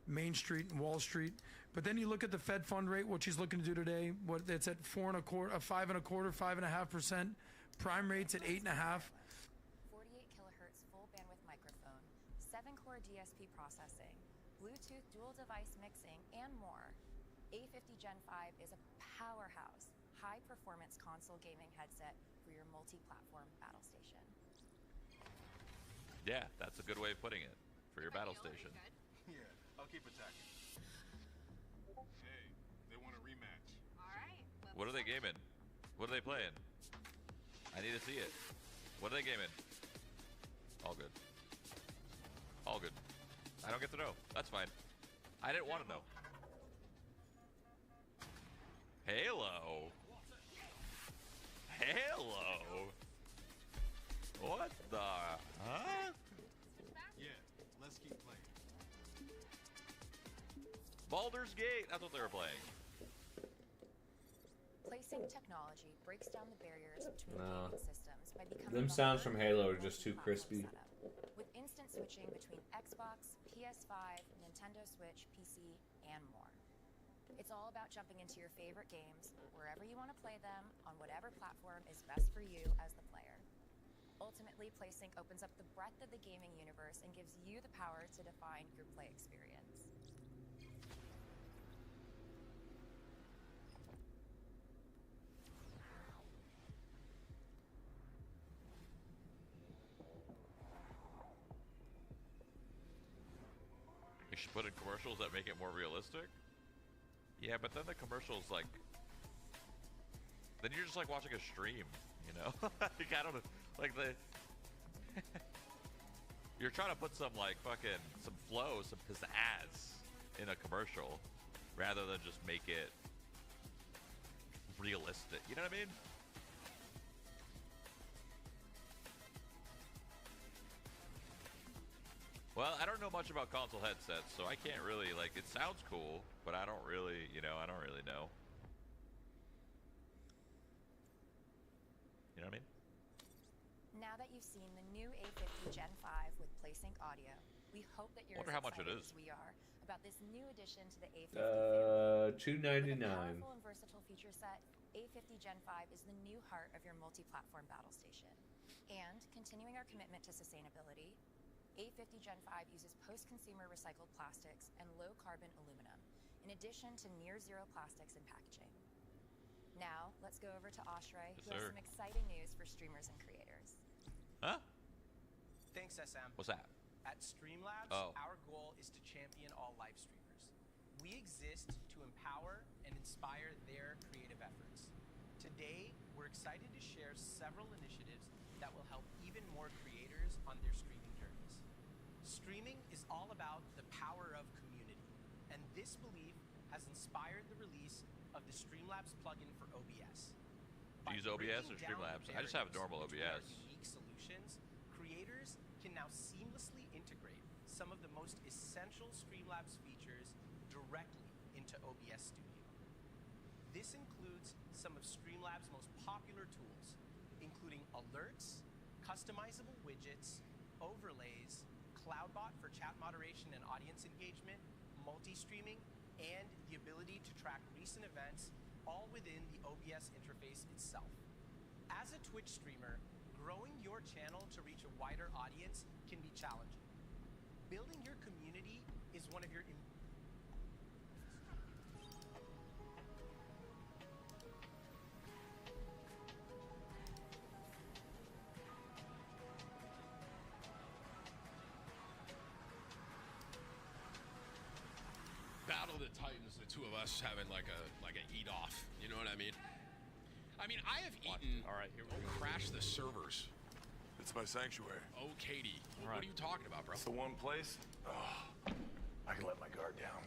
Main Street and Wall Street. But then you look at the Fed fund rate, what she's looking to do today. What it's at 5.25%, 5.5%. Prime rate's at 8.5%. 48 kilohertz full bandwidth microphone, 7-core DSP processing, Bluetooth dual device mixing, and more. A50 Gen 5 is a powerhouse, high-performance console gaming headset for your multi-platform battle station. Yeah, that's a good way of putting it. For your battle station. Yeah, I'll keep attacking. Hey, they want a rematch. Alright. What are they gaming? What are they playing? I need to see it. What are they gaming? All good. All good. I don't get to know. That's fine. I didn't want to know. Halo. Halo. What the? Huh? Yeah, let's keep playing. Baldur's Gate. That's what they were playing. Placing technology breaks down the barriers between No. gaming systems by becoming Them the sounds first from Halo are multi-platform just too crispy. setup, with instant switching between Xbox, PS5, Nintendo Switch, PC, and more. It's all about jumping into your favorite games, wherever you want to play them, on whatever platform is best for you as the player. Ultimately, PlaySync opens up the breadth of the gaming universe and gives you the power to define your play experience. You should put in commercials that make it more realistic. Yeah, but then the commercials, like, then you're just like watching a stream, you know? Like, I don't know, like you're trying to put some like fucking some flow, some pizzazz in a commercial, rather than just make it realistic. You know what I mean? Well, I don't know much about console headsets, so I can't really, like, it sounds cool, but I don't really, you know, I don't really know. You know what I mean? Now that you've seen the new A50 Gen 5 with PlaySync audio, we hope that you're Wonder as how much it excited is. as we are about this new addition to the A50 family. $299. With a powerful and versatile feature set, A50 Gen 5 is the new heart of your multi-platform battle station. And continuing our commitment to sustainability, A50 Gen 5 uses post-consumer recycled plastics and low-carbon aluminum, in addition to near-zero plastics in packaging. Now, let's go over to Ashray, who has some exciting news for streamers and creators. Huh? Thanks, SM. What's that? At Streamlabs, our goal is to champion all live streamers. We exist to empower and inspire their creative efforts. Today, we're excited to share several initiatives that will help even more creators on their streaming journeys. Streaming is all about the power of community, and this belief has inspired the release of the Streamlabs plugin for OBS. Do you use OBS or Streamlabs? I just have normal OBS. Unique solutions, creators can now seamlessly integrate some of the most essential Streamlabs features directly into OBS Studio. This includes some of Streamlabs' most popular tools, including alerts, customizable widgets, overlays, CloudBot for chat moderation and audience engagement, multi-streaming, and the ability to track recent events, all within the OBS interface itself. As a Twitch streamer, growing your channel to reach a wider audience can be challenging. Building your community is one of your Battle of the Titans, the two of us having like a eat off. You know what I mean? I mean, I have eaten. All right, here we go. Crash the servers. It's my sanctuary. Oh, Katie. What are you talking about, bro? It's the one place I can let my guard down.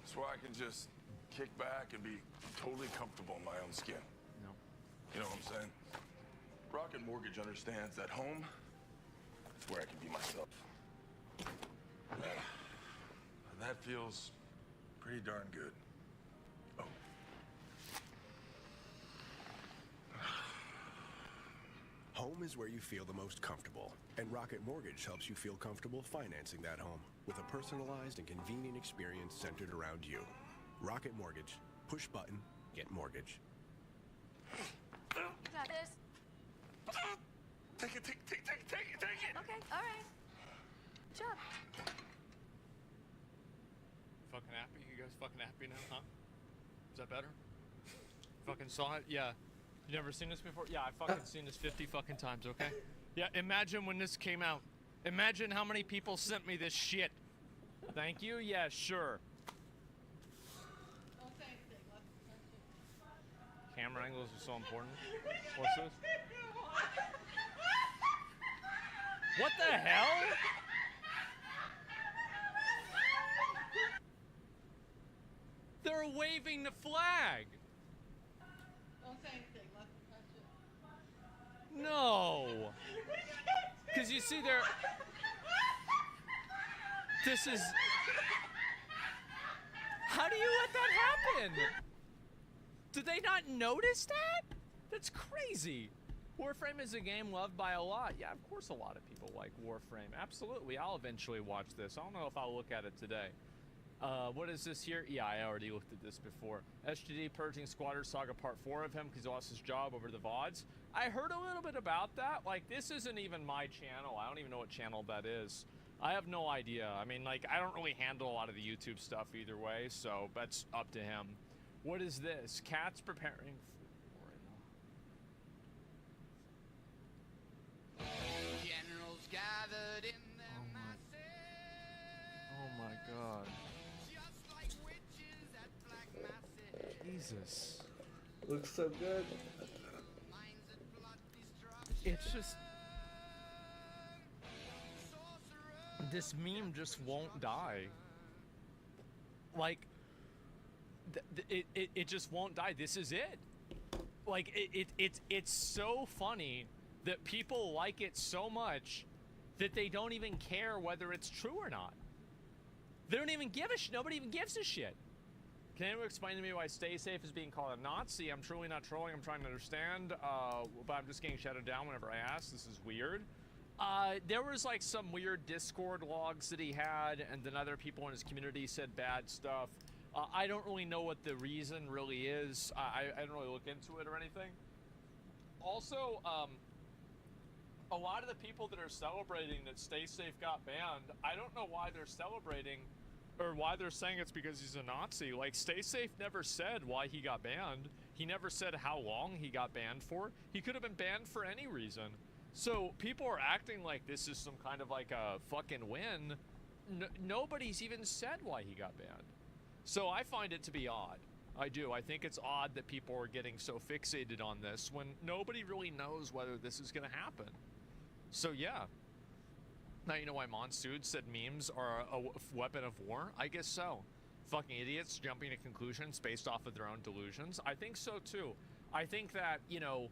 It's where I can just kick back and be totally comfortable in my own skin. No. You know what I'm saying? Rocket Mortgage understands that home is where I can be myself. And that feels pretty darn good. Home is where you feel the most comfortable, and Rocket Mortgage helps you feel comfortable financing that home with a personalized and convenient experience centered around you. Rocket Mortgage. Push button, get mortgage. You got this. Take it. Okay, all right. Good job. Fucking happy? You guys fucking happy now, huh? Is that better? Fucking saw it? Yeah. You never seen this before? Yeah, I've fucking seen this 50 fucking times, okay? Yeah, imagine when this came out. Imagine how many people sent me this shit. Thank you? Yeah, sure. Camera angles are so important. What's this? What the hell? They're waving the flag. Don't say anything. Let them touch it. No. Because you see, this is. How do you let that happen? Did they not notice that? That's crazy. Warframe is a game loved by a lot. Yeah, of course a lot of people like Warframe. Absolutely. I'll eventually watch this. I don't know if I'll look at it today. What is this here? Yeah, I already looked at this before. SGD purging Squatter Saga Part 4 of him because he lost his job over the VODs. I heard a little bit about that. Like, this isn't even my channel. I don't even know what channel that is. I have no idea. I mean, like, I don't really handle a lot of the YouTube stuff either way, so that's up to him. What is this? Cats preparing Generals gathered in their masses. Oh my god. Jesus. Looks so good. It's just... This meme just won't die. Like, it just won't die. This is it. Like, it's so funny that people like it so much that they don't even care whether it's true or not. They don't even give a shit. Nobody even gives a shit. Can anyone explain to me why Stay Safe is being called a Nazi? I'm truly not trolling. I'm trying to understand, but I'm just getting shouted down whenever I ask. This is weird. There was like some weird Discord logs that he had, and then other people in his community said bad stuff. I don't really know what the reason really is. I don't really look into it or anything. Also, a lot of the people that are celebrating that Stay Safe got banned, I don't know why they're celebrating, or why they're saying it's because he's a Nazi. Like, Stay Safe never said why he got banned. He never said how long he got banned for. He could have been banned for any reason. So people are acting like this is some kind of like a fucking win. Nobody's even said why he got banned. So I find it to be odd. I do. I think it's odd that people are getting so fixated on this when nobody really knows whether this is going to happen. So yeah. Now you know why Monsood said memes are a weapon of war? I guess so. Fucking idiots jumping to conclusions based off of their own delusions. I think so too. I think that, you know,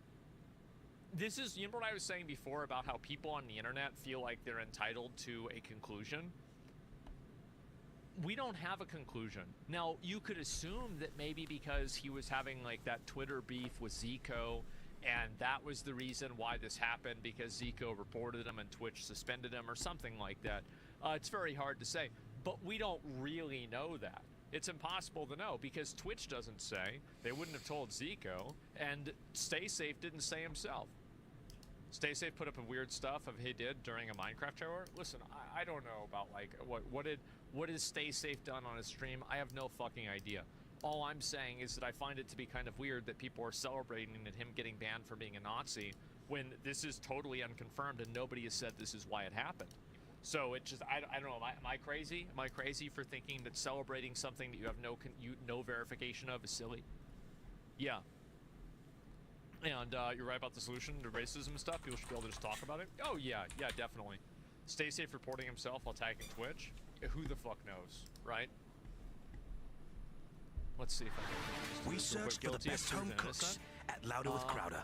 this is, you know what I was saying before about how people on the internet feel like they're entitled to a conclusion? We don't have a conclusion. Now, you could assume that maybe because he was having like that Twitter beef with Zico, and that was the reason why this happened, because Zico reported him and Twitch suspended him or something like that. It's very hard to say, but we don't really know that. It's impossible to know because Twitch doesn't say. They wouldn't have told Zico, and Stay Safe didn't say himself. Stay Safe put up a weird stuff of he did during a Minecraft shower. Listen, I don't know about like what is Stay Safe done on his stream. I have no fucking idea. All I'm saying is that I find it to be kind of weird that people are celebrating at him getting banned for being a Nazi when this is totally unconfirmed and nobody has said this is why it happened. So it just, I don't know, am I crazy? Am I crazy for thinking that celebrating something that you have no verification of is silly? Yeah. And you're right about the solution to racism and stuff. People should be able to just talk about it. Oh yeah, yeah, definitely. Stay Safe reporting himself while tagging Twitch. Who the fuck knows, right? Let's see if I can. We searched for the best home cooks at Louder with Crowder.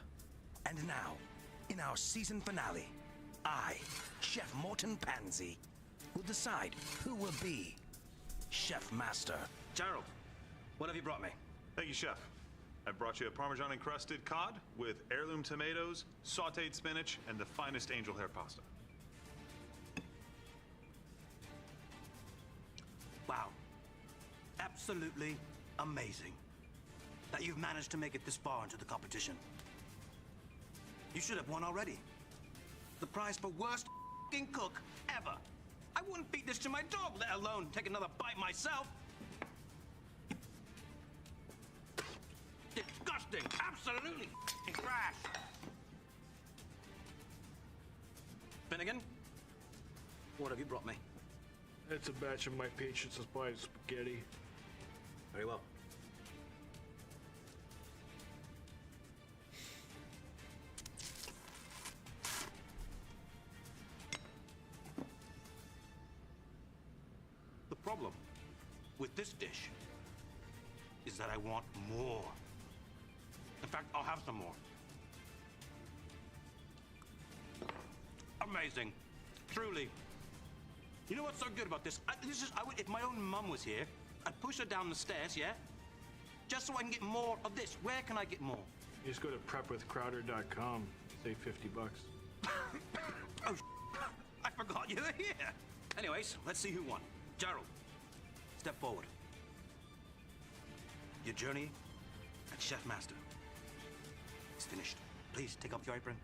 And now, in our season finale, I, Chef Morton Pansy, will decide who will be Chef Master. Gerald, what have you brought me? Thank you, Chef. I brought you a Parmesan encrusted cod with heirloom tomatoes, sauteed spinach, and the finest angel hair pasta. Wow. Absolutely amazing that you've managed to make it this far into the competition. You should have won already. The prize for worst f***ing cook ever. I wouldn't beat this to my dog, let alone take another bite myself. Disgusting. Absolutely f***ing trash. Finnegan, what have you brought me? It's a batch of my patient's supplied spaghetti. Very well. The problem with this dish is that I want more. In fact, I'll have some more. Amazing. Truly. You know what's so good about this? If my own mum was here, I'd push her down the stairs, yeah? Just so I can get more of this. Where can I get more? You just go to prepwithcrowder.com, save $50. Oh, I forgot you were here. Anyways, let's see who won. Gerald, step forward. Your journey as Chef Master is finished. Please take off your apron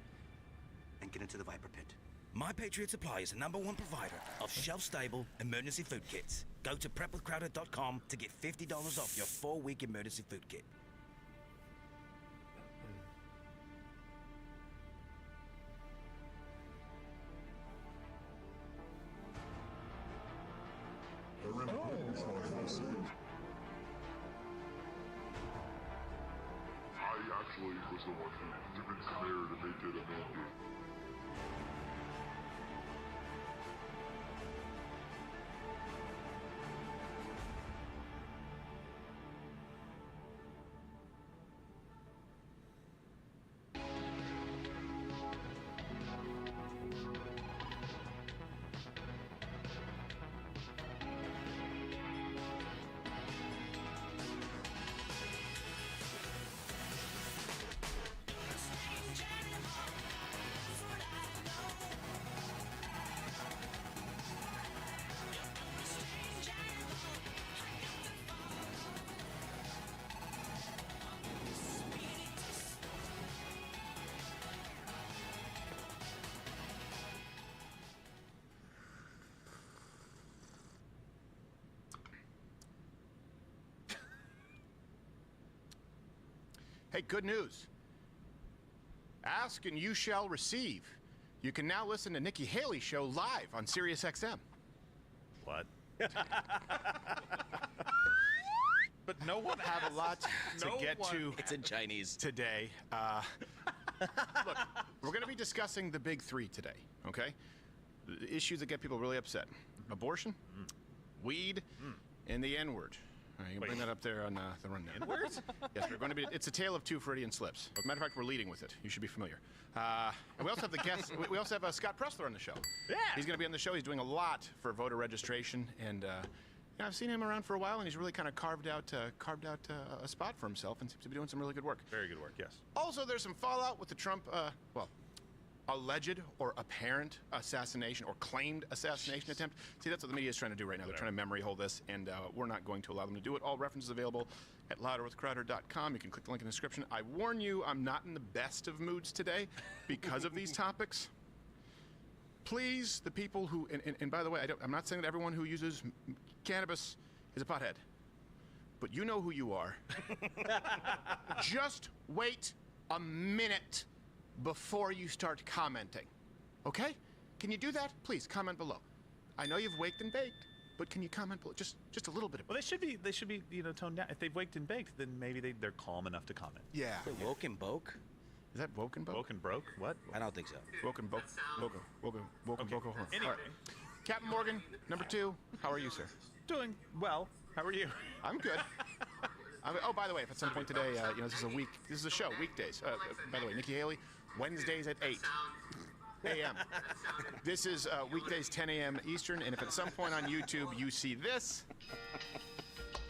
and get into the Viper Pit. My Patriot Supply is the #1 provider of shelf-stable emergency food kits. Go to prepwithcrowder.com to get $50 off your 4-week emergency food kit. actually was the one who convinced the mayor to make it a mandate. Hey, good news. Ask and you shall receive. You can now listen to Nikki Haley's show live on SiriusXM. What? But no one have a lot to get to. It's in Chinese today. Look, we're going to be discussing the big three today. Okay, the issues that get people really upset: abortion, weed, and the N-word. All right, you can bring that up there on the rundown. N-words? Yes, we're going to be. It's a tale of two Freudian slips. As a matter of fact, we're leading with it. You should be familiar. And we also have the guest. We also have Scott Pressler on the show. Yeah. He's going to be on the show. He's doing a lot for voter registration, and yeah, I've seen him around for a while, and he's really kind of carved out a spot for himself, and seems to be doing some really good work. Very good work. Yes. Also, there's some fallout with the Trump, alleged or apparent assassination or claimed assassination attempt. See, that's what the media is trying to do right now. They're trying to memory hold this, and we're not going to allow them to do it. All references available at louderwithcrowder.com. You can click the link in the description. I warn you, I'm not in the best of moods today because of these topics. Please, the people who, and by the way, I'm not saying that everyone who uses cannabis is a pothead, but you know who you are. Just wait a minute before you start commenting, okay? Can you do that? Please comment below. I know you've waked and baked, but can you comment below? Just a little bit. Well, they should be toned down. If they've waked and baked, then maybe they're calm enough to comment. Yeah. Woke and boke. Is that woke and boke? Woke and broke? What? I don't think so. Woke and boke. Woke and boke. Anyway. Right. Captain Morgan, number 2. How are you, sir? Doing well. How are you? I'm good. Oh, by the way, if at some point today, this is a show, weekdays. By the way, Nikki Haley, Wednesdays at 8 a.m. This is weekdays 10 a.m. Eastern, and if at some point on YouTube you see this,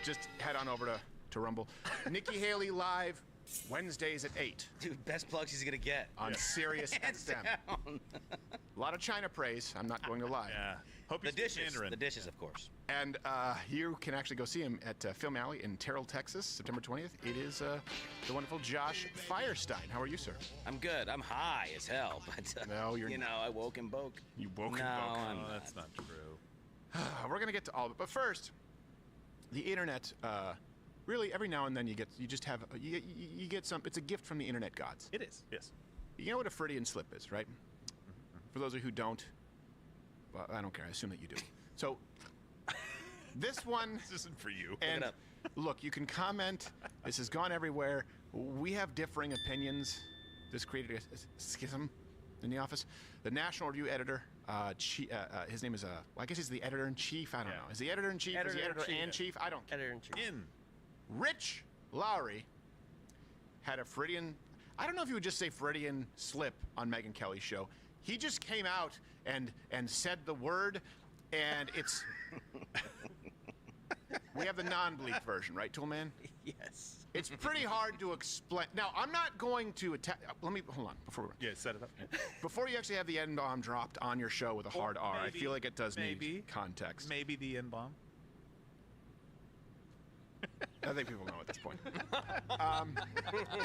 just head on over to Rumble. Nikki Haley live, Wednesdays at 8. Dude, best plugs he's gonna get. On SiriusXM. A lot of China praise, I'm not going to lie. Yeah. Hope the dishes, of course. And you can actually go see him at Film Alley in Terrell, Texas, September 20th. It is the wonderful Josh Firestein. How are you, sir? I'm good. I'm high as hell, but no, you're. I woke and boke. You woke and boke. No, that's not true. We're gonna get to all of it, but first, the internet. Really, every now and then you get some. It's a gift from the internet gods. It is. Yes. You know what a Freudian slip is, right? For those of you who don't, well, I don't care. I assume that you do. So, this one... This isn't for you. And look, you can comment. This has gone everywhere. We have differing opinions. This created a schism in the office. The National Review editor, his name is, I guess he's the editor-in-chief. I don't know. Is he editor-in-chief? Is he editor-and-chief? I don't care. Editor-in-chief. Rich Lowry had a Freudian... I don't know if you would just say Freudian slip on Megyn Kelly's show. He just came out and said the word, and it's... We have the non-bleep version, right, Toolman? Yes. It's pretty hard to explain. Now, I'm not going to attack... Let me... Hold on. Before we... Yeah, set it up. Before you actually have the N-bomb dropped on your show with a hard R, I feel like it does need context. Maybe the N-bomb. I think people know at this point.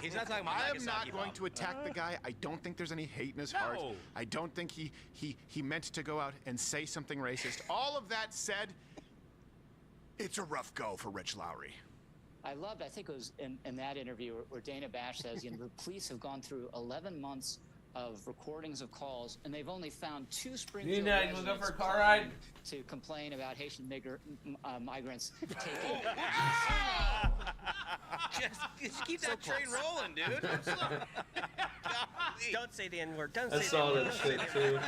He's not talking about I am not going to attack the guy. I don't think there's any hate in his heart. I don't think he meant to go out and say something racist. All of that said, it's a rough go for Rich Lowry. I think it was in that interview where Dana Bash says, the police have gone through 11 months of recordings of calls, and they've only found 2 Springfield residents go for a car ride? To complain about Haitian migrants taking Just keep that train rolling, dude. Don't say the N-word. Don't I say saw the that N-word. shit too.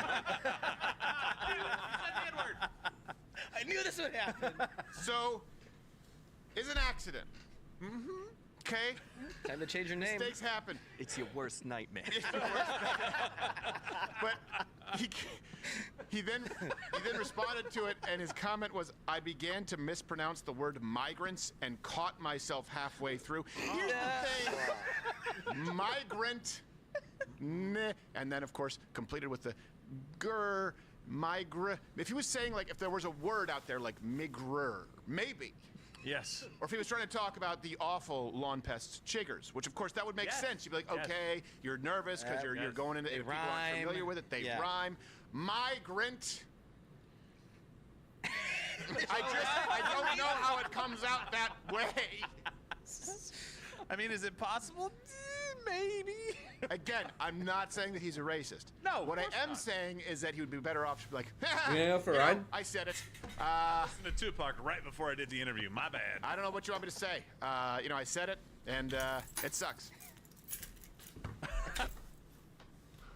I knew this would happen. So, is an accident. Mm-hmm. Okay. Time to change your name. Mistakes happen. It's your worst nightmare. But he then responded to it, and his comment was, "I began to mispronounce the word migrants and caught myself halfway through." Here's the thing: migrant, and then of course completed with the gur, migra. If he was saying like if there was a word out there like migrer, maybe. Yes. Or if he was trying to talk about the awful lawn pests chiggers, which of course that would make sense. You'd be like, okay, you're nervous because you're going into it. People aren't familiar with it. They rhyme. Migrant. I don't know how it comes out that way. I mean, is it possible? Maybe. Again, I'm not saying that he's a racist. No, what I am saying is that he would be better off to be like, Yeah, for ride. I said it. Listened to Tupac right before I did the interview. My bad. I don't know what you want me to say. I said it, and it sucks.